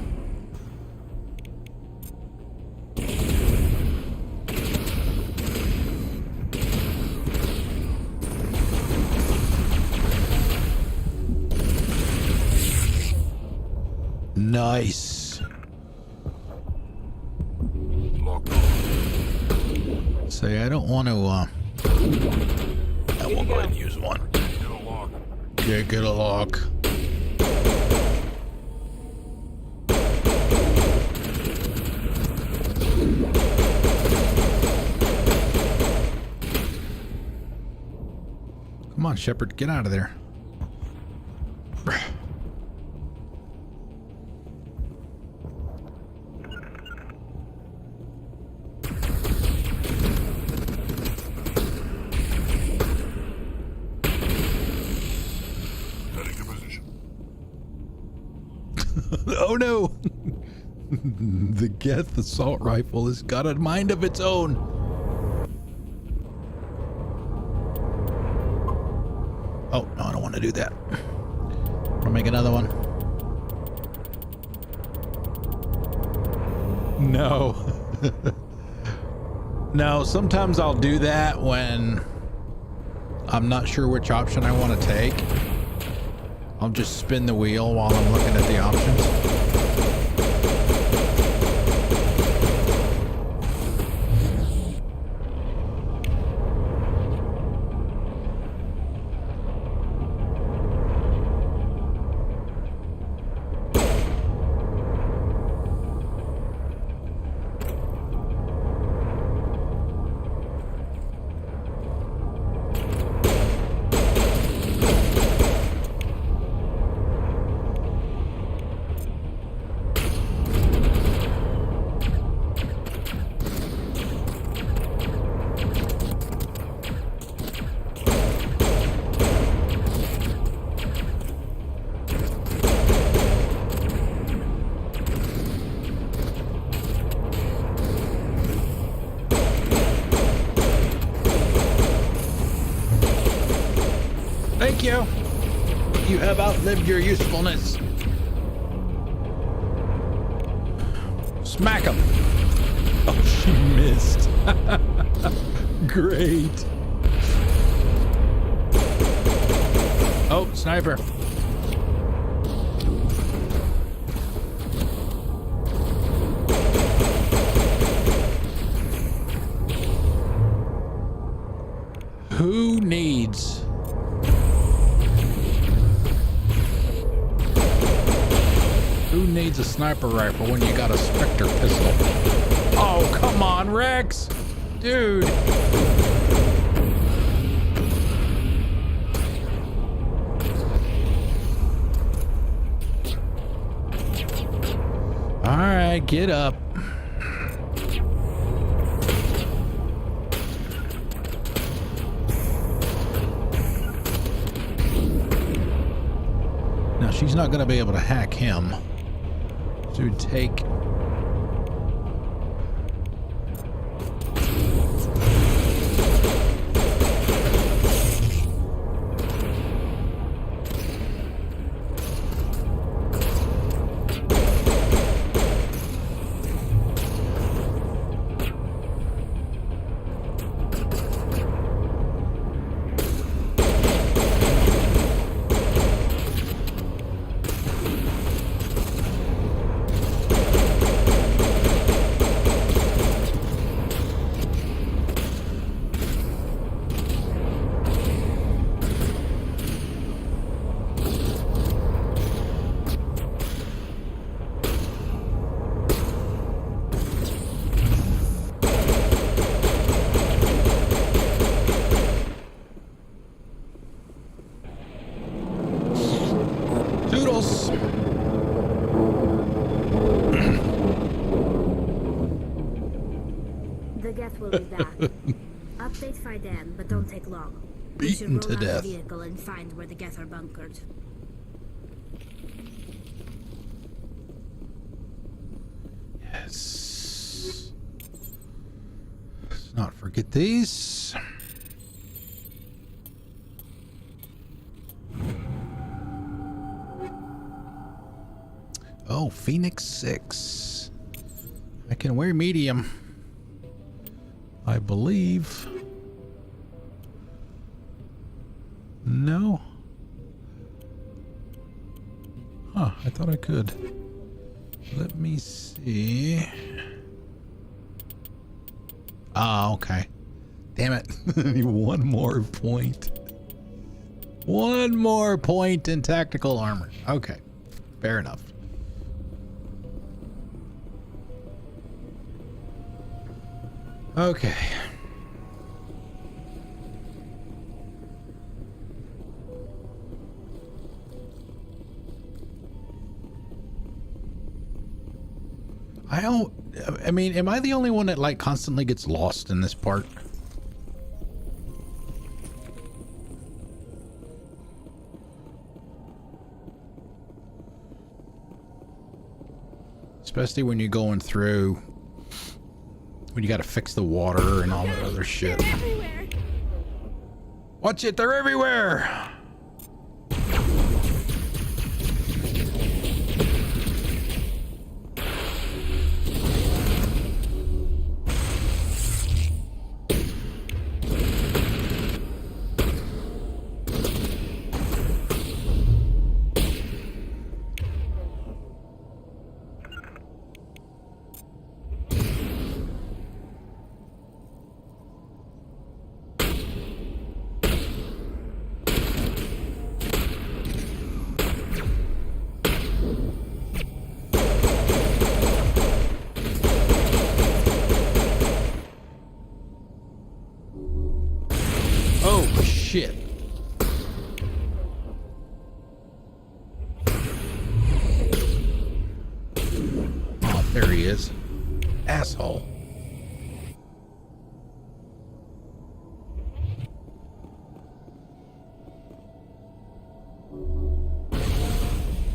Nice. Say, I don't want to, I won't go ahead and use one. Yeah, get a lock. Come on, Shepard, get out of there. Oh no! The Geth assault rifle has got a mind of its own. Oh, no, I don't want to do that. I'll make another one. No. No, sometimes I'll do that when I'm not sure which option I want to take. I'll just spin the wheel while I'm looking at the options. Thank you. You have outlived your usefulness. Smack him. Oh, she missed. Great. Oh, sniper. Who needs... Who needs a sniper rifle when you got a Spectre pistol? Oh, come on, Rex! Dude! Alright, get up. Now, she's not going to be able to hack him. To take will be back. Update by then, but don't take long. Beaten to death. The vehicle and find where the Geth are bunkered. Yes. Let's not forget these. Oh, Phoenix 6. I can wear medium, I believe. No? Huh, I thought I could. Let me see. Ah, okay. Damn it. One more point. One more point in tactical armor. Okay. Fair enough. Okay. I mean, am I the only one that like constantly gets lost in this part? Especially when you're going through, when you got to fix the water and all that other shit. Watch it, they're everywhere! Shit. Oh, there he is. Asshole.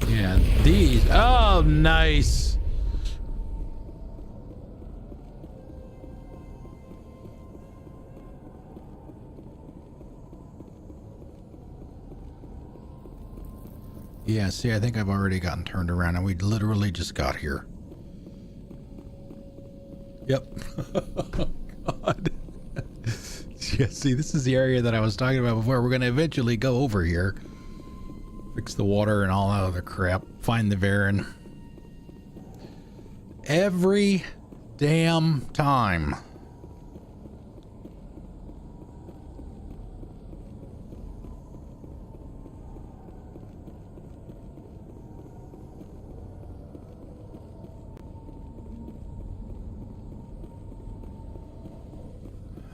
Yeah, these. Oh, nice. Yeah, see, I think I've already gotten turned around and we literally just got here. Yep. God. Yeah, see, this is the area that I was talking about before. We're going to eventually go over here. Fix the water and all that other crap. Find the Varen. Every damn time.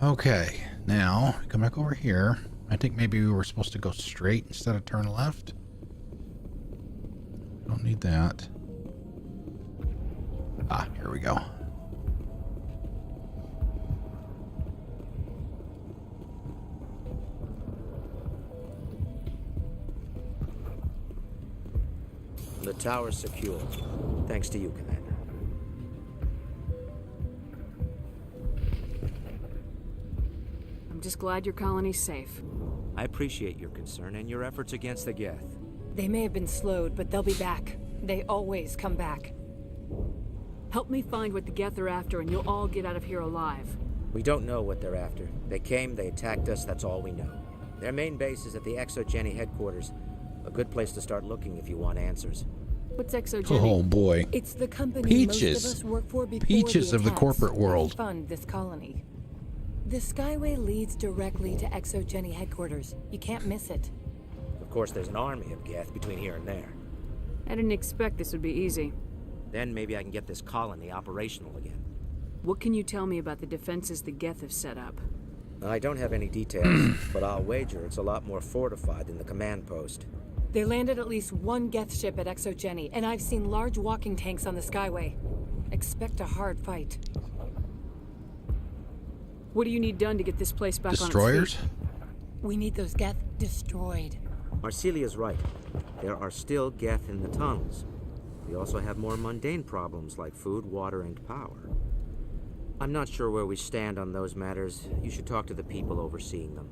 Okay, now come back over here. I think maybe we were supposed to go straight instead of turn left. Don't need that. Ah, here we go. The tower's secure, thanks to you, Commander. I'm just glad your colony's safe. I appreciate your concern and your efforts against the Geth. They may have been slowed, but they'll be back. They always come back. Help me find what the Geth are after and you'll all get out of here alive. We don't know what they're after. They came, they attacked us, that's all we know. Their main base is at the ExoGeni headquarters. A good place to start looking if you want answers. What's ExoGeni? Oh boy. It's the company Peaches. most of us work for before Peaches the of the attacks. corporate world. They fund this colony. The Skyway leads directly to ExoGeni headquarters. You can't miss it. Of course, there's an army of Geth between here and there. I didn't expect this would be easy. Then maybe I can get this colony operational again. What can you tell me about the defenses the Geth have set up? I don't have any details, but I'll wager it's a lot more fortified than the command post. They landed at least one Geth ship at ExoGeni, and I've seen large walking tanks on the Skyway. Expect a hard fight. What do you need done to get this place back Destroyers? on its feet? We need those Geth destroyed. Marcelia's right. There are still Geth in the tunnels. We also have more mundane problems like food, water, and power. I'm not sure where we stand on those matters. You should talk to the people overseeing them.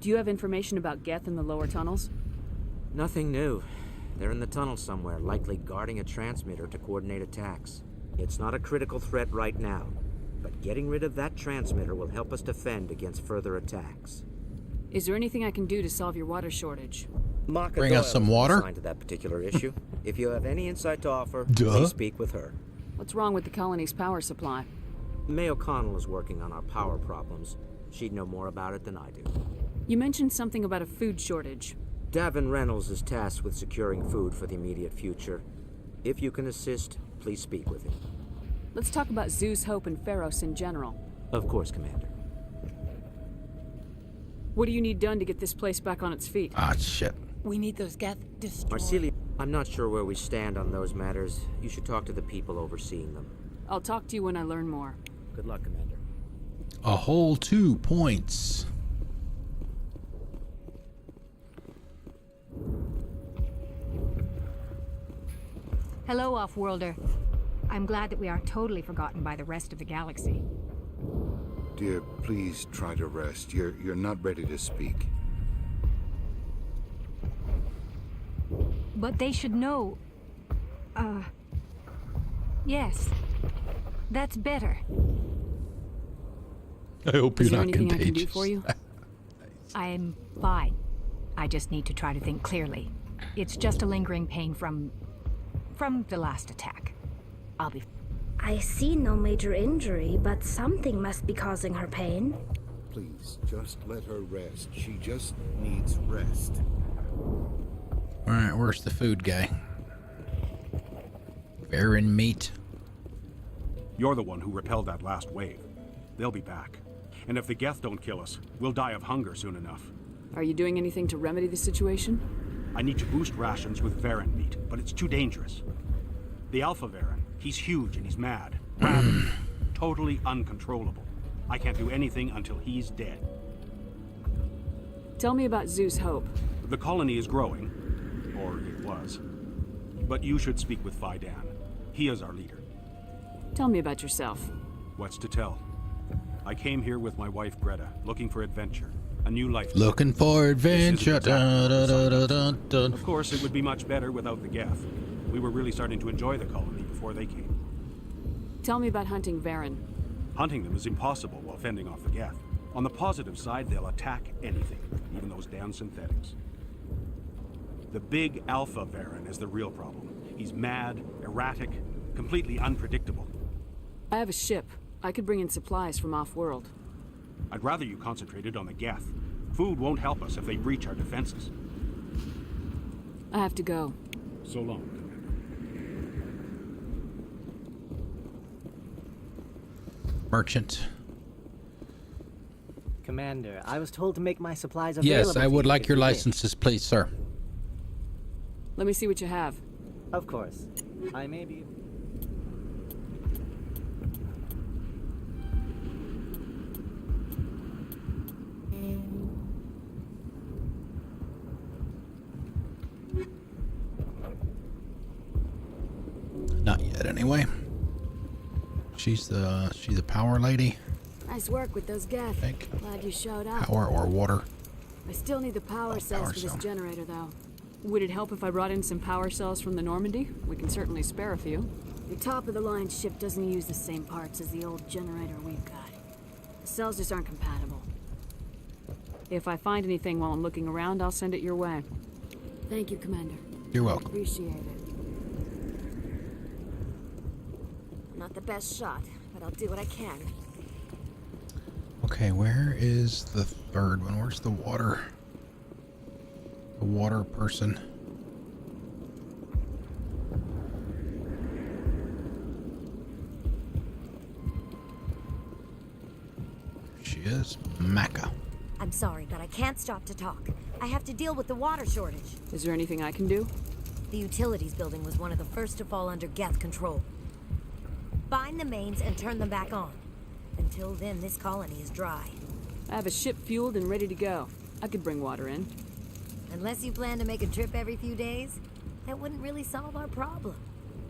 Do you have information about Geth in the lower tunnels? Nothing new. They're in the tunnel somewhere, likely guarding a transmitter to coordinate attacks. It's not a critical threat right now, but getting rid of that transmitter will help us defend against further attacks. Is there anything I can do to solve your water shortage? Maka Bring us Doyle some is water? assigned to that particular issue. If you have any insight to offer, Duh. please speak with her. What's wrong with the colony's power supply? May O'Connell is working on our power problems. She'd know more about it than I do. You mentioned something about a food shortage. Davin Reynolds is tasked with securing food for the immediate future. If you can assist, please speak with him. Let's talk about Zeus, Hope, and Feros in general. Of course, Commander. What do you need done to get this place back on its feet? Ah, shit. We need those Geth destroyed. Marcelia, I'm not sure where we stand on those matters. You should talk to the people overseeing them. I'll talk to you when I learn more. Good luck, Commander. A whole 2 points. Hello, Off-Worlder. I'm glad that we aren't totally forgotten by the rest of the galaxy. Dear, please try to rest. You're not ready to speak. But they should know... Yes. That's better. I hope you're not Is there anything I can do contagious. for you? I'm fine. I just need to try to think clearly. It's just a lingering pain from the last attack. I'll be... I see no major injury, but something must be causing her pain. Please, just let her rest. She just needs rest. Alright, where's the food guy? Baron meat. You're the one who repelled that last wave. They'll be back. And if the Geth don't kill us, we'll die of hunger soon enough. Are you doing anything to remedy the situation? I need to boost rations with Varen meat, but it's too dangerous. The Alpha Varen, he's huge and he's mad. Rabid. Totally uncontrollable. I can't do anything until he's dead. Tell me about Zeus, Hope. The colony is growing. Or it was. But you should speak with Fidan. He is our leader. Tell me about yourself. What's to tell? I came here with my wife Greta, looking for adventure. A new life. Looking for adventure. Dun, dun, dun, dun, dun, dun. Of course, it would be much better without the Geth. We were really starting to enjoy the colony before they came. Tell me about hunting Varen. Hunting them is impossible while fending off the Geth. On the positive side, they'll attack anything, even those damn synthetics. The big Alpha Varen is the real problem. He's mad, erratic, completely unpredictable. I have a ship. I could bring in supplies from off-world. I'd rather you concentrated on the Geth. Food won't help us if they breach our defenses. I have to go. So long. Merchant. Commander, I was told to make my supplies available. Yes, I to would you like if your you wish. licenses, please, sir. Let me see what you have. Of course. I may be... Not yet, anyway. She's the power lady. Nice work with those Geth. Think. Glad you showed up. Power or water. I still need the power cells for this cell. generator, though. Would it help if I brought in some power cells from the Normandy? We can certainly spare a few. The top-of-the-line ship doesn't use the same parts as the old generator we've got. The cells just aren't compatible. If I find anything while I'm looking around, I'll send it your way. Thank you, Commander. You're welcome. Appreciate it. Not the best shot, but I'll do what I can. Okay, where is the third one? Where's the water? The water person. There she is. Maka. I'm sorry, but I can't stop to talk. I have to deal with the water shortage. Is there anything I can do? The utilities building was one of the first to fall under Geth control. Find the mains and turn them back on. Until then, this colony is dry. I have a ship fueled and ready to go. I could bring water in. Unless you plan to make a trip every few days, that wouldn't really solve our problem.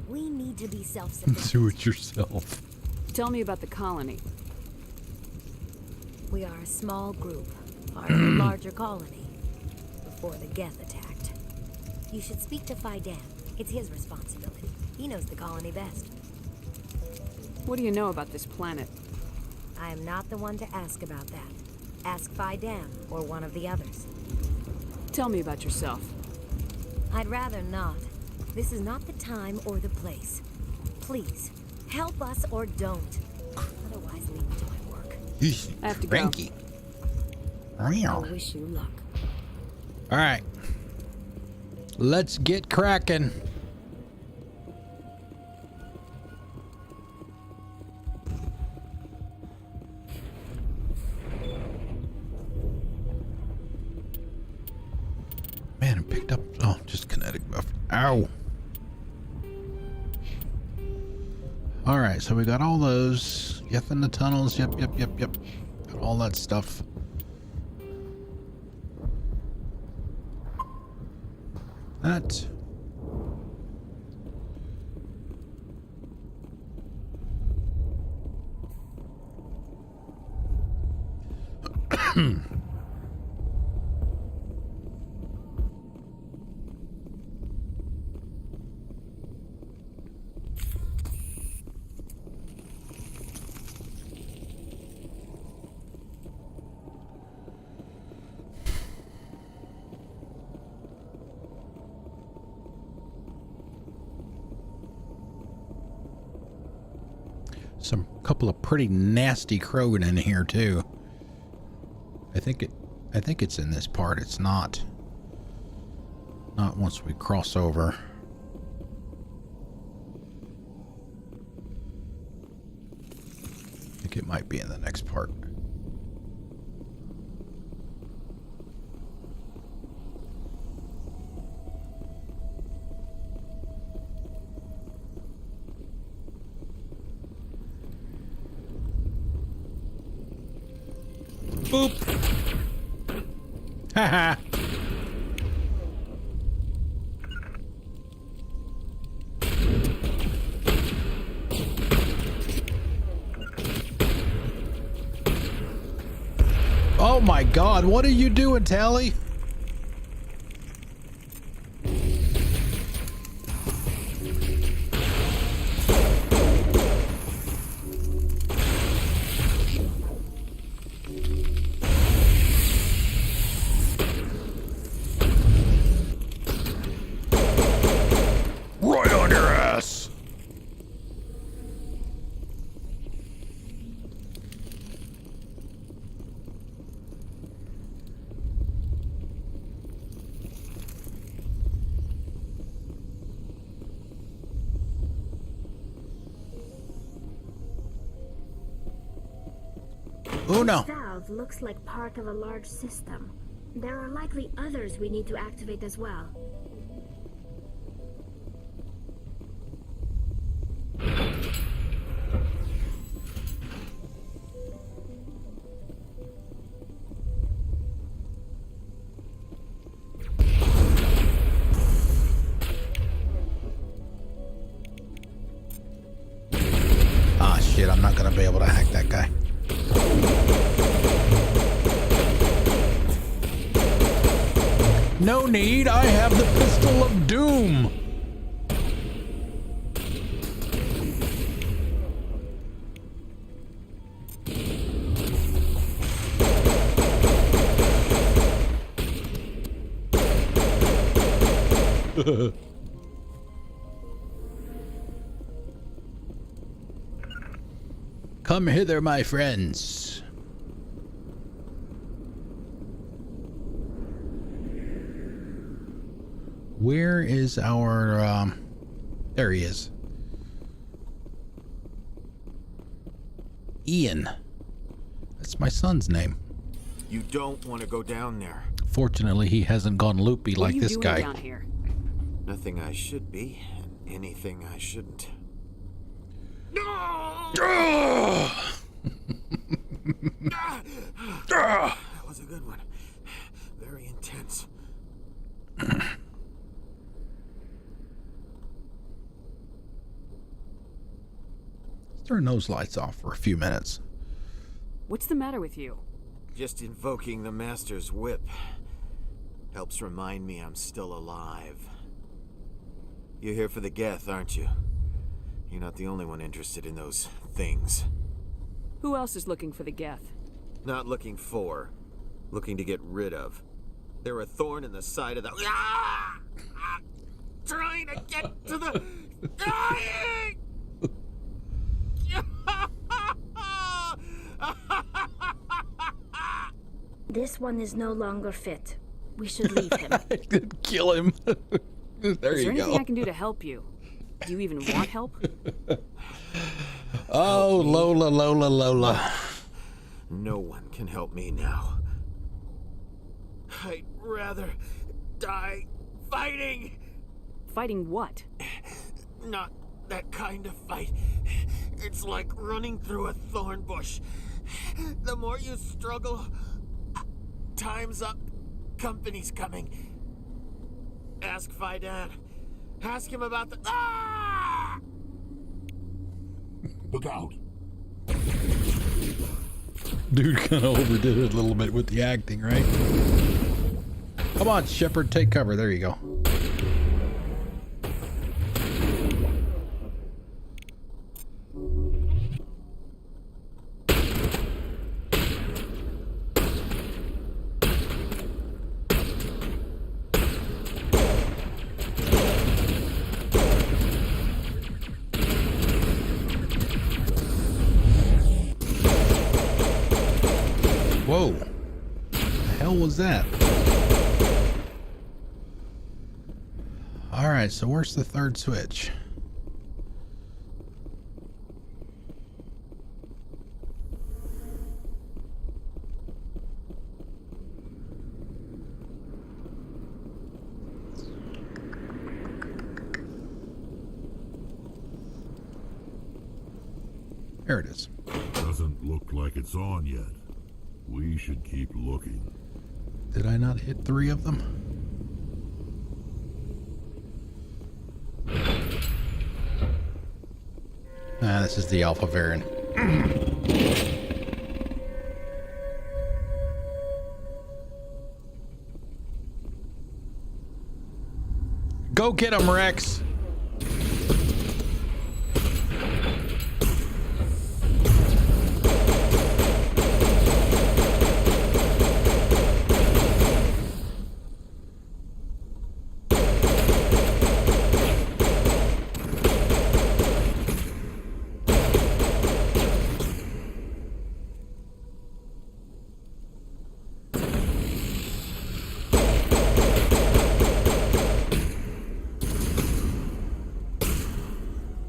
We need to be self-sufficient. Do it yourself. Tell me about the colony. We are a small group, part of a larger colony, before the Geth attacked. You should speak to Fidam. It's his responsibility. He knows the colony best. What do you know about this planet? I am not the one to ask about that. Ask Fidam or one of the others. Tell me about yourself. I'd rather not. This is not the time or the place. Please, help us or don't. Otherwise, leave me to my work. I have to Cranky. I wish you luck. All right. Let's get cracking. Man, I picked up, oh, just kinetic buff. Ow. All right, so we got all those. Yep, in the tunnels. Yep. Got all that stuff. That. Some couple of pretty nasty Krogan in here too. I think it's in this part. It's not once we cross over. I think it might be in the next part. Boop. Haha. Oh my God, what are you doing, Tally? Right on your ass. Uno. The valve looks like part of a large system. There are likely others we need to activate as well. Ah, shit, I'm not gonna be able to hack that guy. No need, I have the Pistol of Doom. Come hither, my friends. Where is our, there he is. Ian. That's my son's name. You don't want to go down there. Fortunately, he hasn't gone loopy like this guy. What are you doing down here? Nothing I should be, and anything I shouldn't. That was a good one. Very intense. turn those lights off for a few minutes. What's the matter with you? Just invoking the Master's whip helps remind me I'm still alive. You're here for the Geth, aren't you? You're not the only one interested in those things. Who else is looking for the Geth? Not looking for, looking to get rid of. They're a thorn in the side of the... Ah! Trying to get to the... Dying! This one is no longer fit. We should leave him. Kill him. There Is there you anything go. I can do to help you? Do you even want help? Oh, Lola, Lola, Lola. No one can help me now. I'd rather die fighting. Fighting what? Not that kind of fight. It's like running through a thorn bush. The more you struggle, time's up. Company's coming. Ask Faidan. Ask him about the... Ah! Look out. Dude kind of overdid it a little bit with the acting, right? Come on, Shepard, take cover. There you go. Whoa. The hell was that? Alright, so where's the third switch? There it is. Doesn't look like it's on yet. We should keep looking. Did I not hit 3 of them? Ah, this is the Alpha variant. Go get him, Rex!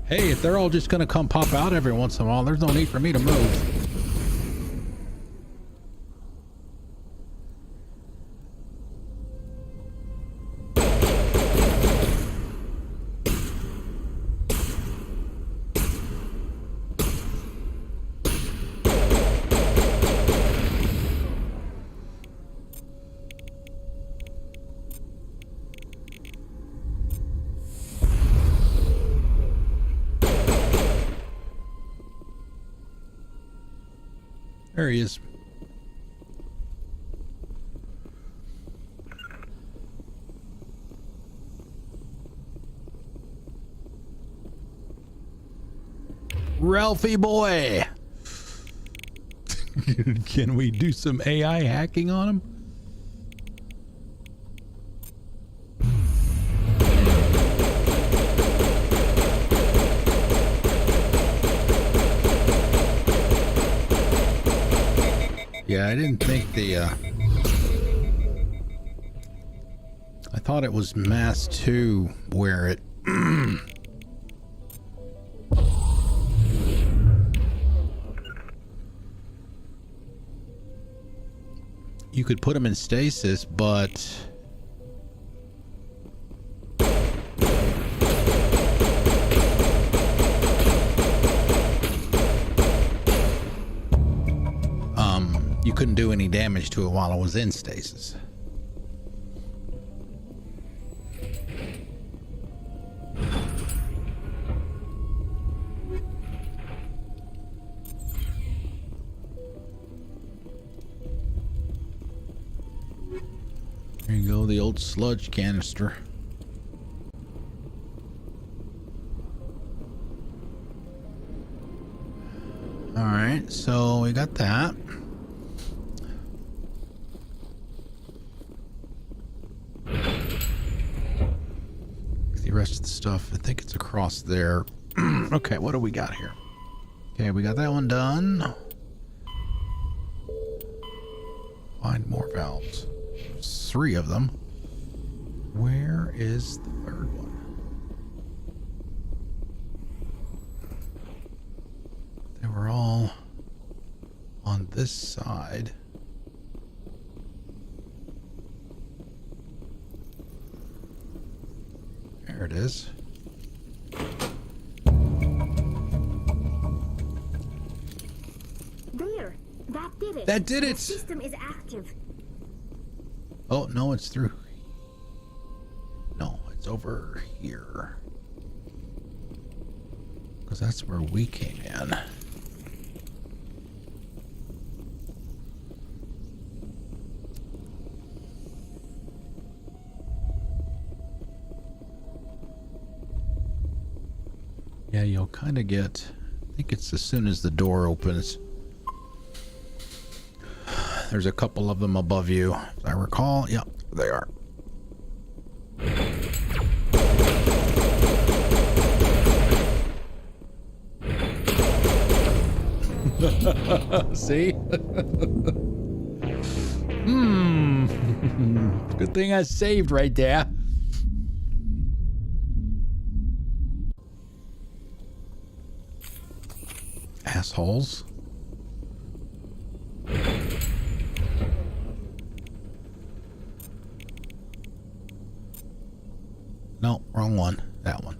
Hey, if they're all just gonna come pop out every once in a while, there's no need for me to move. There he is. Ralphie boy. Can we do some AI hacking on him? Yeah, I didn't think the, I thought it was Mass 2 where it, you could put them in stasis, but you couldn't do any damage to it while it was in stasis. go, the old sludge canister. Alright, so we got that. The rest of the stuff, I think it's across there. Okay, what do we got here? Okay, we got that one done. Find more valves. There's 3 of them. Where is the 3rd one? They were all on this side. There it is. There, that did it. That did it. The system is active. Oh, no, it's through. No, it's over here. Because that's where we came in. Yeah, you'll kind of get, I think it's as soon as the door opens. There's a couple of them above you, as I recall. Yep, they are. See? Good thing I saved right there. Assholes. No, wrong one. That one.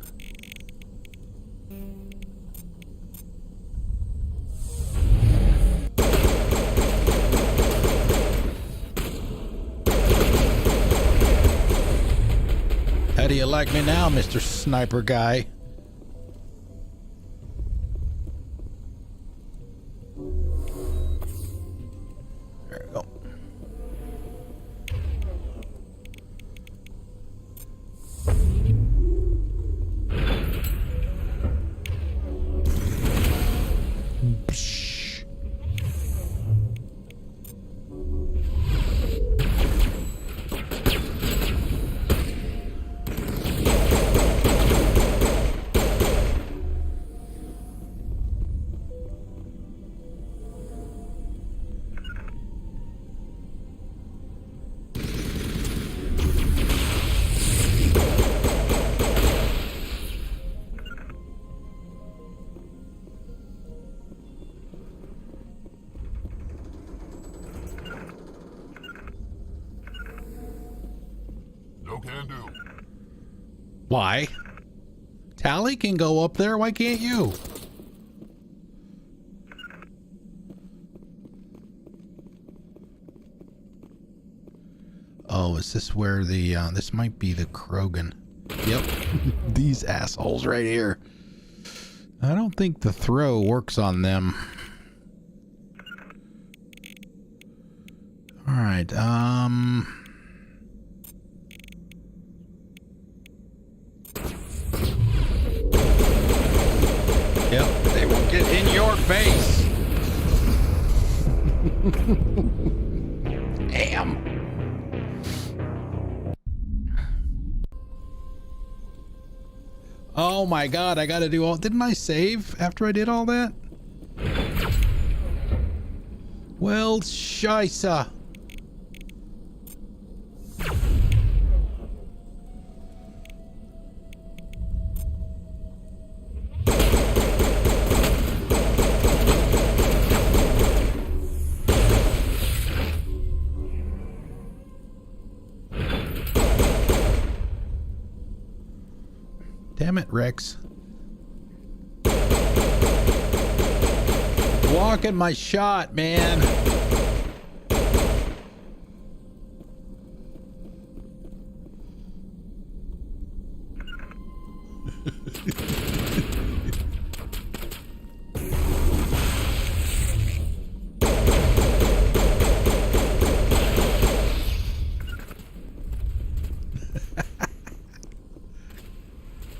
How do you like me now, Mr. Sniper Guy? There we go. No can do. Why? Tally can go up there. Why can't you? Oh, is this where the, this might be the Krogan. Yep. These assholes right here. I don't think the throw works on them. All right, Yep, they will get in your face. Damn. Oh my god, I gotta do all... Didn't I save after I did all that? Well, scheisse. Damn it, Rex. Blocking my shot, man.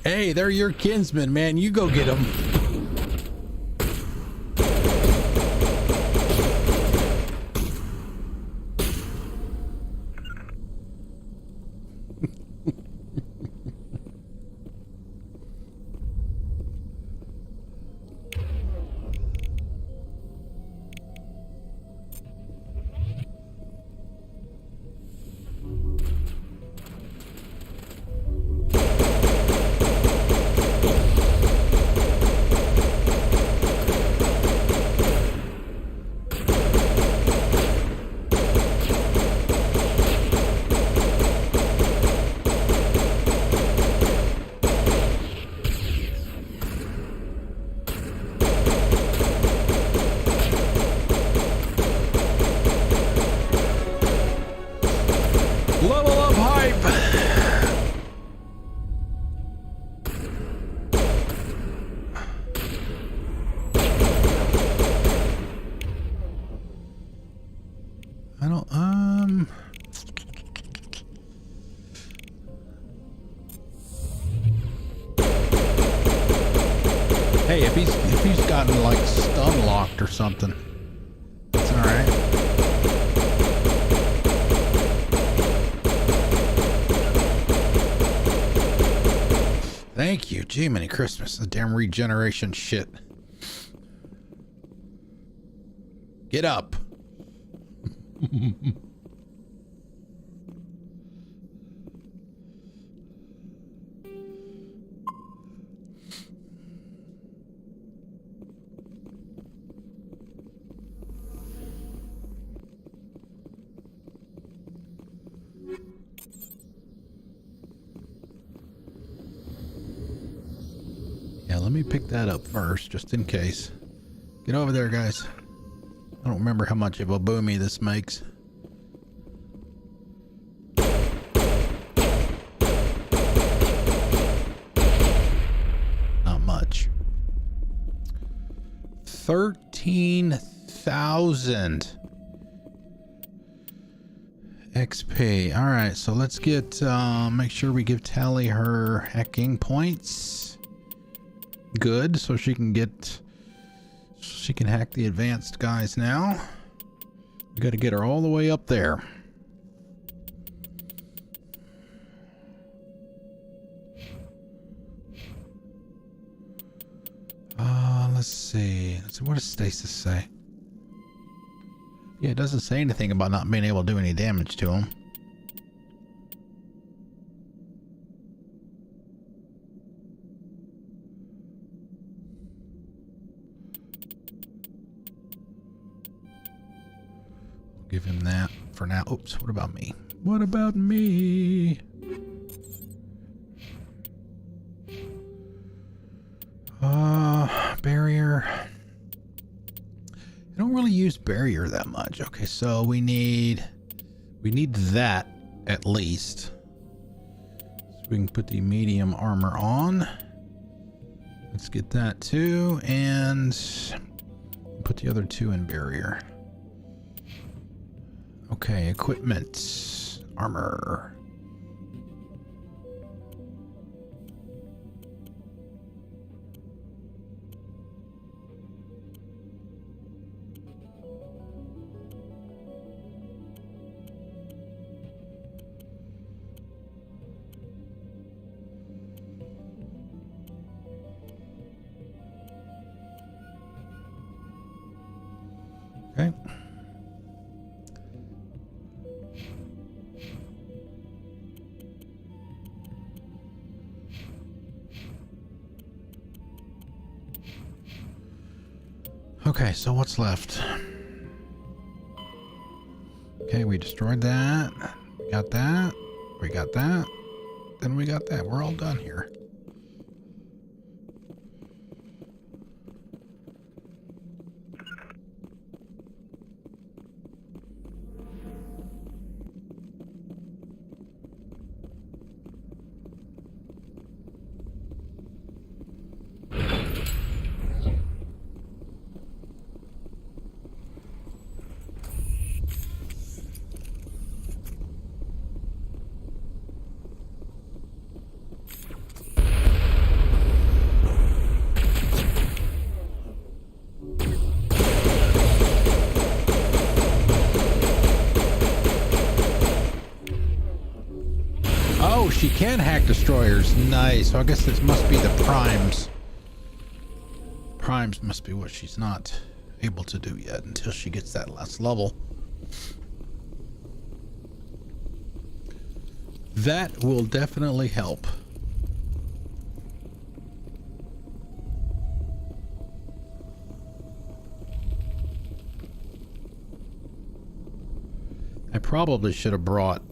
Hey, they're your kinsmen, man. You go get them. Level up hype. I don't Hey, if he's gotten like stun locked or something, it's all right. Thank you. Gee, many Christmas. The damn regeneration shit. Get up. Yeah, let me pick that up first, just in case. Get over there, guys. I don't remember how much of a boomy this makes. Not much. 13,000 XP. All right, so let's get make sure we give Tally her hacking points. Good, so she can hack the advanced guys now. We got to get her all the way up there. Let's see. What does Stasis say? Yeah, it doesn't say anything about not being able to do any damage to him. Give him that for now. Oops, what about me? What about me? Barrier. I don't really use barrier that much. Okay, so we need that at least. So we can put the medium armor on. Let's get that too, and put the other two in barrier. Okay, equipment, armor. Okay. Okay, so what's left? Okay, we destroyed that. We got that. We got that. Then we got that. We're all done here. Oh, she can hack destroyers. Nice. So I guess this must be the primes. Primes must be what she's not able to do yet until she gets that last level. That will definitely help. I probably should have brought...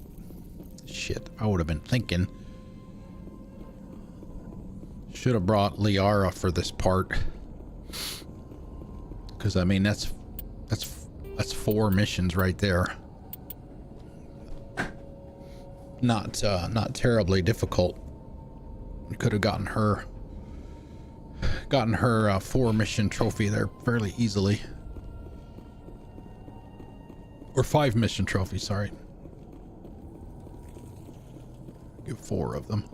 Shit, I would have been thinking. Should have brought Liara for this part. Because, I mean, that's 4 missions right there. Not terribly difficult. We could have gotten her 4 mission trophy there fairly easily. Or 5 mission trophy, sorry. Get 4 of them.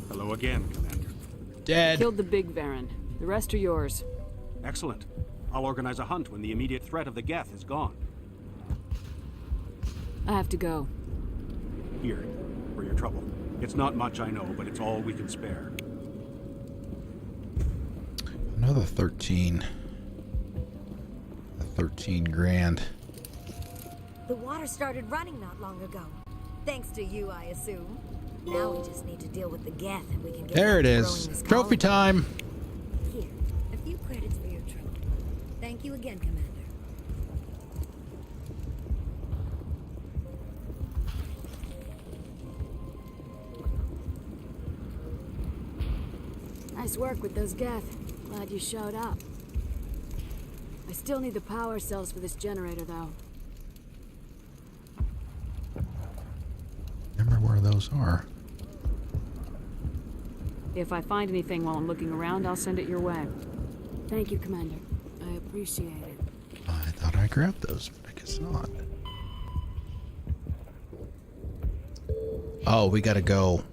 Hello again, Commander. Dead. Killed the big Varen. The rest are yours. Excellent. I'll organize a hunt when the immediate threat of the Geth is gone. I have to go. Here, for your trouble. It's not much, I know, but it's all we can spare. Another 13. 13 grand. The water started running not long ago. Thanks to you, I assume. Now we just need to deal with the Geth and we can get There back it to is. growing this Trophy colony. time. Here, a few credits for your trouble. Thank you again, Commander. Nice work with those Geth. Glad you showed up. I still need the power cells for this generator, though. Remember where those are. If I find anything while I'm looking around, I'll send it your way. Thank you, Commander. I appreciate it. I thought I grabbed those, but I guess not. Oh, we gotta go.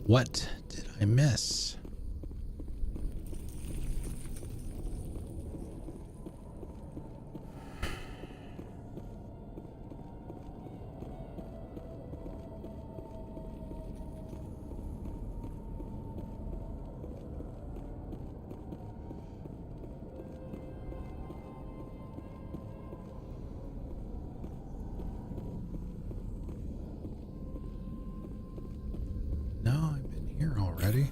What did I miss? No, I've been here already.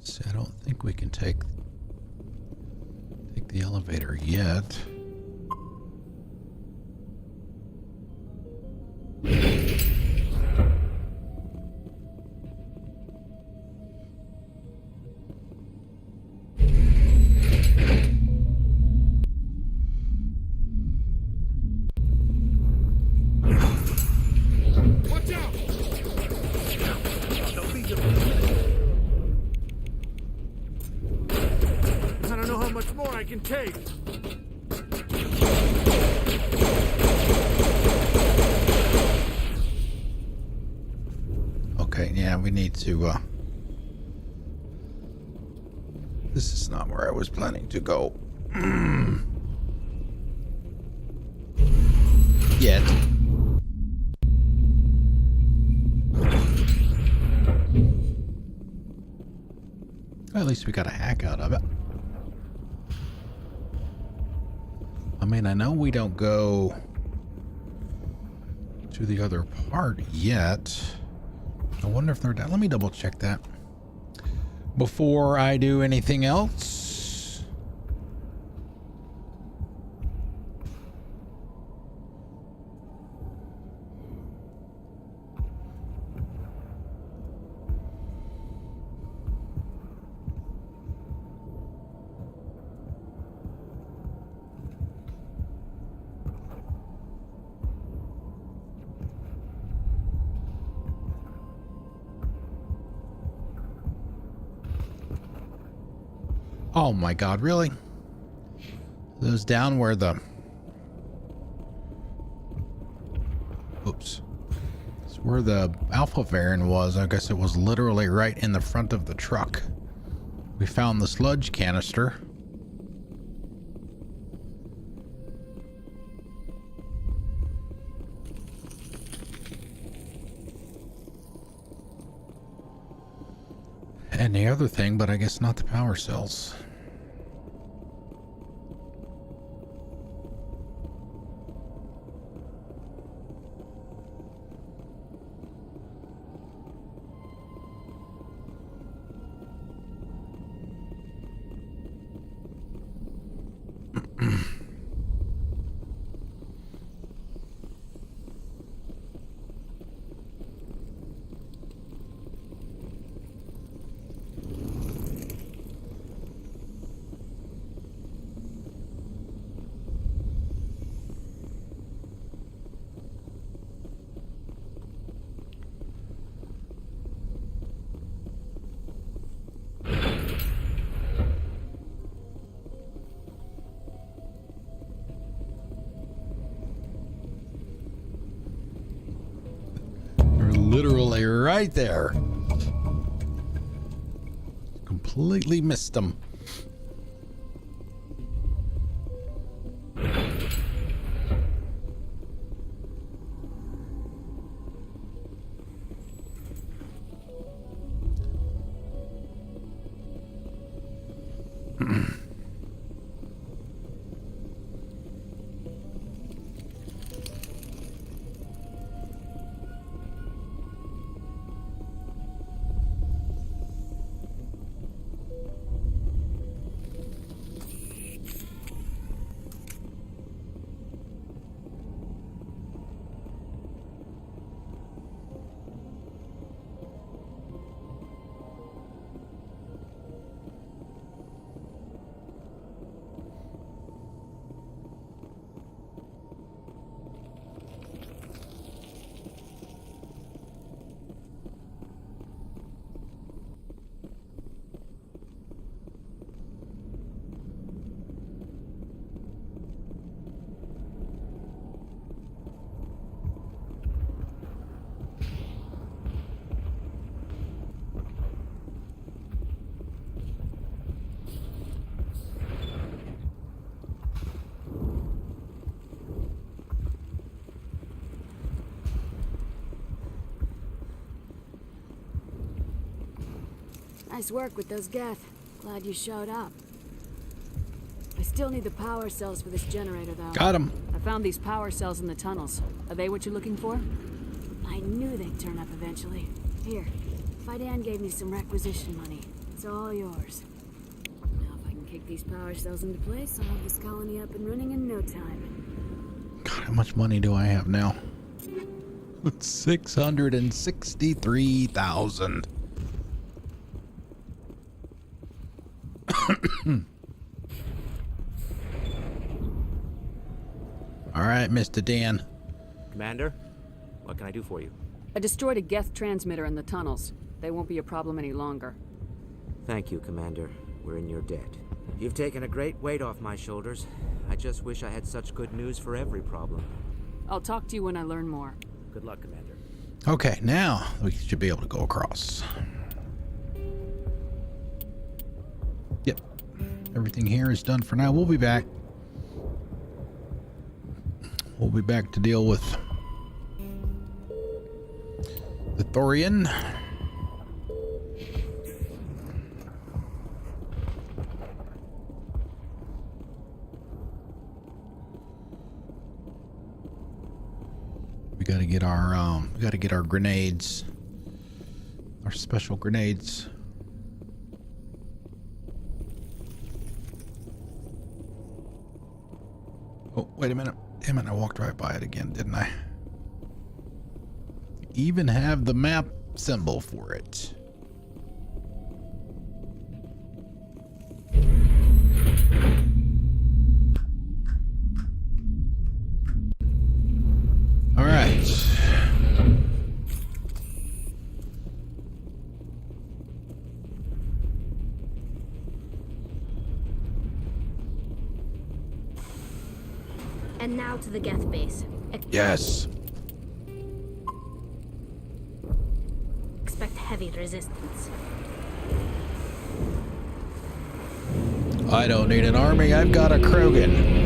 See, I don't think we can take the elevator yet. Watch out! Don't be much more I can take. Okay, yeah, we need to, this is not where I was planning to go. Yet. At least we got a hack out of it. I mean, I know we don't go to the other part yet. I wonder if they're down. Let me double check that before I do anything else. Oh my God, really? Those down where the... Oops. It's where the Alpha Variant was. I guess it was literally right in the front of the truck. We found the sludge canister. And the other thing, but I guess not the power cells. Literally right there. Completely missed them. Nice work with those Geth. Glad you showed up. I still need the power cells for this generator, though. Got him. I found these power cells in the tunnels. Are they what you're looking for? I knew they'd turn up eventually. Here, Fidan gave me some requisition money. It's all yours. Now if I can kick these power cells into place, I'll have this colony up and running in no time. God, how much money do I have now? 663,000. All right, Mr. Dan. Commander, what can I do for you? I destroyed a Geth transmitter in the tunnels. They won't be a problem any longer. Thank you, Commander. we're in your debt. You've taken a great weight off my shoulders. I just wish I had such good news for every problem. I'll talk to you when I learn more. Good luck, Commander. Okay, now we should be able to go across. Yep. Everything here is done for now. We'll be back. We'll be back to deal with the Thorian. We gotta get our grenades, our special grenades. Oh, wait a minute. Damn it, I walked right by it again, didn't I? Even have the map symbol for it. All right. And now to the Geth base. Yes. Expect heavy resistance. I don't need an army. I've got a Krogan.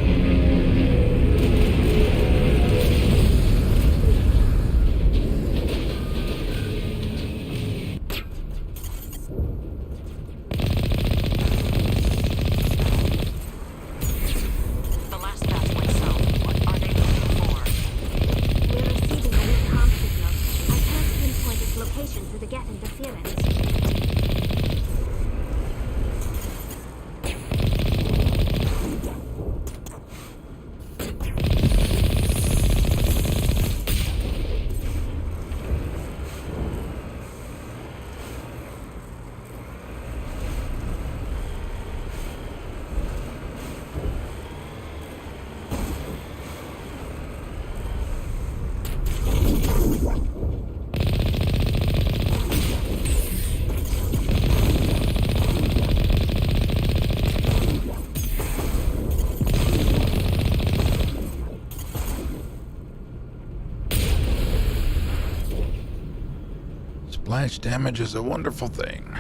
Splash damage is a wonderful thing.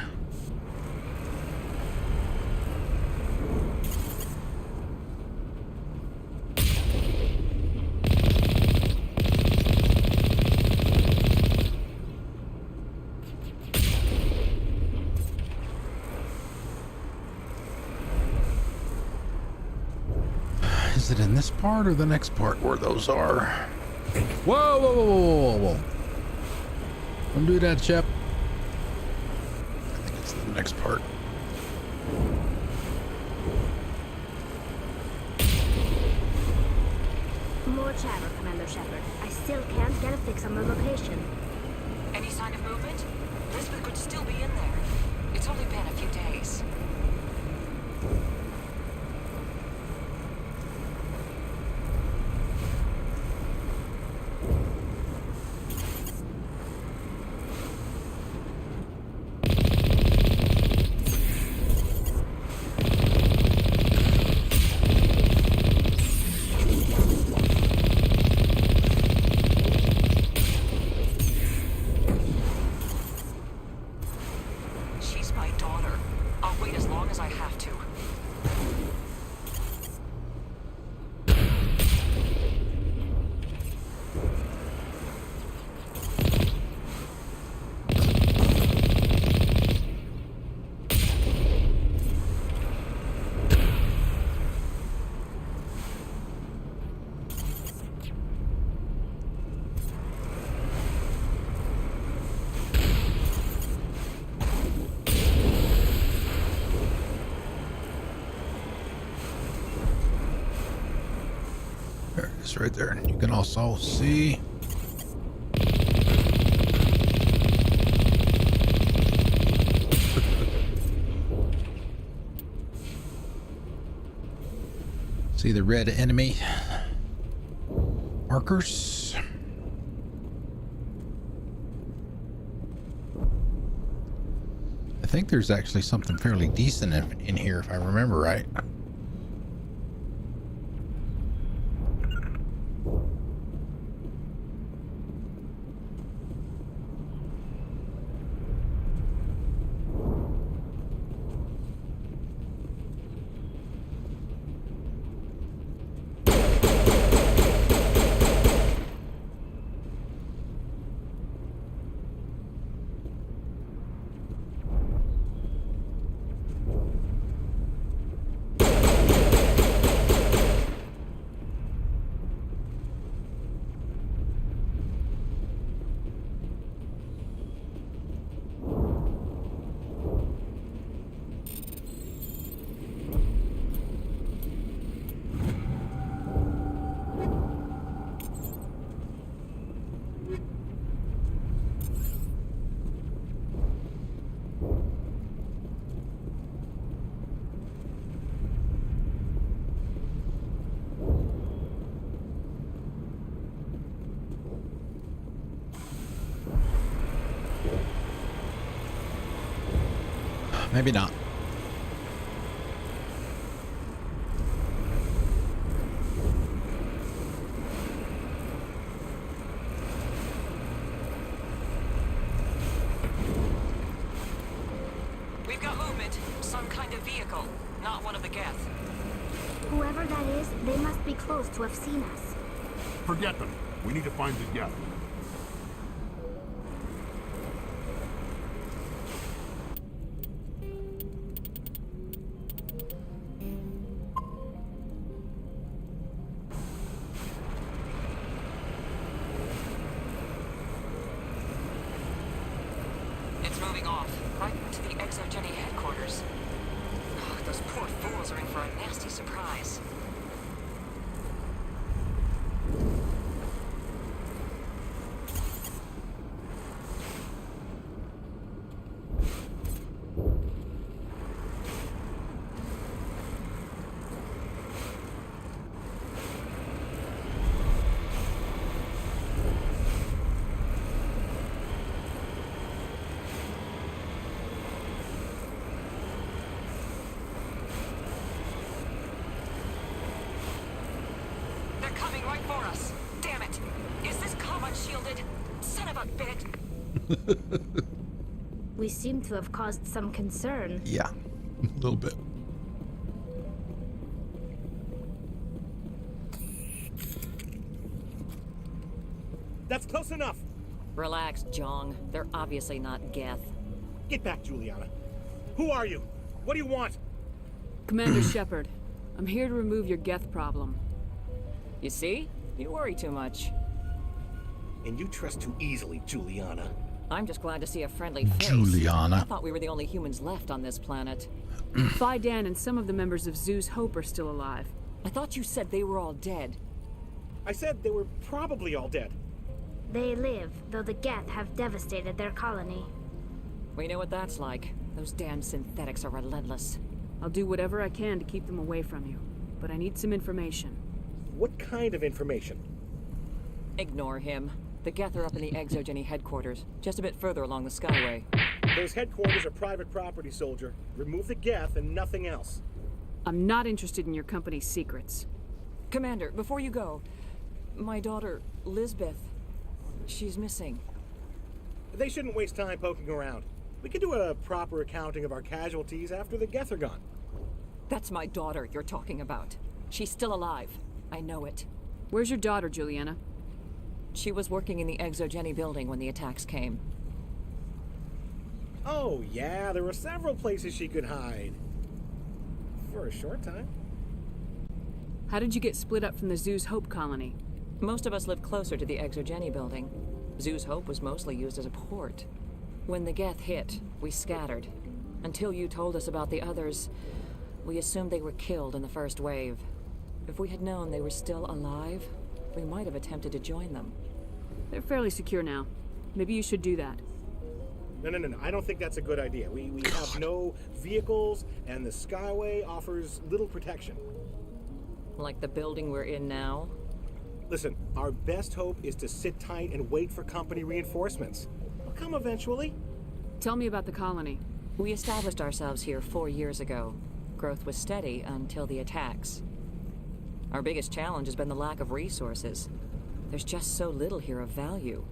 Is it in this part or the next part where those are? Whoa, whoa, whoa, whoa, whoa, whoa. Don't do that, Shep. I think it's the next part. More chatter, Commander Shepard. I still can't get a fix on the location. Any sign of movement? Lisbeth could still be in there. It's only been a few days. Right there. You can also see the red enemy markers. I think there's actually something fairly decent in here, if I remember right. Maybe not. We've got movement. Some kind of vehicle. Not one of the Geth. Whoever that is, they must be close to have seen us. Forget them. We need to find the Geth. It's moving off, right to the Exogeny headquarters. Oh, those poor fools are in for a nasty surprise. We seem to have caused some concern. Yeah, a little bit. That's close enough. Relax, Jong. They're obviously not Geth. Get back, Juliana. Who are you? What do you want? Commander Shepard, I'm here to remove your Geth problem. You see? You worry too much. And you trust too easily, Juliana. I'm just glad to see a friendly face. Juliana. I thought we were the only humans left on this planet. Fidan and some of the members of Zoo's Hope are still alive. I thought you said they were all dead. I said they were probably all dead. They live, though the Geth have devastated their colony. We know what that's like. Those damn synthetics are relentless. I'll do whatever I can to keep them away from you, but I need some information. What kind of information? Ignore him. The Geth are up in the Exogeny headquarters, just a bit further along the Skyway. Those headquarters are private property, soldier. Remove the Geth and nothing else. I'm not interested in your company's secrets. Commander, before you go, my daughter, Lisbeth, she's missing. They shouldn't waste time poking around. We can do a proper accounting of our casualties after the Geth are gone. That's my daughter you're talking about. She's still alive. I know it. Where's your daughter, Juliana? She was working in the Exogeny building when the attacks came. Oh, yeah, there were several places she could hide. For a short time. How did you get split up from the Zoo's Hope colony? Most of us lived closer to the Exogeny building. Zoo's Hope was mostly used as a port. When the Geth hit, we scattered. Until you told us about the others, we assumed they were killed in the first wave. If we had known they were still alive, we might have attempted to join them. They're fairly secure now. Maybe you should do that. No. I don't think that's a good idea. We have no vehicles, and the Skyway offers little protection. Like the building we're in now? Listen, our best hope is to sit tight and wait for company reinforcements. They'll come eventually. Tell me about the colony. We established ourselves here 4 years ago. Growth was steady until the attacks. Our biggest challenge has been the lack of resources. There's just so little here of value.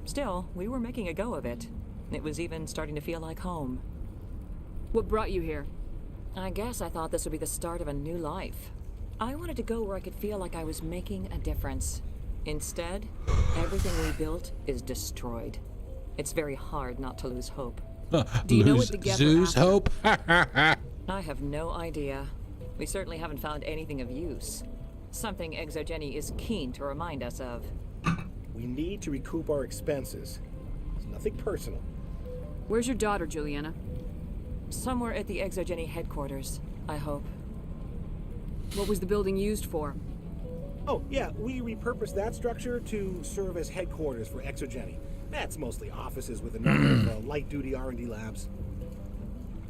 Still, we were making a go of it. It was even starting to feel like home. What brought you here? I guess I thought this would be the start of a new life. I wanted to go where I could feel like I was making a difference. Instead, everything we built is destroyed. It's very hard not to lose hope. Do you know what the Geth Zeus hope? I have no idea. We certainly haven't found anything of use. Something Exogeny is keen to remind us of. We need to recoup our expenses. It's nothing personal. Where's your daughter, Juliana? Somewhere at the Exogeny headquarters, I hope. What was the building used for? Oh, yeah, we repurposed that structure to serve as headquarters for Exogeny. That's mostly offices with a number of light-duty R&D labs.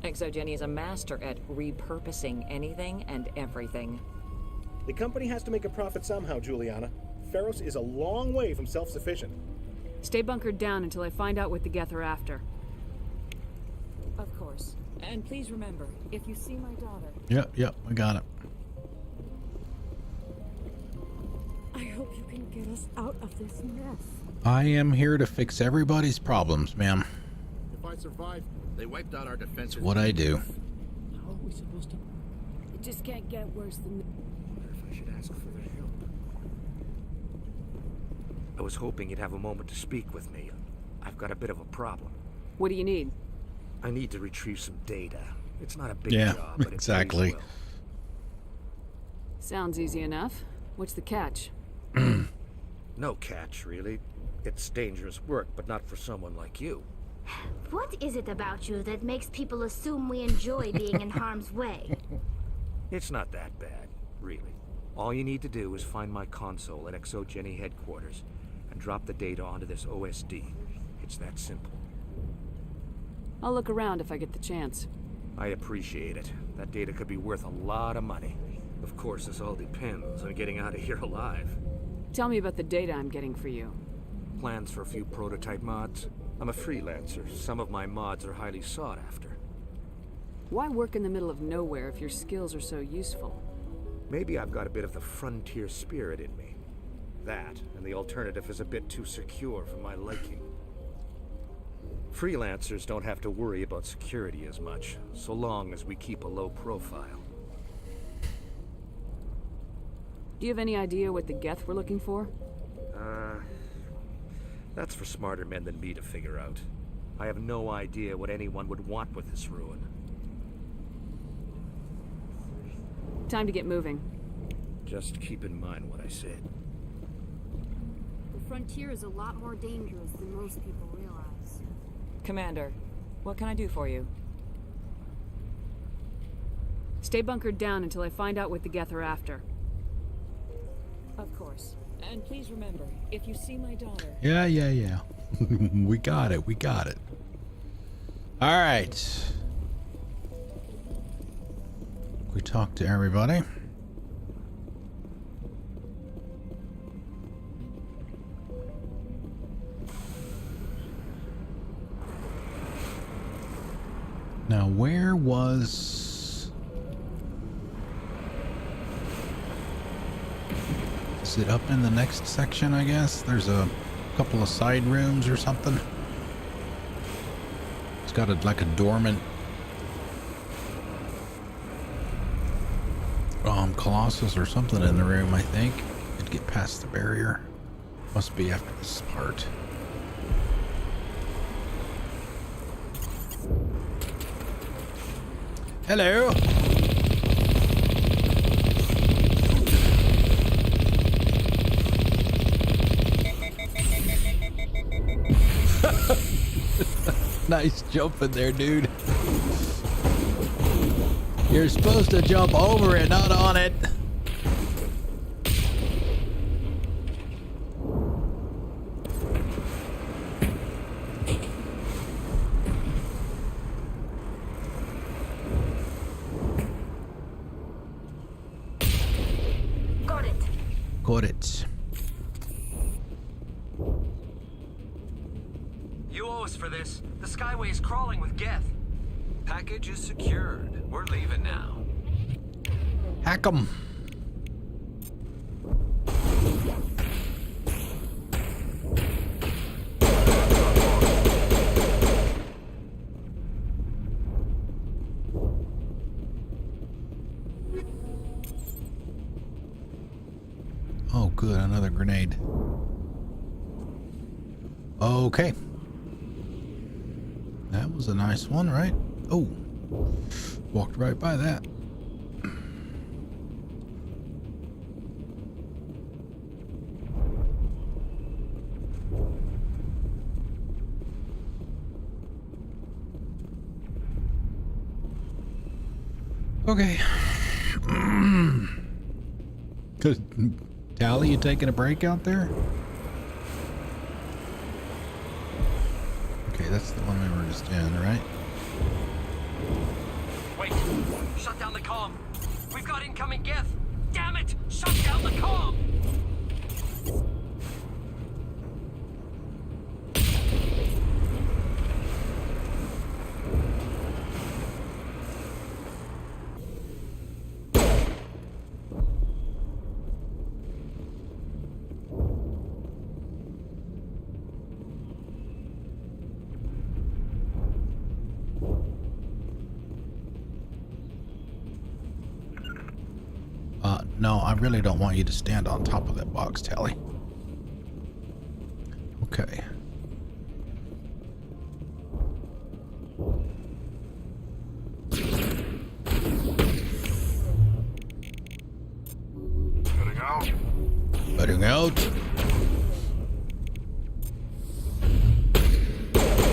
Exogeny is a master at repurposing anything and everything. The company has to make a profit somehow, Juliana. Feros is a long way from self-sufficient. Stay bunkered down until I find out what the Geth are after. Of course. And please remember, if you see my daughter... Yep, I got it. I hope you can get us out of this mess. I am here to fix everybody's problems, ma'am. If I survive, they wiped out our defenses. What I do. How are we supposed to... It just can't get worse than... I wonder if I should ask for their help. I was hoping you'd have a moment to speak with me. I've got a bit of a problem. What do you need? I need to retrieve some data. It's not a big Yeah, job, but exactly. it pays well. Sounds easy enough. What's the catch? No catch, really. It's dangerous work, but not for someone like you. What is it about you that makes people assume we enjoy being in harm's way? It's not that bad, really. All you need to do is find my console at Exogeny headquarters and drop the data onto this OSD. It's that simple. I'll look around if I get the chance. I appreciate it. That data could be worth a lot of money. Of course, this all depends on getting out of here alive. Tell me about the data I'm getting for you. Plans for a few prototype mods. I'm a freelancer. Some of my mods are highly sought after. Why work in the middle of nowhere if your skills are so useful? Maybe I've got a bit of the frontier spirit in me. That, and the alternative is a bit too secure for my liking. Freelancers don't have to worry about security as much, so long as we keep a low profile. Do you have any idea what the Geth were looking for? That's for smarter men than me to figure out. I have no idea what anyone would want with this ruin. Time to get moving. Just keep in mind what I said. The frontier is a lot more dangerous than most people realize. Commander, what can I do for you? Stay bunkered down until I find out what the Geth are after. Of course. And please remember, if you see my daughter... Yeah. We got it. All right. We talked to everybody. Now, where was... Is it up in the next section, I guess? There's a couple of side rooms or something. It's got like a dormant Colossus or something in the room, I think. Could get past the barrier. Must be after this part. Hello. Nice jumping there, dude. You're supposed to jump over it, not on it. Got it. You owe us for this. The Skyway is crawling with Geth. Package is secured. We're leaving now. Hack 'em. Oh, good. Another grenade. Okay. That was a nice one, right? Oh, walked right by that. Okay. Good. Tally, you taking a break out there? Okay, that's the one we were just in, right? Wait! Shut down the comm! We've got incoming Geth! Damn it! Shut down the comm! No, I really don't want you to stand on top of that box, Tally. Okay. Heading out. Heading out.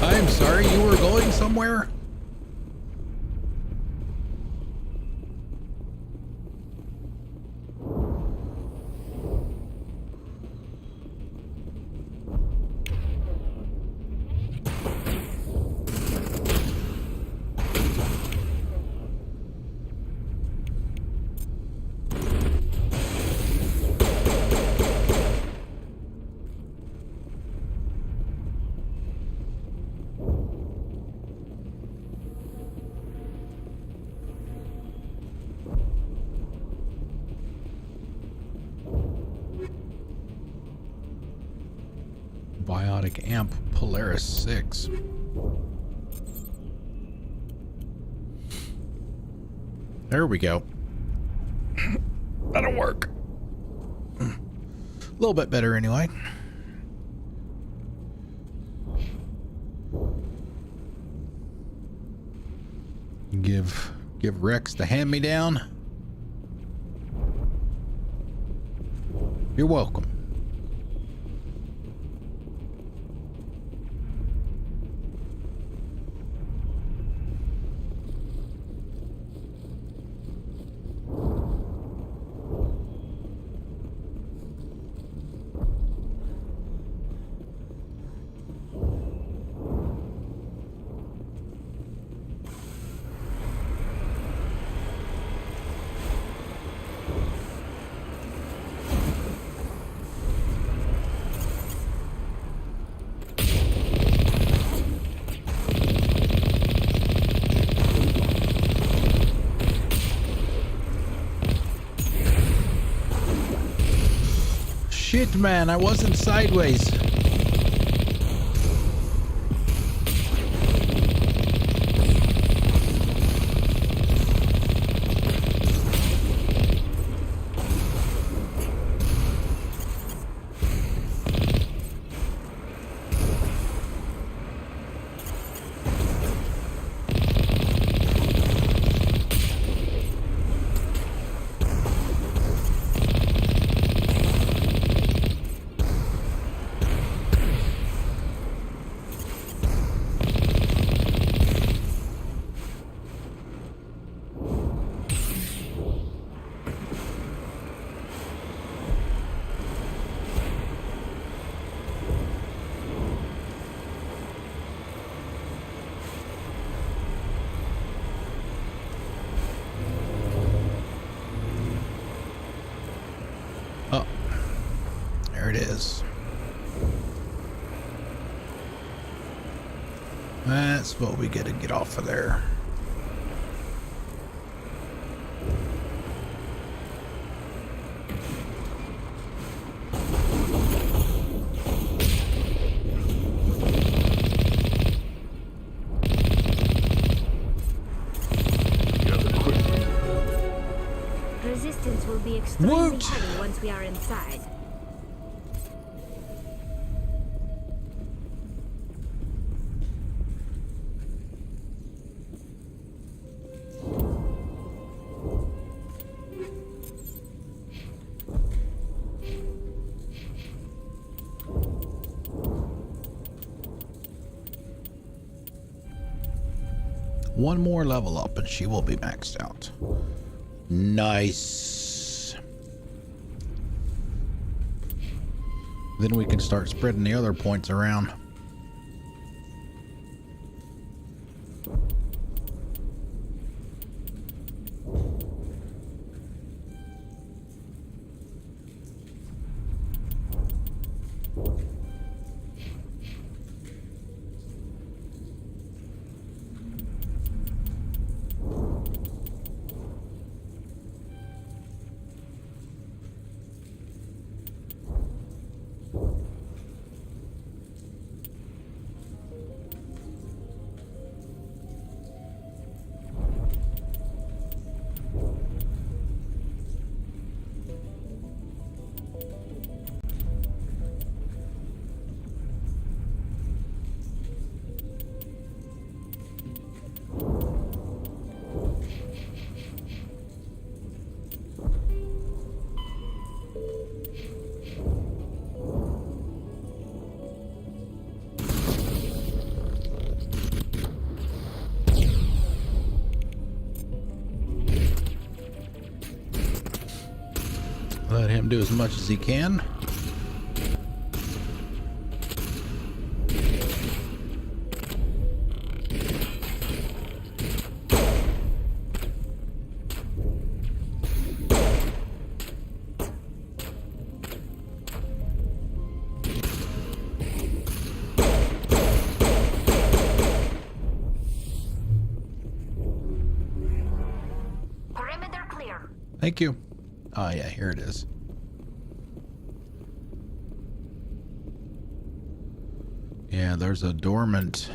I'm sorry, you were going somewhere? Biotic amp Polaris 6. There we go. That'll work. A little bit better anyway. Give Rex the hand-me-down. You're welcome. Shit, man, I wasn't sideways. There it is. That's what we gotta get off of there. resistance will be extremely heavy once we are inside. One more level up and she will be maxed out. Nice. Then we can start spreading the other points around. Let him do as much as he can. Perimeter clear. Thank you. Oh yeah, here it is. Yeah, there's a dormant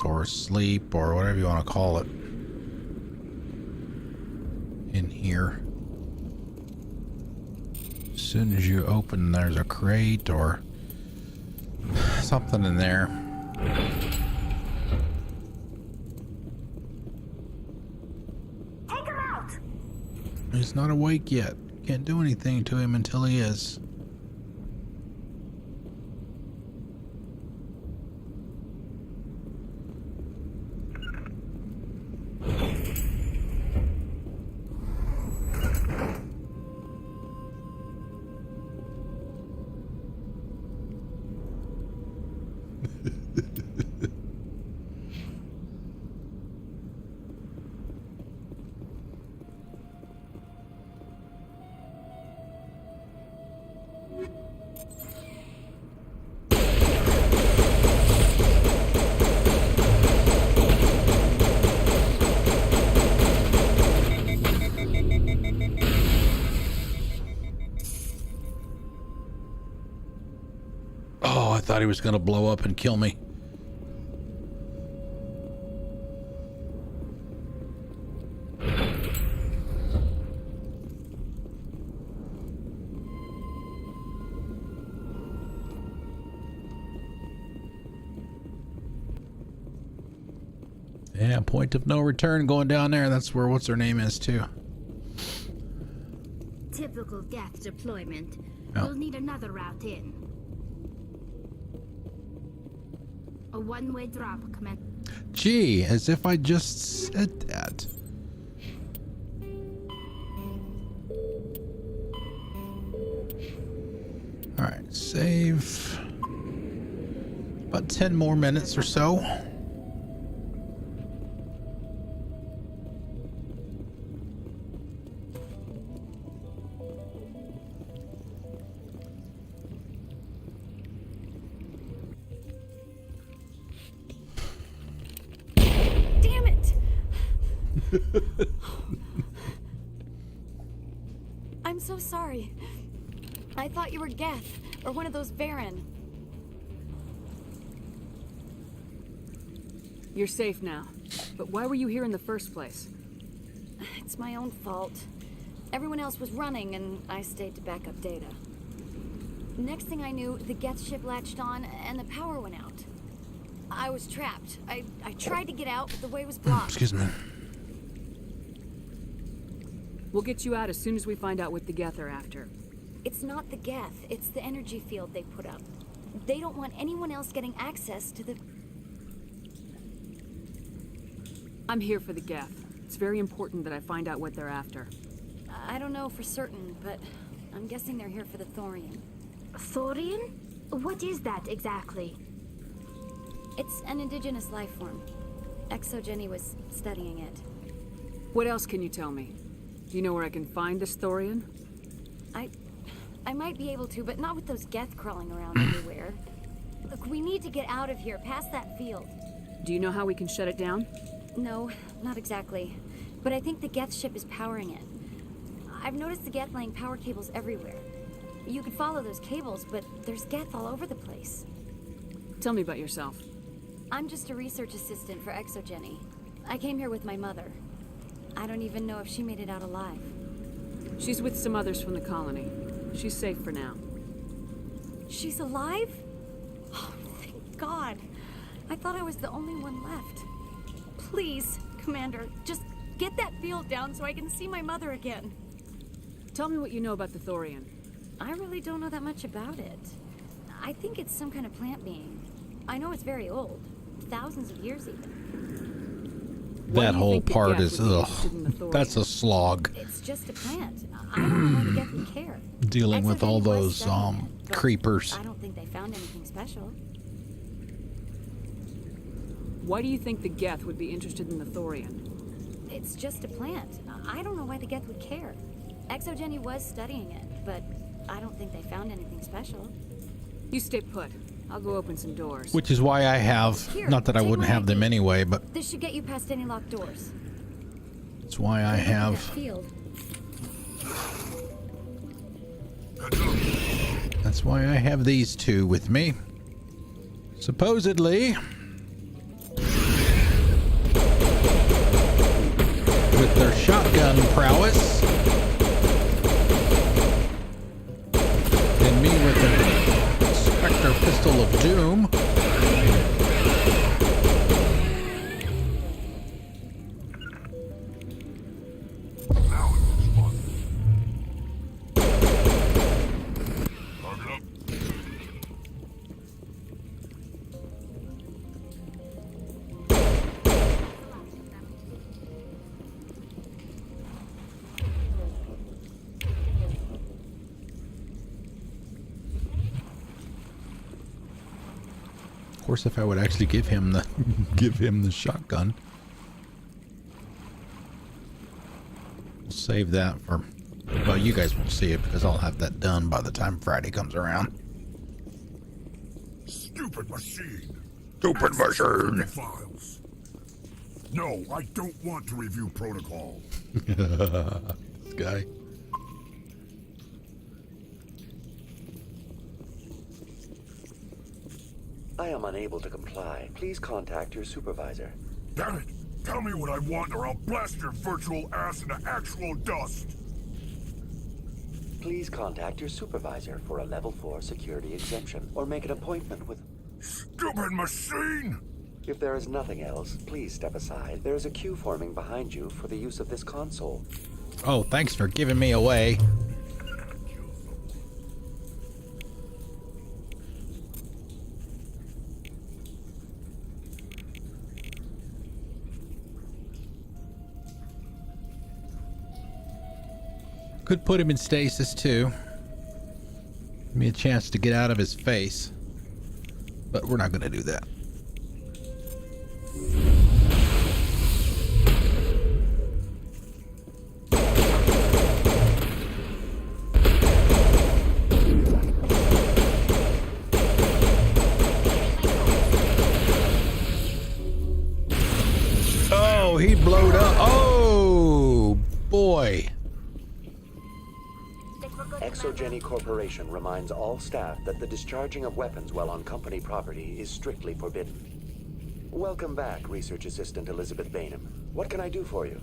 or asleep or whatever you want to call it in here. As soon as you open, there's a crate or something in there. He's not awake yet. Can't do anything to him until he is. Oh, I thought he was going to blow up and kill me. Yeah, point of no return going down there. That's where what's her name is too. Typical Geth deployment. Oh. We'll need another route in. A one-way drop, command. Gee, as if I just said that. All right, save. About 10 more minutes or so. I'm so sorry. I thought you were Geth, or one of those Varen. You're safe now. But why were you here in the first place? It's my own fault. Everyone else was running, and I stayed to back up data. Next thing I knew, the Geth ship latched on, and the power went out. I was trapped. I tried to get out, but the way was blocked. Excuse me. We'll get you out as soon as we find out what the Geth are after. It's not the Geth, it's the energy field they put up. They don't want anyone else getting access to the... I'm here for the Geth. It's very important that I find out what they're after. I don't know for certain, but I'm guessing they're here for the Thorian. Thorian? What is that exactly? It's an indigenous life form. Exogeny was studying it. What else can you tell me? Do you know where I can find this Thorian? I might be able to, but not with those Geth crawling around everywhere. Look, we need to get out of here, past that field. Do you know how we can shut it down? No, not exactly. But I think the Geth ship is powering it. I've noticed the Geth laying power cables everywhere. You could follow those cables, but there's Geth all over the place. Tell me about yourself. I'm just a research assistant for Exogeny. I came here with my mother. I don't even know if she made it out alive. She's with some others from the colony. She's safe for now. She's alive? Oh, thank God. I thought I was the only one left. Please, Commander, just get that field down so I can see my mother again. Tell me what you know about the Thorian. I really don't know that much about it. I think it's some kind of plant being. I know it's very old. Thousands of years even. That whole part is, ugh, that's a slog. It's just a plant. I don't know why the Geth would care. Dealing with all those creepers. I don't think they found anything special. Why do you think the Geth would be interested in the Thorian? It's just a plant. I don't know why the Geth would care. Exogeny was studying it, but I don't think they found anything special. You stay put. I'll go open some doors. Which is why I have, Here, not that I wouldn't have them anyway, but this should get you past any locked doors. that's why I have. That's why I have these two with me. Supposedly, with their shotgun prowess, and me with the Spectre Pistol of Doom. Of course, if I would actually give him the shotgun. We'll save that for, well, you guys won't see it because I'll have that done by the time Friday comes around. Stupid machine. Stupid machine. Files. No, I don't want to review protocol. This guy. I am unable to comply. Please contact your supervisor. Damn it! Tell me what I want or I'll blast your virtual ass into actual dust! Please contact your supervisor for a level 4 security exemption or make an appointment with... Stupid machine! If there is nothing else, please step aside. There is a queue forming behind you for the use of this console. Oh, thanks for giving me away. Could put him in stasis too. Give me a chance to get out of his face. But we're not going to do that. Oh, he blowed up. Oh, boy. Exogeny Corporation reminds all staff that the discharging of weapons while on company property is strictly forbidden. Welcome back, Research Assistant Elizabeth Bainham. What can I do for you?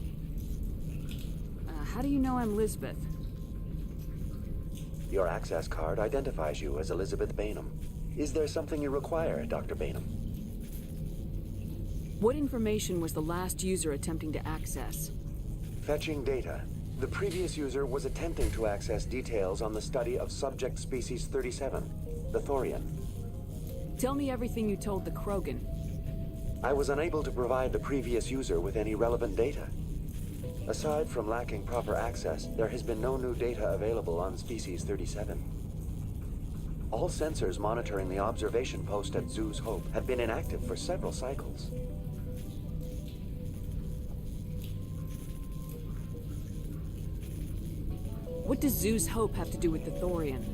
How do you know I'm Lisbeth? Your access card identifies you as Elizabeth Bainham. Is there something you require, Dr. Bainham? What information was the last user attempting to access? Fetching data. The previous user was attempting to access details on the study of subject species 37, the Thorian. Tell me everything you told the Krogan. I was unable to provide the previous user with any relevant data. Aside from lacking proper access, there has been no new data available on species 37. All sensors monitoring the observation post at Zoo's Hope have been inactive for several cycles. What does Zoo's Hope have to do with the Thorian?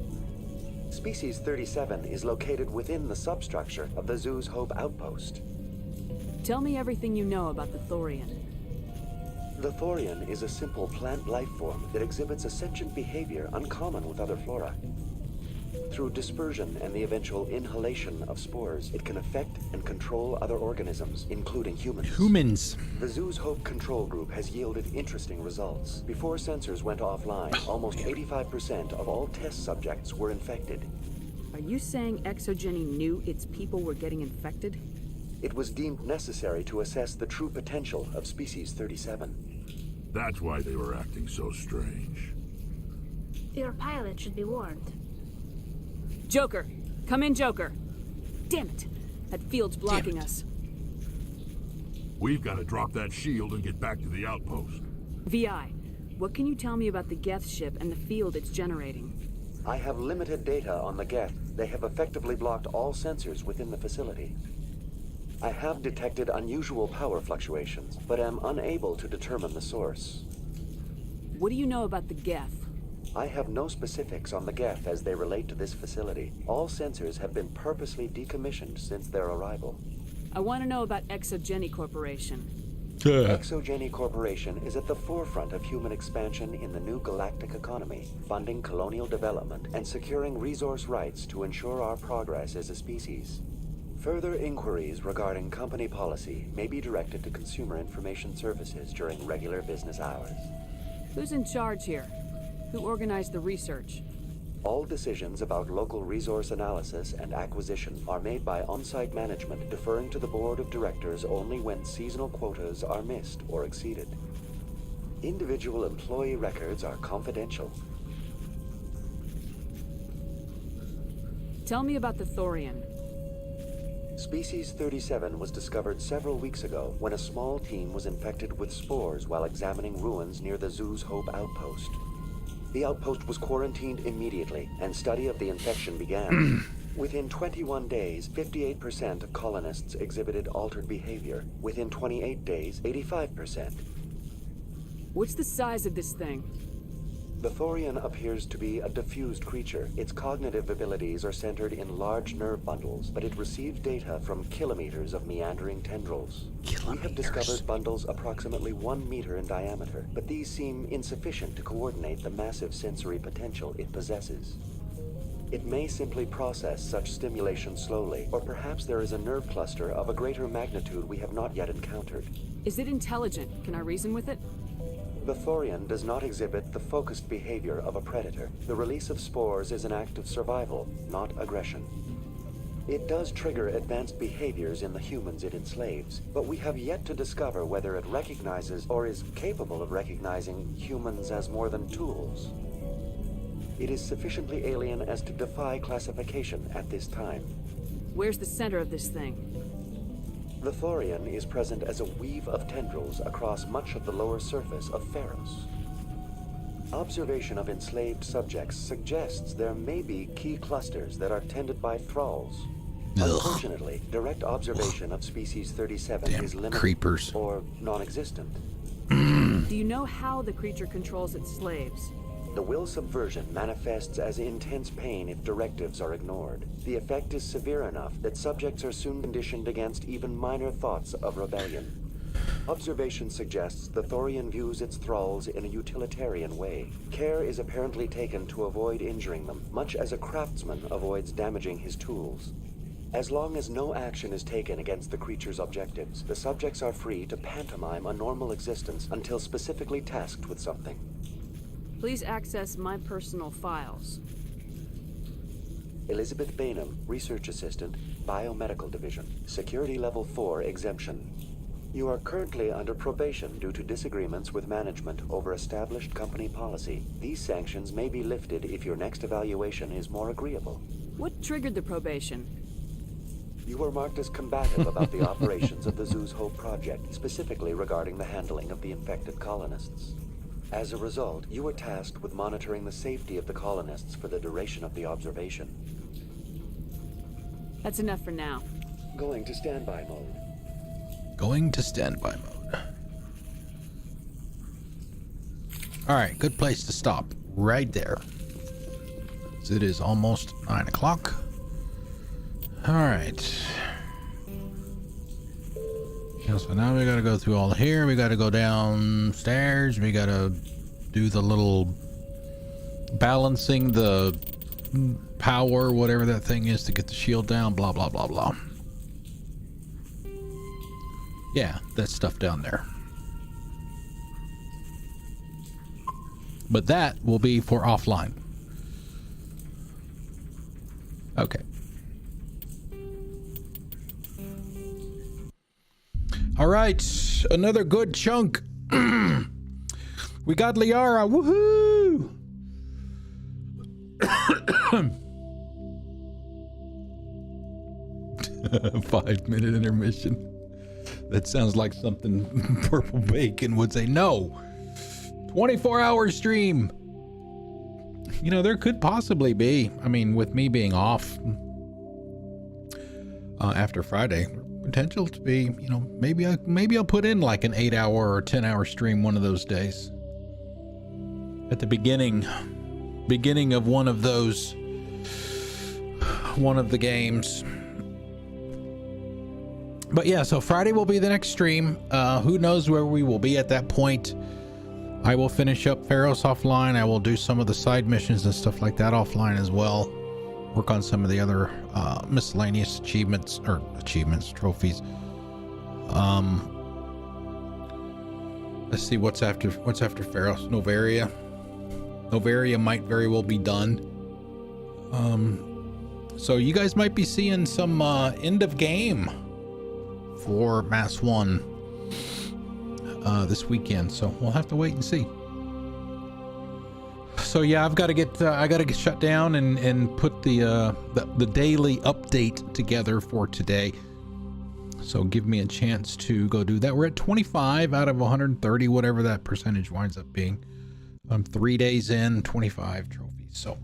Species 37 is located within the substructure of the Zoo's Hope outpost. Tell me everything you know about the Thorian. The Thorian is a simple plant life form that exhibits a sentient behavior uncommon with other flora. Through dispersion and the eventual inhalation of spores, it can affect and control other organisms, including humans. The Zoo's Hope control group has yielded interesting results. Before sensors went offline, almost 85% of all test subjects were infected. Are you saying Exogeny knew its people were getting infected? It was deemed necessary to assess the true potential of species 37. That's why they were acting so strange. Your pilot should be warned. Joker! Come in, Joker! Damn it! That field's blocking us. We've got to drop that shield and get back to the outpost. VI, what can you tell me about the Geth ship and the field it's generating? I have limited data on the Geth. They have effectively blocked all sensors within the facility. I have detected unusual power fluctuations, but am unable to determine the source. What do you know about the Geth? I have no specifics on the Geth as they relate to this facility. All sensors have been purposely decommissioned since their arrival. I want to know about Exogeny Corporation. Exogeny Corporation is at the forefront of human expansion in the new galactic economy, funding colonial development and securing resource rights to ensure our progress as a species. Further inquiries regarding company policy may be directed to Consumer Information Services during regular business hours. Who's in charge here? Who organized the research? All decisions about local resource analysis and acquisition are made by on-site management, deferring to the board of directors only when seasonal quotas are missed or exceeded. Individual employee records are confidential. Tell me about the Thorian. Species 37 was discovered several weeks ago when a small team was infected with spores while examining ruins near the Zoo's Hope outpost. The outpost was quarantined immediately, and study of the infection began. Within 21 days, 58% of colonists exhibited altered behavior. Within 28 days, 85%. What's the size of this thing? The Thorian appears to be a diffused creature. Its cognitive abilities are centered in large nerve bundles, but it receives data from kilometers of meandering tendrils. We have discovered bundles approximately 1 meter in diameter, but these seem insufficient to coordinate the massive sensory potential it possesses. It may simply process such stimulation slowly, or perhaps there is a nerve cluster of a greater magnitude we have not yet encountered. Is it intelligent? Can I reason with it? The Thorian does not exhibit the focused behavior of a predator. The release of spores is an act of survival, not aggression. It does trigger advanced behaviors in the humans it enslaves, but we have yet to discover whether it recognizes or is capable of recognizing humans as more than tools. It is sufficiently alien as to defy classification at this time. Where's the center of this thing? The Thorian is present as a weave of tendrils across much of the lower surface of Feros. Observation of enslaved subjects suggests there may be key clusters that are tended by thralls. Unfortunately, direct observation of species 37 is limited or non-existent. Do you know how the creature controls its slaves? The will subversion manifests as intense pain if directives are ignored. The effect is severe enough that subjects are soon conditioned against even minor thoughts of rebellion. Observation suggests the Thorian views its thralls in a utilitarian way. Care is apparently taken to avoid injuring them, much as a craftsman avoids damaging his tools. As long as no action is taken against the creature's objectives, the subjects are free to pantomime a normal existence until specifically tasked with something. Please access my personal files. Elizabeth Bainham, Research Assistant, Biomedical Division. Security Level 4 exemption. You are currently under probation due to disagreements with management over established company policy. These sanctions may be lifted if your next evaluation is more agreeable. What triggered the probation? You were marked as combative about the operations of the Zoo's Hope project, specifically regarding the handling of the infected colonists. As a result, you were tasked with monitoring the safety of the colonists for the duration of the observation. That's enough for now. Going to standby mode. Going to standby mode. Alright, good place to stop. Right there. So it is almost 9 o'clock. Alright. So now we gotta go through all here. We gotta go downstairs. We gotta do the little balancing the power, whatever that thing is, to get the shield down. Blah, blah, blah, blah. Yeah, that stuff down there. But that will be for offline. Okay. All right, another good chunk. We got Liara. Woohoo! 5-minute intermission. That sounds like something Purple Bacon would say. No. 24-hour stream. You know, there could possibly be. I mean, with me being off after Friday, potential to be, you know, maybe I'll put in like an 8-hour or 10-hour stream one of those days. At the beginning of one of the games. But yeah, so Friday will be the next stream. Who knows where we will be at that point. I will finish up Feros offline. I will do some of the side missions and stuff like that offline as well. Work on some of the other miscellaneous trophies. Let's see what's after Feros. Novaria might very well be done. So you guys might be seeing some end of game for Mass 1 this weekend, so we'll have to wait and see. So yeah, I've got to get shut down and put the daily update together for today. So give me a chance to go do that. We're at 25 out of 130, whatever that percentage winds up being. I'm 3 days in, 25 trophies. So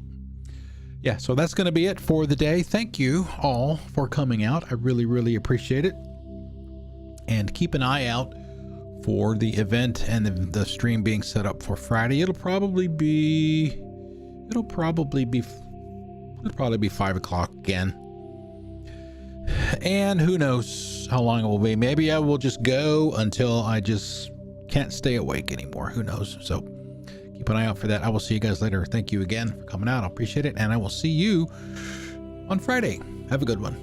yeah, so that's going to be it for the day. Thank you all for coming out. I really, really appreciate it. And keep an eye out for the event and the stream being set up for Friday. It'll probably be 5 o'clock again. And who knows how long it will be. Maybe I will just go until I just can't stay awake anymore. Who knows? So keep an eye out for that. I will see you guys later. Thank you again for coming out. I appreciate it. And I will see you on Friday. Have a good one.